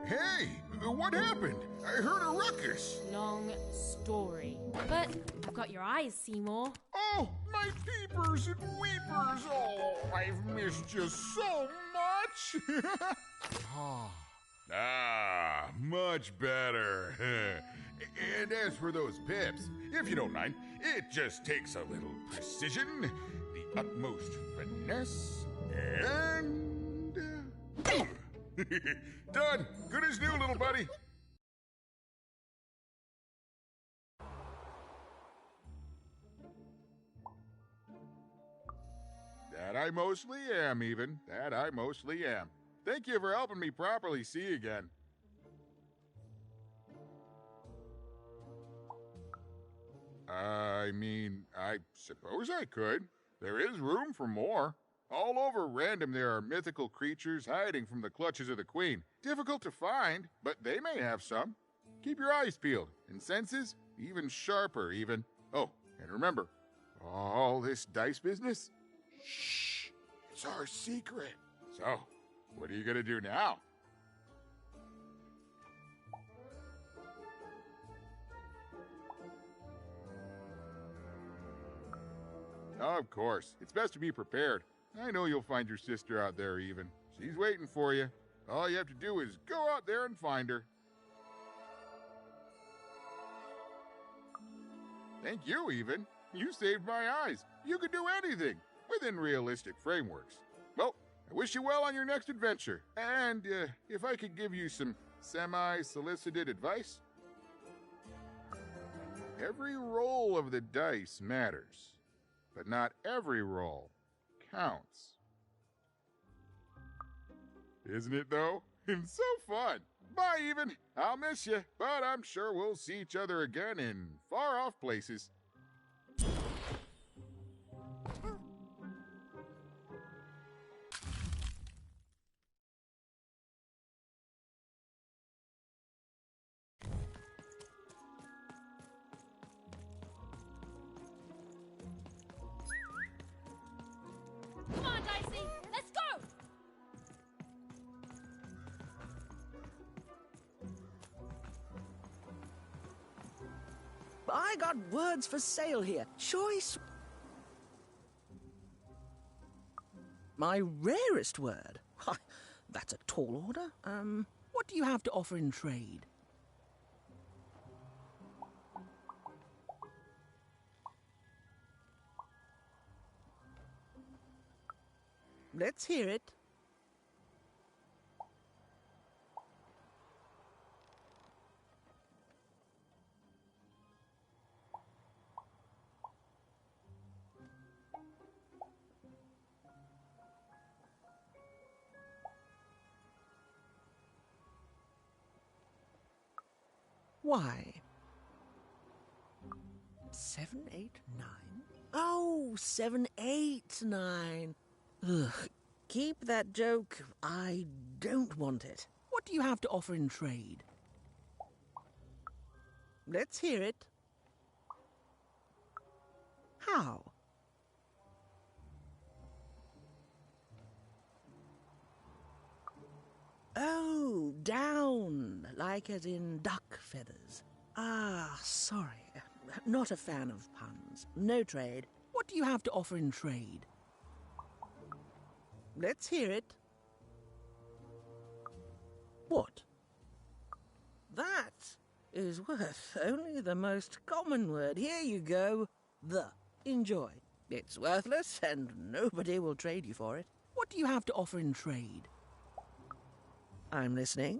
Hey, what happened? I heard a ruckus. Long story. But I've got your eyes, Seymour. Oh, my peepers and weepers. Oh, I've missed you so much. Much better. And as for those pips, if you don't mind, it just takes a little precision, the utmost finesse, and... Done. Good as new, little buddy. That I mostly am, Even. That I mostly am. Thank you for helping me properly see again. I mean, I suppose I could. There is room for more. All over Random there are mythical creatures hiding from the clutches of the Queen. Difficult to find, but they may have some. Keep your eyes peeled, and senses even sharper, Even. Oh, And remember, all this dice business, shh, it's our secret. So, what are you going to do now? Of course. It's best to be prepared. I know you'll find your sister out there, Even. She's waiting for you. All you have to do is go out there and find her. Thank you, Even. You saved my eyes. You can do anything within realistic frameworks. Well, I wish you well on your next adventure. And if I could give you some semi-solicited advice, every roll of the dice matters. But not every roll counts. Isn't it, though? It's so fun. Bye, Even. I'll miss you, but I'm sure we'll see each other again in far-off places. Come on, Dicey, let's go! I got words for sale here. Choice. My rarest word. Why, that's a tall order. What do you have to offer in trade? Let's hear it. Why? 7, 8, 9? Oh, 7, 8, 9. Ugh. Keep that joke. I don't want it. What do you have to offer in trade? Let's hear it. How? Oh, down, like as in duck feathers. Ah, sorry. Not a fan of puns. No trade. What do you have to offer in trade? Let's hear it. What? That is worth only the most common word. Here you go. The. Enjoy. It's worthless and nobody will trade you for it. What do you have to offer in trade? I'm listening.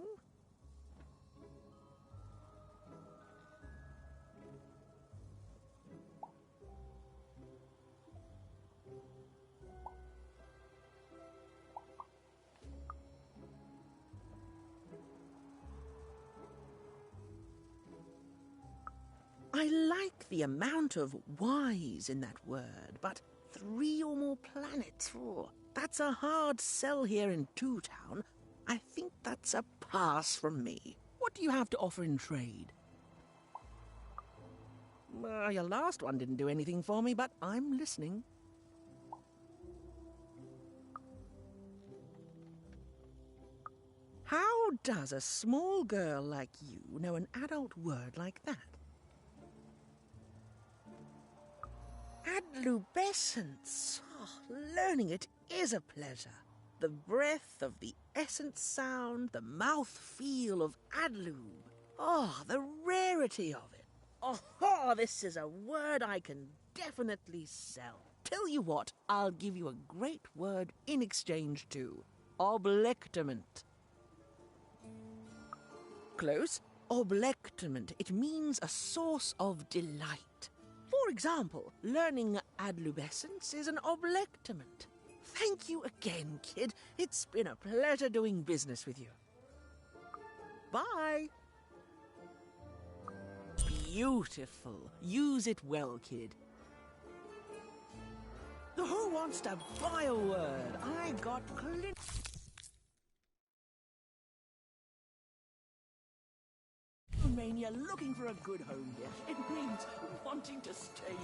I like the amount of Y's in that word, but 3 or more planets, that's a hard sell here in Two Town. I think that's a pass from me. What do you have to offer in trade? Your last one didn't do anything for me, but I'm listening. How does a small girl like you know an adult word like that? Adlubescence. Oh, learning it is a pleasure. The breath of the essence sound, the mouth feel of adlube. Oh, the rarity of it. Oh, this is a word I can definitely sell. Tell you what, I'll give you a great word in exchange too. Oblectament. Close. Oblectament. It means a source of delight. For example, learning adlubescence is an oblectament. Thank you again, kid. It's been a pleasure doing business with you. Bye. Beautiful. Use it well, kid. Who wants to buy a word? I got Mania looking for a good home here. It means one wanting to stay.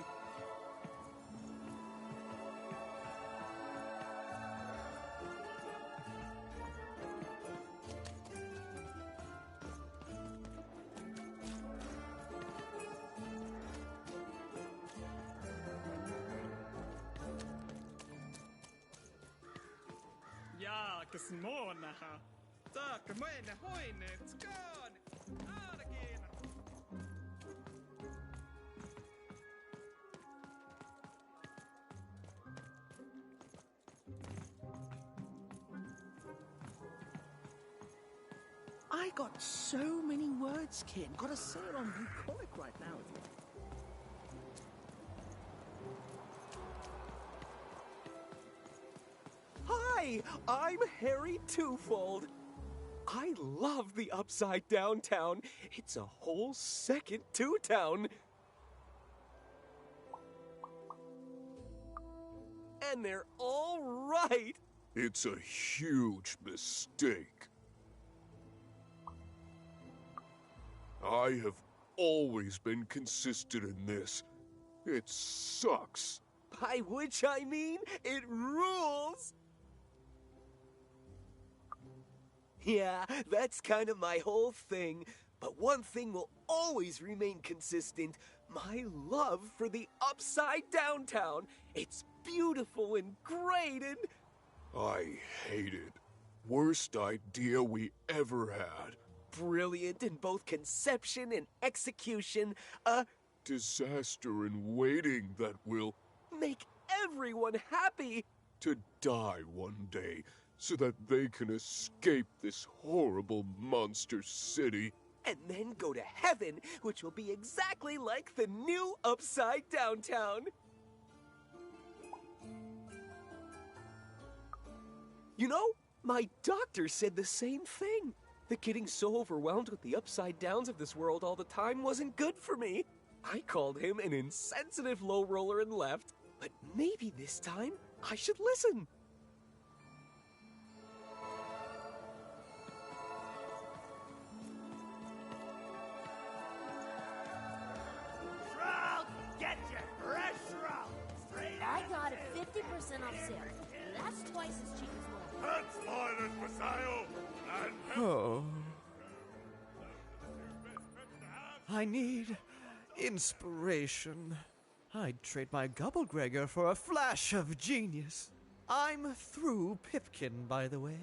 Ja, kesmonaha. Tak, meine Hoine, it's gone. Out again. I got so many words, kid. Gotta say it on bucolic right now with you. Hi, I'm Harry Twofold. I love the Upside Down Town. It's a whole second Two Town. And they're all right. It's a huge mistake. I have always been consistent in this. It sucks. By which I mean, it rules. Yeah, that's kind of my whole thing. But one thing will always remain consistent. My love for the Upside Down Town. It's beautiful and great and... I hate it. Worst idea we ever had. Brilliant in both conception and execution. A disaster in waiting that will make everyone happy. To die one day so that they can escape this horrible monster city. And then go to heaven, which will be exactly like the new Upside Down Town. You know, my doctor said the same thing. That getting so overwhelmed with the upside downs of this world all the time wasn't good for me. I called him an insensitive low roller and left. But maybe this time I should listen. Shroud! Get your fresh shroud! Straight I got it 50% off sale. That's twice as cheap as mine. That's mine for sale! Oh. I need inspiration. I'd trade my Gubblegregor for a flash of genius. I'm through Pipkin, by the way.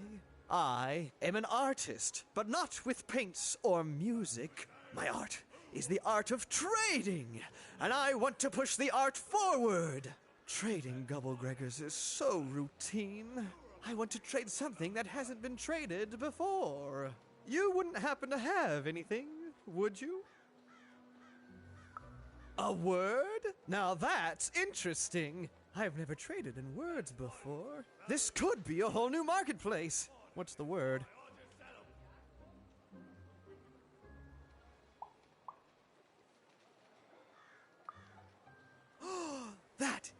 I am an artist, but not with paints or music. My art is the art of trading, and I want to push the art forward. Trading Gubblegregors is so routine. I want to trade something that hasn't been traded before. You wouldn't happen to have anything, would you? A word? Now that's interesting. I've never traded in words before. This could be a whole new marketplace. What's the word? That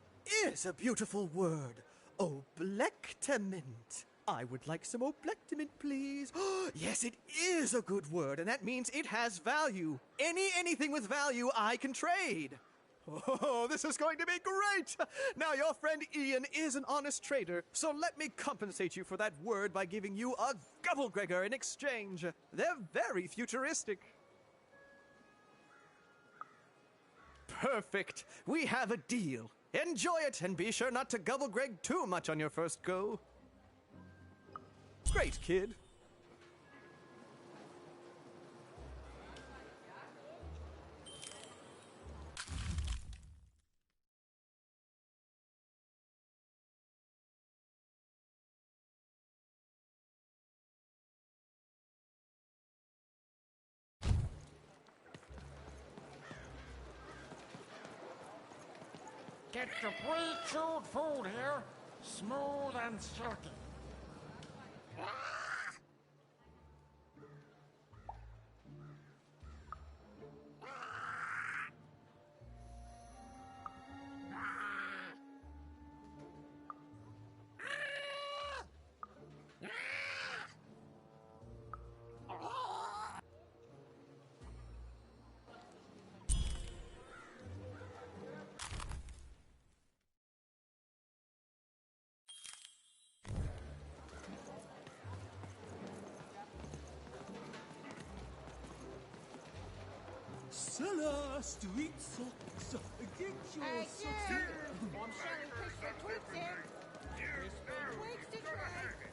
is a beautiful word. Oblectament. I would like some oblectament, please. Yes, it is a good word, and that means it has value. Anything with value I can trade. Oh, this is going to be great! Now, your friend Ian is an honest trader, so let me compensate you for that word by giving you a Gubblegregor in exchange. They're very futuristic. Perfect. We have a deal. Enjoy it, and be sure not to Gubblegreg too much on your first go. Great, kid. Get your pre-chewed food here, smooth and silky. Seller street socks. Get your Hey, socks you! here. I'm selling Christopher Twigs here. Christopher Twigs to trade.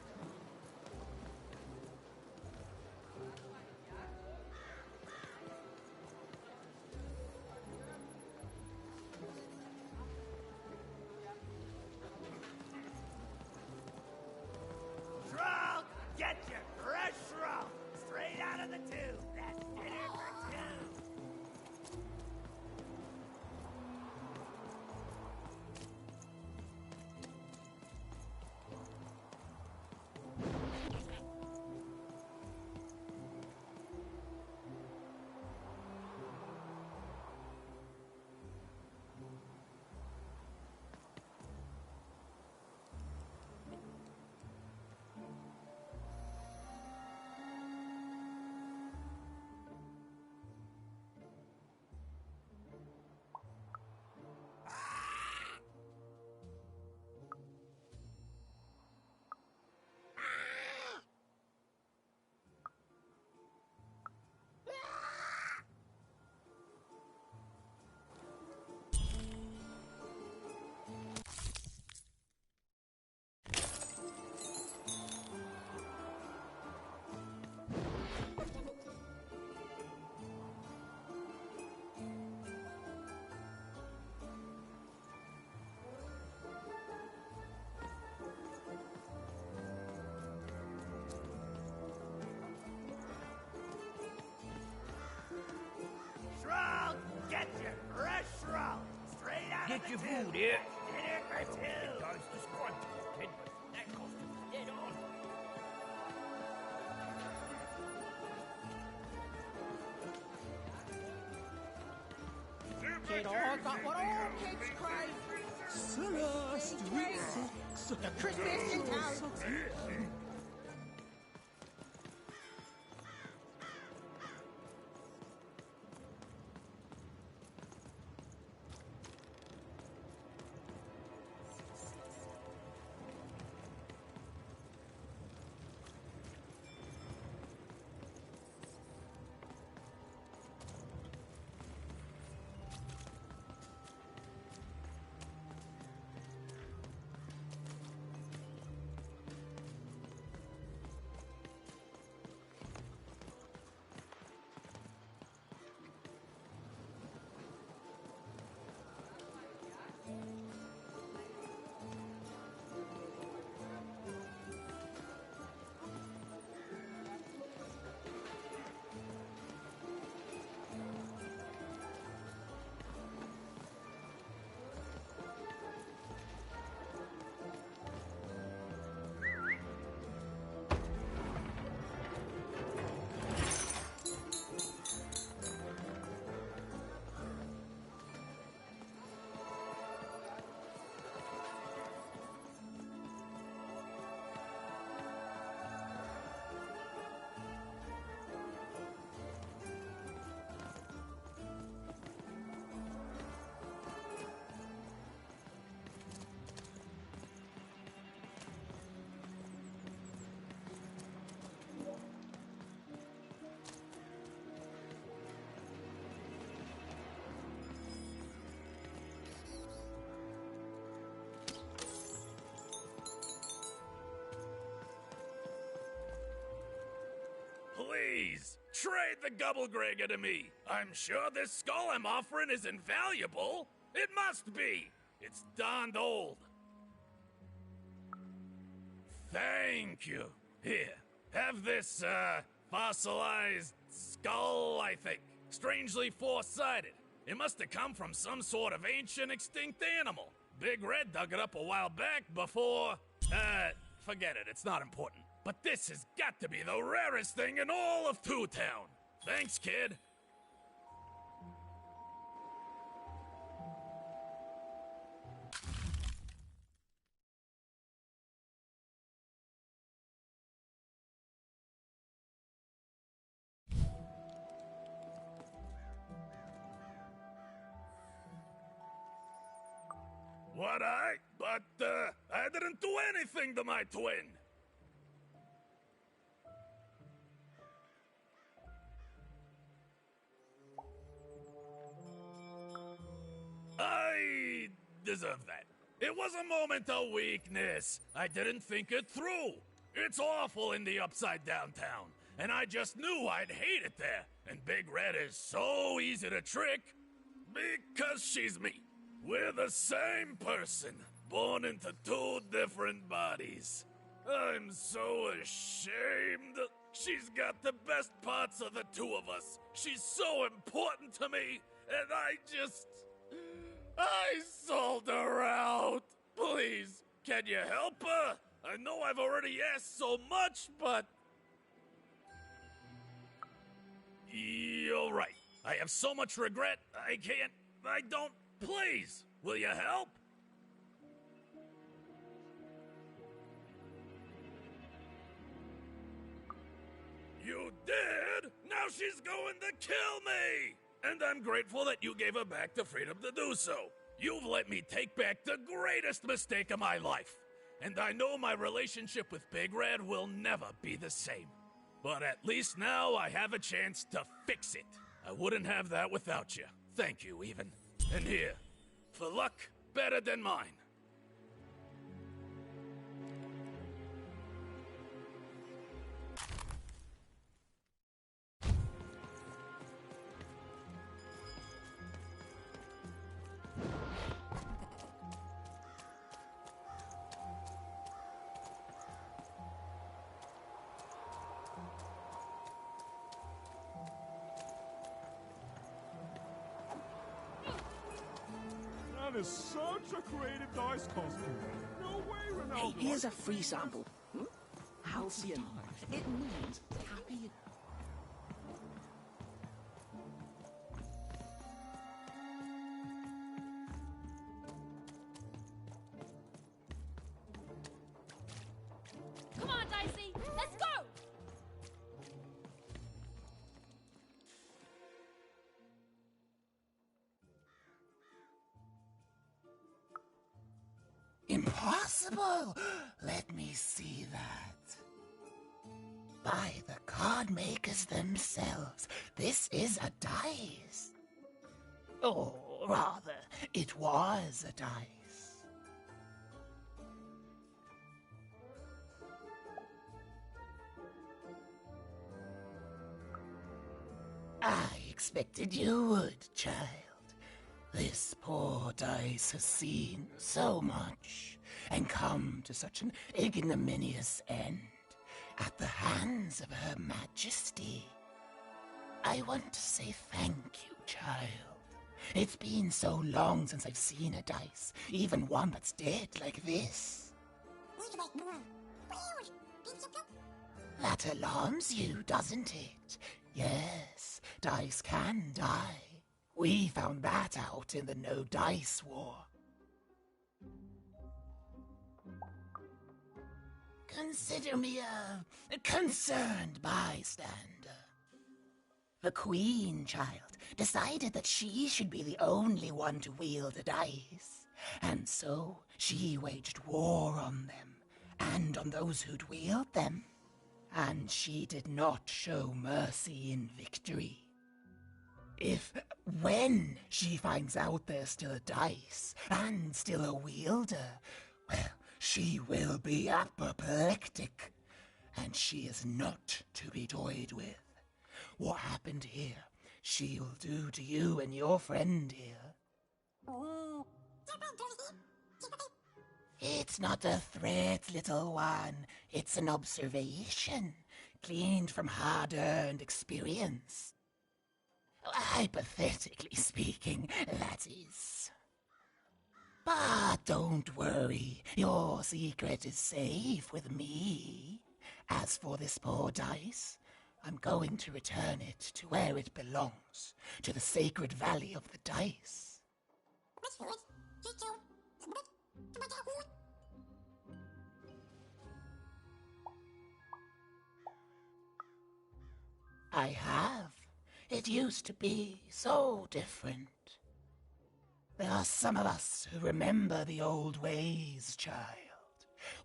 Shrunk! Get your fresh shrunk! Straight out of the tube! That's dinner for two! Shrunk! Get your fresh shrunk! Straight out Get of the your tube! food here. Dinner for two! Guys, describe to you, kid, but that costume's dead on. Kid, I got what all kids crave. Seller street socks. The crispiest in town. Socks here. Please, trade the Gubblegregger to me. I'm sure this skull I'm offering is invaluable. It must be. It's darned old. Thank you. Here, have this, fossilized skull, I think. Strangely four-sided. It must have come from some sort of ancient extinct animal. Big Red dug it up a while back before... forget it, it's not important. But this has got to be the rarest thing in all of Two Town. Thanks, kid. What But, I didn't do anything to my twin. deserve that. It was a moment of weakness. I didn't think it through. It's awful in the Upside Down town, and I just knew I'd hate it there. And Big Red is so easy to trick because she's me. We're the same person, born into two different bodies. I'm so ashamed. She's got the best parts of the two of us. She's so important to me, and I sold her out. Please, can you help her? I know I've already asked so much, but... You're right. I have so much regret, I don't... Please, will you help? You did? Now she's going to kill me! And I'm grateful that you gave her back the freedom to do so. You've let me take back the greatest mistake of my life. And I know my relationship with Big Red will never be the same. But at least now I have a chance to fix it. I wouldn't have that without you. Thank you, even. And here, for luck better than mine. That is such a creative dice costume. No way, Ronaldo. Hey, here's a free sample. Halcyon. It means happy. Come on, Dicey, let's go! Impossible! Let me see that. By the card makers themselves, this is a dice. Or rather, it was a dice. I expected you would, child. This poor dice has seen so much and come to such an ignominious end at the hands of Her Majesty. I want to say thank you, child. It's been so long since I've seen a dice, even one that's dead like this. That alarms you, doesn't it? Yes, dice can die. We found that out in the No Dice War. Consider me a concerned bystander. The Queen, child, decided that she should be the only one to wield a dice, and so she waged war on them, and on those who'd wield them. And she did not show mercy in victory. When she finds out there's still a dice, and still a wielder, well, she will be apoplectic, and she is not to be toyed with. What happened here, she'll do to you and your friend here. It's not a threat, little one. It's an observation, gleaned from hard-earned experience. Hypothetically speaking, that is. But don't worry, your secret is safe with me. As for this poor dice, I'm going to return it to where it belongs, to the sacred valley of the dice. I have. It used to be so different. There are some of us who remember the old ways, child.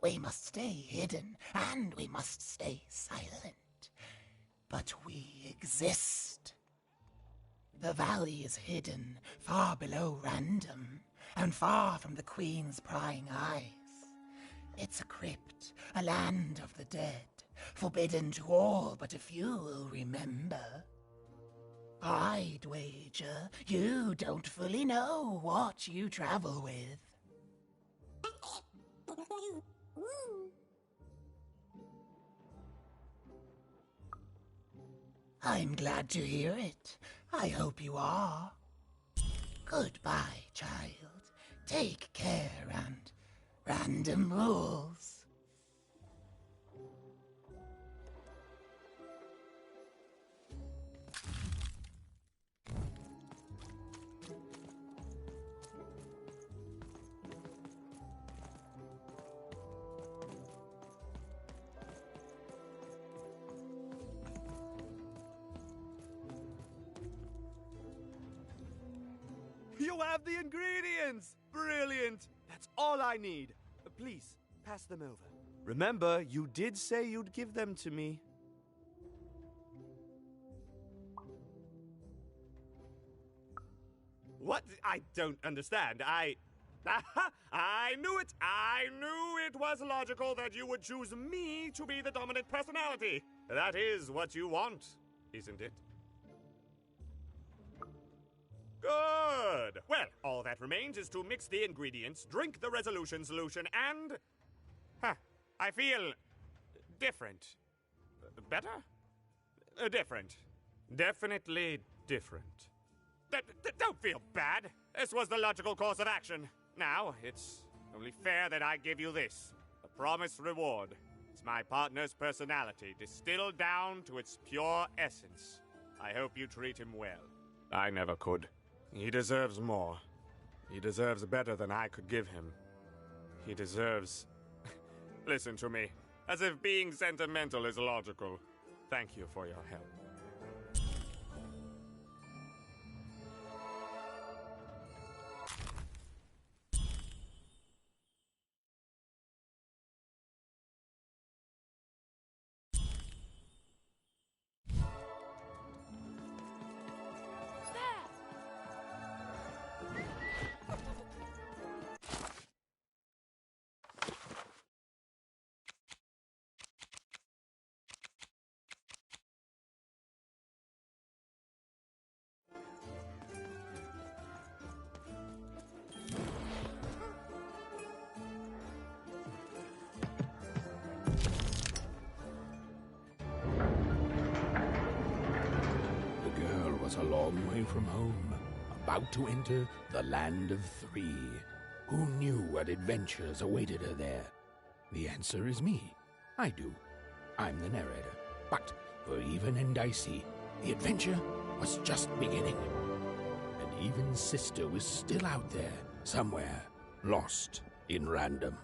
We must stay hidden, and we must stay silent. But we exist. The valley is hidden far below random, and far from the Queen's prying eyes. It's a crypt, a land of the dead, forbidden to all but a few will remember. I'd wager you don't fully know what you travel with. I'm glad to hear it. I hope you are. Goodbye, child. Take care and random rules. You have the ingredients! Brilliant! That's all I need. Please, pass them over. Remember, you did say you'd give them to me. What? I don't understand. I knew it! I knew it was logical that you would choose me to be the dominant personality. That is what you want, isn't it? Good! Well, all that remains is to mix the ingredients, drink the resolution solution, and... I feel... different. Better? Different. Definitely different. Don't feel bad. This was the logical course of action. Now, it's only fair that I give you this. A promised reward. It's my partner's personality, distilled down to its pure essence. I hope you treat him well. I never could. He deserves more. He deserves better than I could give him. He deserves... Listen to me. As if being sentimental is logical. Thank you for your help. A long way from home, about to enter the land of three. Who knew what adventures awaited her there? The answer is me. I do. I'm the narrator. But for even and Dicey, the adventure was just beginning. And even Sister was still out there, somewhere, lost in random.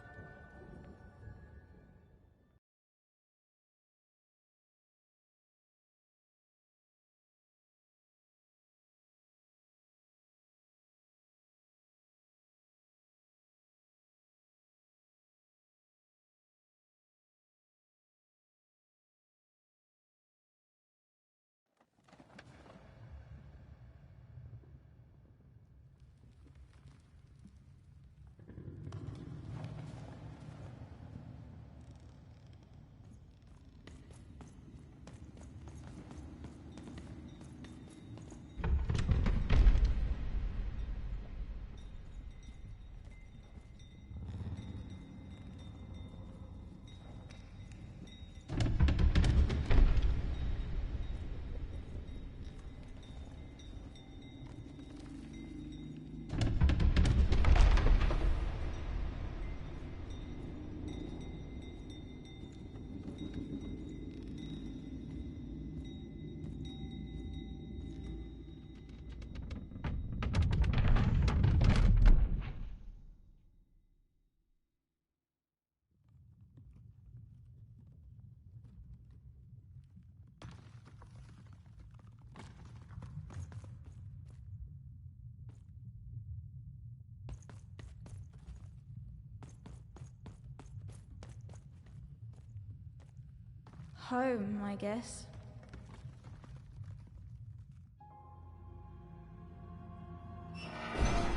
Home, I guess.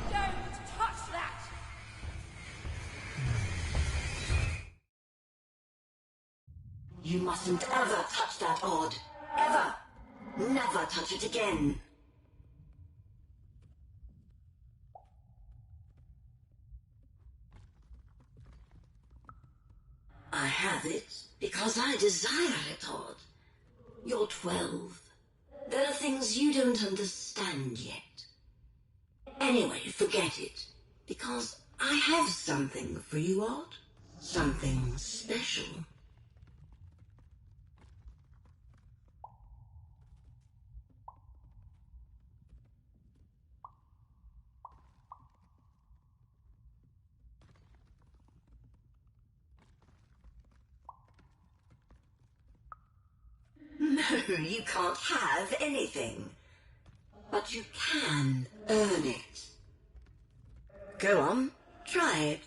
Don't touch that mustn't ever touch that odd. Ever. Never touch it again. I have it because I desire it, Odd. You're 12. There are things you don't understand yet. Anyway, forget it. Because I have something for you, Odd. Something special. No, you can't have anything. But you can earn it. Go on, try it.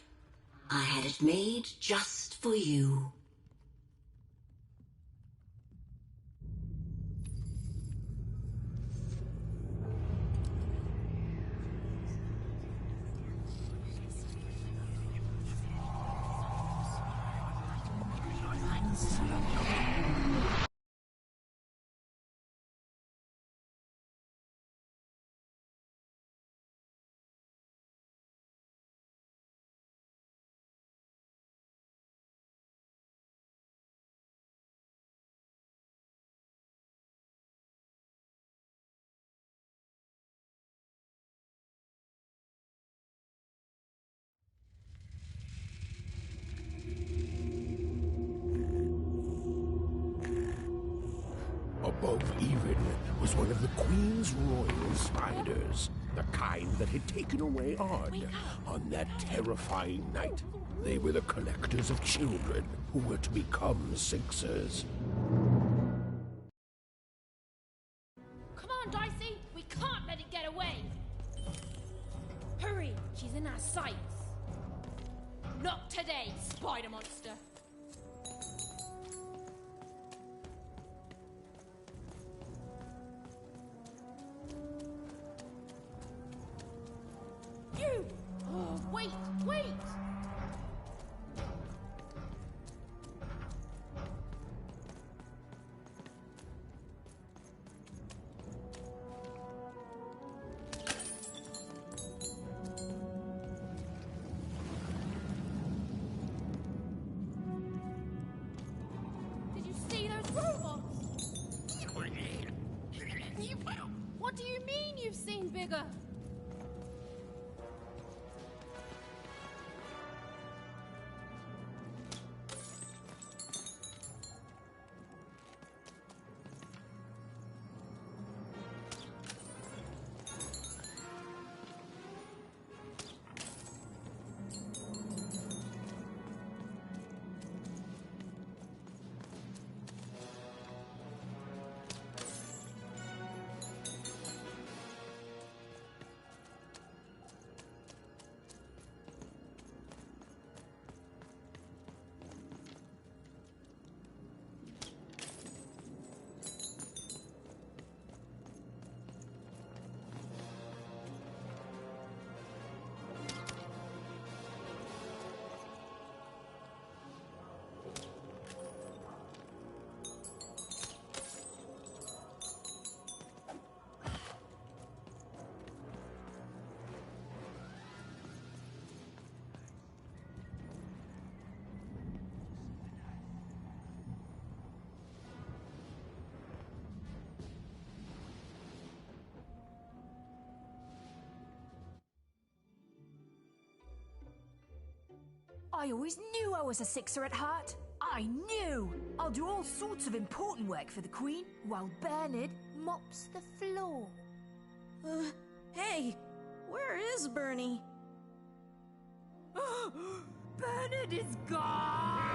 I had it made just for you. Above even was one of the Queen's royal spiders, the kind that had taken away Odd on that terrifying night. They were the collectors of children who were to become Sixers. Come on, Dicey! We can't let it get away! Hurry! She's in our sights! Not today, spider monster! You! Oh, wait! Wait! Did you see those robots? What do you mean you've seen bigger? I always knew I was a Sixer at heart. I knew! I'll do all sorts of important work for the Queen, while Bernard mops the floor. Hey, where is Bernie? Bernard is gone!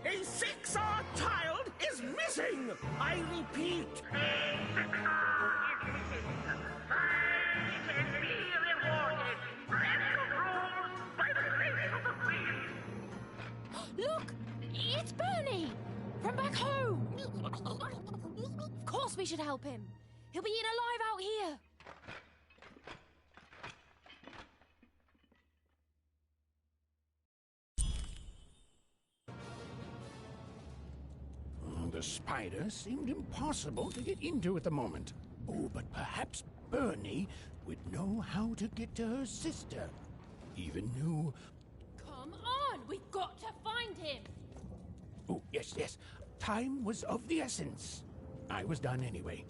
A Sixer child is missing! I repeat, Look! It's Bernie! From back home! Of course we should help him. He'll be eaten alive out here. the spider seemed impossible to get into at the moment. Oh, but perhaps Bernie would know how to get to her sister. Even knew... Come on, we've got to find him. Oh, yes. Time was of the essence. I was done anyway.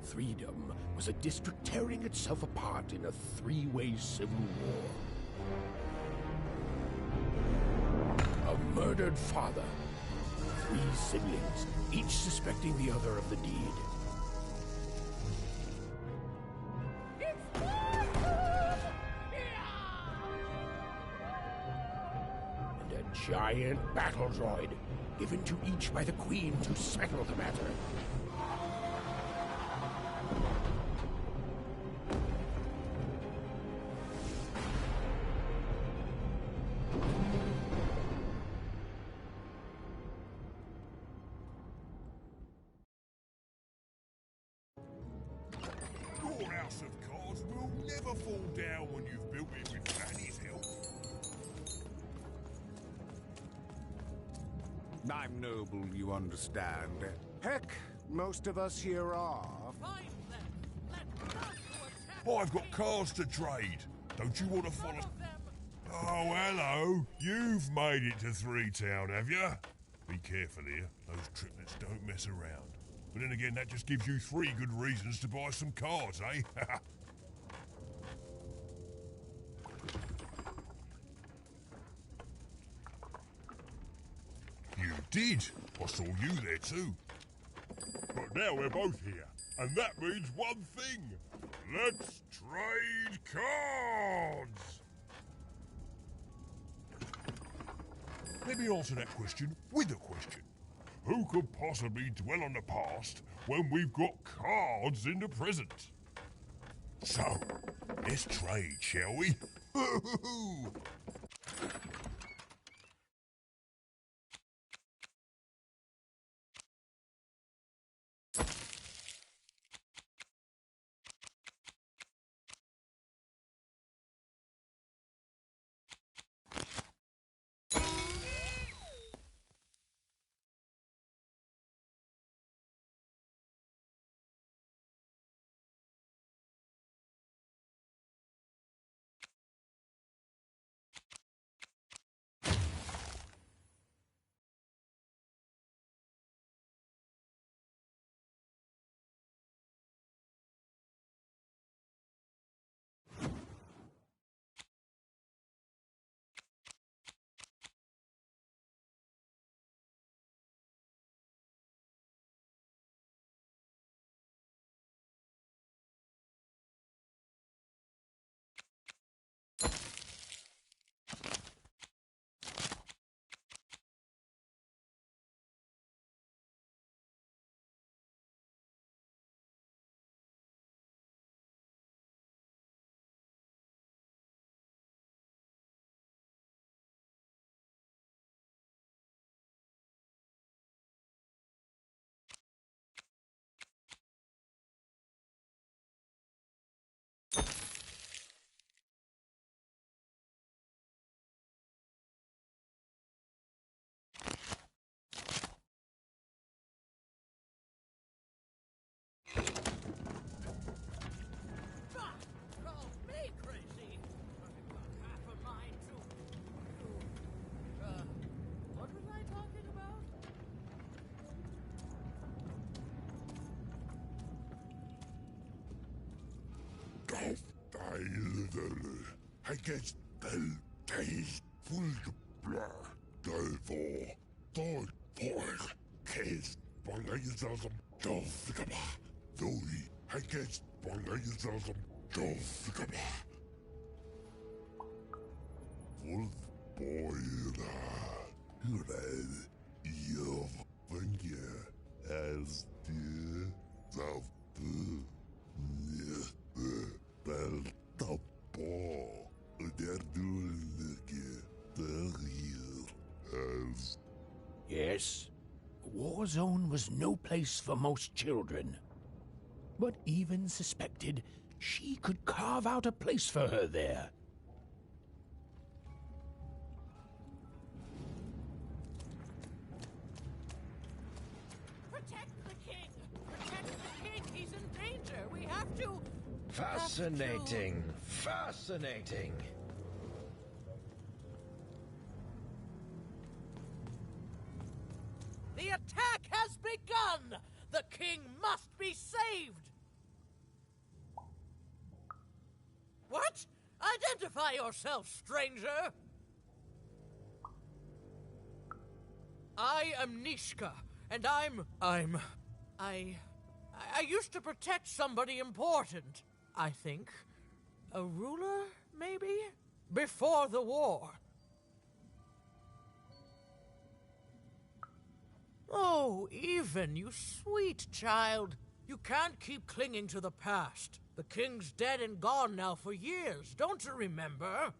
Freedom was a district tearing itself apart in a three-way civil war. A murdered father, 3 siblings, each suspecting the other of the deed. And a giant battle droid, given to each by the Queen to settle the matter. Your house of cards will never fall down when you've built it with Fanny's help. I'm noble, you understand. Heck, most of us here are. I've got cards to trade. Don't you want to follow? Oh, hello. You've made it to 3 Town, have you? Be careful here. Those triplets don't mess around. But then again, that just gives you 3 good reasons to buy some cards, eh? You did. I saw you there too. But now we're both here, and that means one thing. Let's trade cards! Let me answer that question with a question. Who could possibly dwell on the past when we've got cards in the present? So, let's trade, shall we? Against del taste fullblå døvår dødporg kæst bolager som døvgabba døy against bolager som døvgabba. Voltboira. Hurra, jag fungerar as det dafte näste välta på. Och där du ligger, där as. Yes, a war zone was no place for most children. But even suspected she could carve out a place for her there. Protect the king! Protect the king! He's in danger! We have to... Fascinating! Fascinating! The attack has begun! The king must be saved! What? Identify yourself, stranger! I am Nishka, and I used to protect somebody important, I think. A ruler, maybe? Before the war. Oh, Even, you sweet child. You can't keep clinging to the past. The king's dead and gone now for years, don't you remember?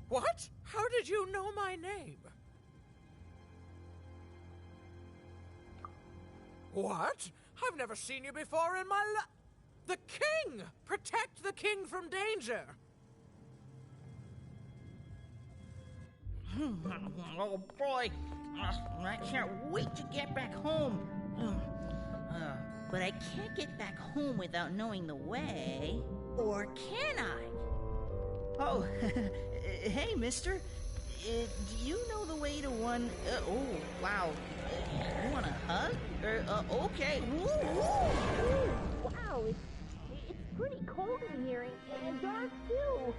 What? How did you know my name? What? I've never seen you before in my life. The king! Protect the king from danger! Oh boy, I can't wait to get back home. But I can't get back home without knowing the way. Or can I? Oh, hey, mister. Do you know the way to one... oh, wow. You want a hug? Okay. Woo, woo, woo. Wow, it's pretty cold in here and dark too.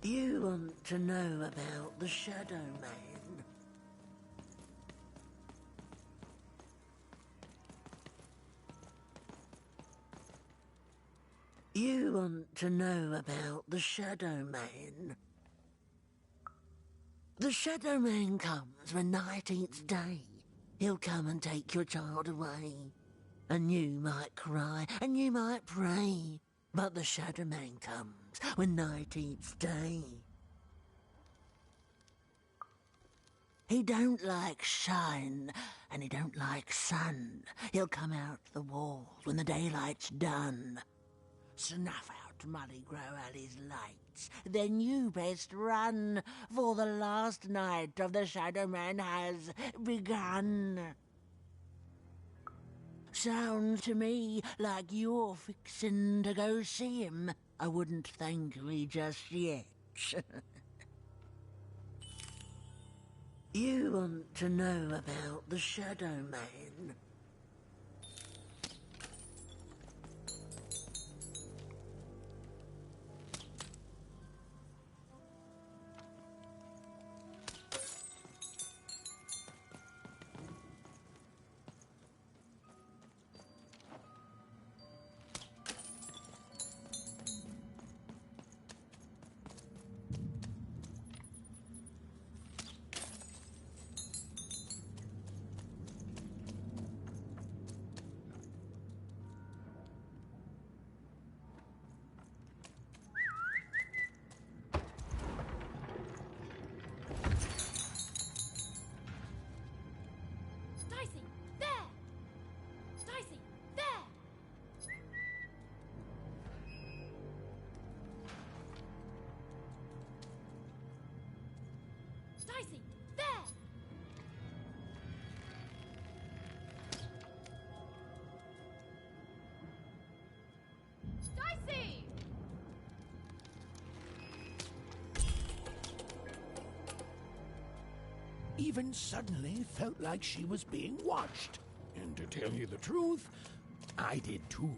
You want to know about the Shadow Man? You want to know about the Shadow Man? The Shadow Man comes when night eats day. He'll come and take your child away. And you might cry, and you might pray. But the Shadow Man comes when night eats day. He don't like shine, and he don't like sun. He'll come out the walls when the daylight's done. Snuff out Muddy Grow Alley's lights. Then you best run, for the last night of the Shadow Man has begun. Sounds to me like you're fixin' to go see him. I wouldn't thank me just yet. You want to know about the Shadow Man? Dicey, there! Dicey! Even suddenly felt like she was being watched. And to tell you the truth, I did too.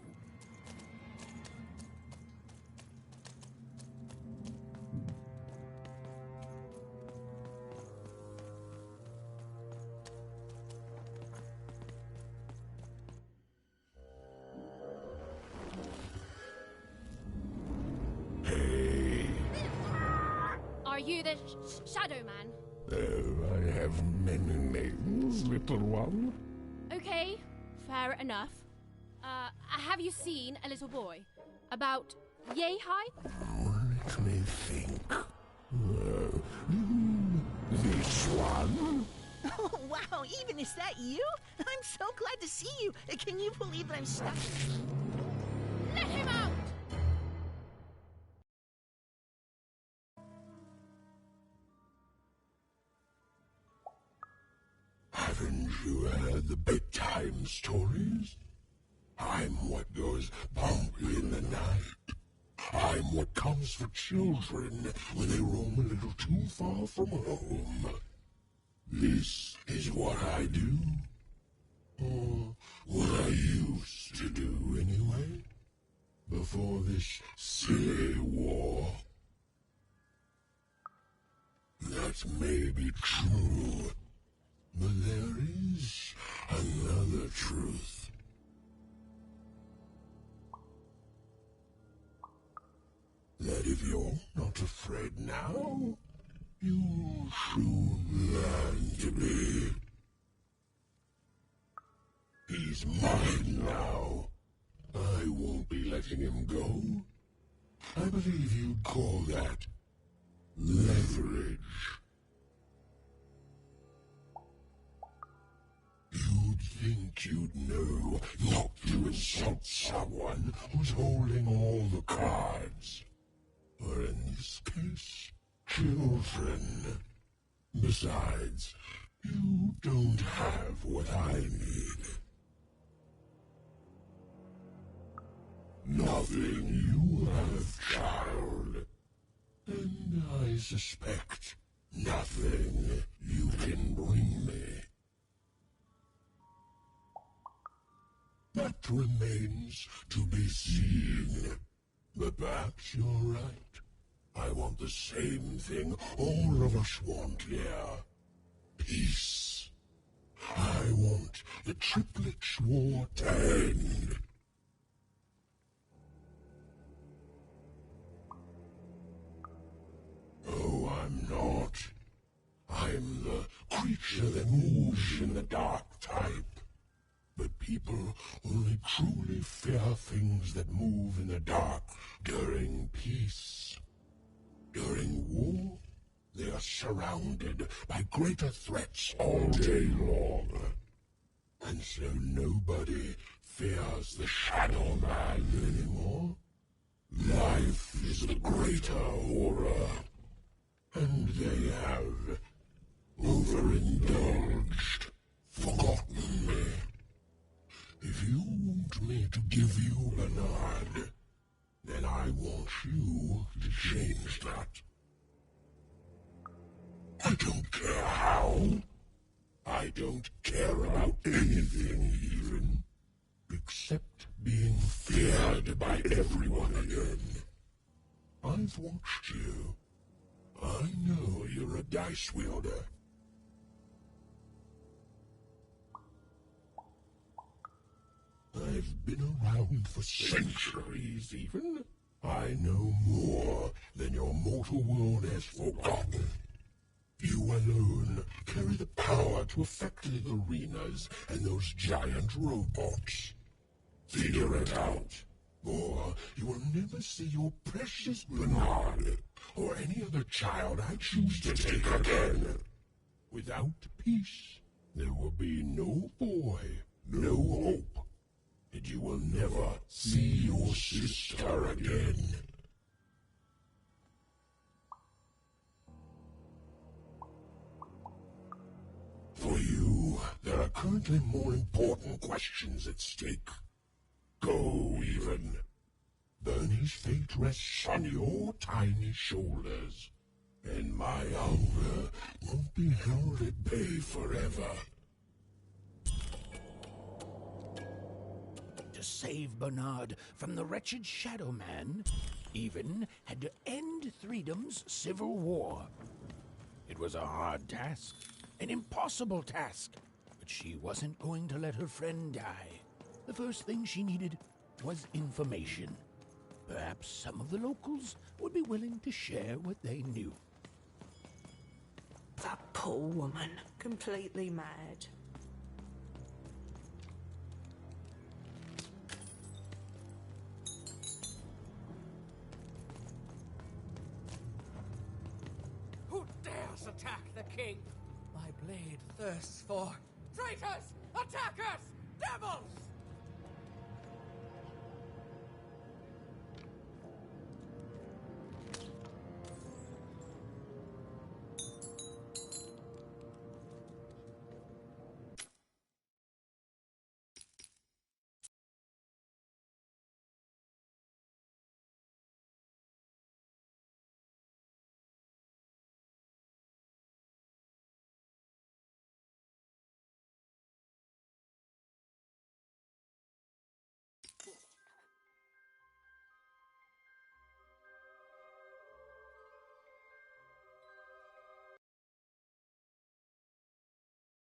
Are you the Shadow Man? Oh, I have many names, little one. Okay, fair enough. Have you seen a little boy? About yay high? Let me think. This one? Oh, wow, even is that you? I'm so glad to see you. Can you believe that I'm stuck? Let him out! Haven't you heard the bedtime stories? I'm what goes bump in the night. I'm what comes for children when they roam a little too far from home. This is what I do. Or what I used to do anyway. Before this silly war. That may be true. But there is another truth. That if you're not afraid now, you'll soon learn to be. He's mine now. I won't be letting him go. I believe you'd call that leverage. You'd think you'd know not to insult someone who's holding all the cards. Or in this case, children. Besides, you don't have what I need. Nothing you have, child. And I suspect nothing you can bring me. That remains to be seen. But perhaps you're right. I want the same thing all of us want here. Peace. I want the triplets' war to end. Oh, I'm not. I'm the creature that moves in the dark type. But people only truly fear things that move in the dark during peace. During war, they are surrounded by greater threats all day long. And so nobody fears the Shadow Man anymore. Life is the greater horror. And they have overindulged, forgotten me. If you want me to give you a nod, then I want you to change that. I don't care how. I don't care about anything even, except being feared by everyone again. I've watched you. I know you're a dice wielder. I've been around for centuries, even. I know more than your mortal world has forgotten. You alone carry the power to affect the arenas and those giant robots. Figure it out, or you will never see your precious Bernard or any other child I choose to take again. Without peace, there will be no boy, no hope. And you will never see your sister again. are currently more important questions at stake. Go, even. Bernie's fate rests on your tiny shoulders, and my hunger won't be held at bay forever. To save Bernard from the wretched Shadow Man, Even had to end Threedom's civil war. It was a hard task, an impossible task, but she wasn't going to let her friend die. The first thing she needed was information. Perhaps some of the locals would be willing to share what they knew. That poor woman, completely mad. Who dares attack the king? My blade thirsts for traitors! Attackers! Devils!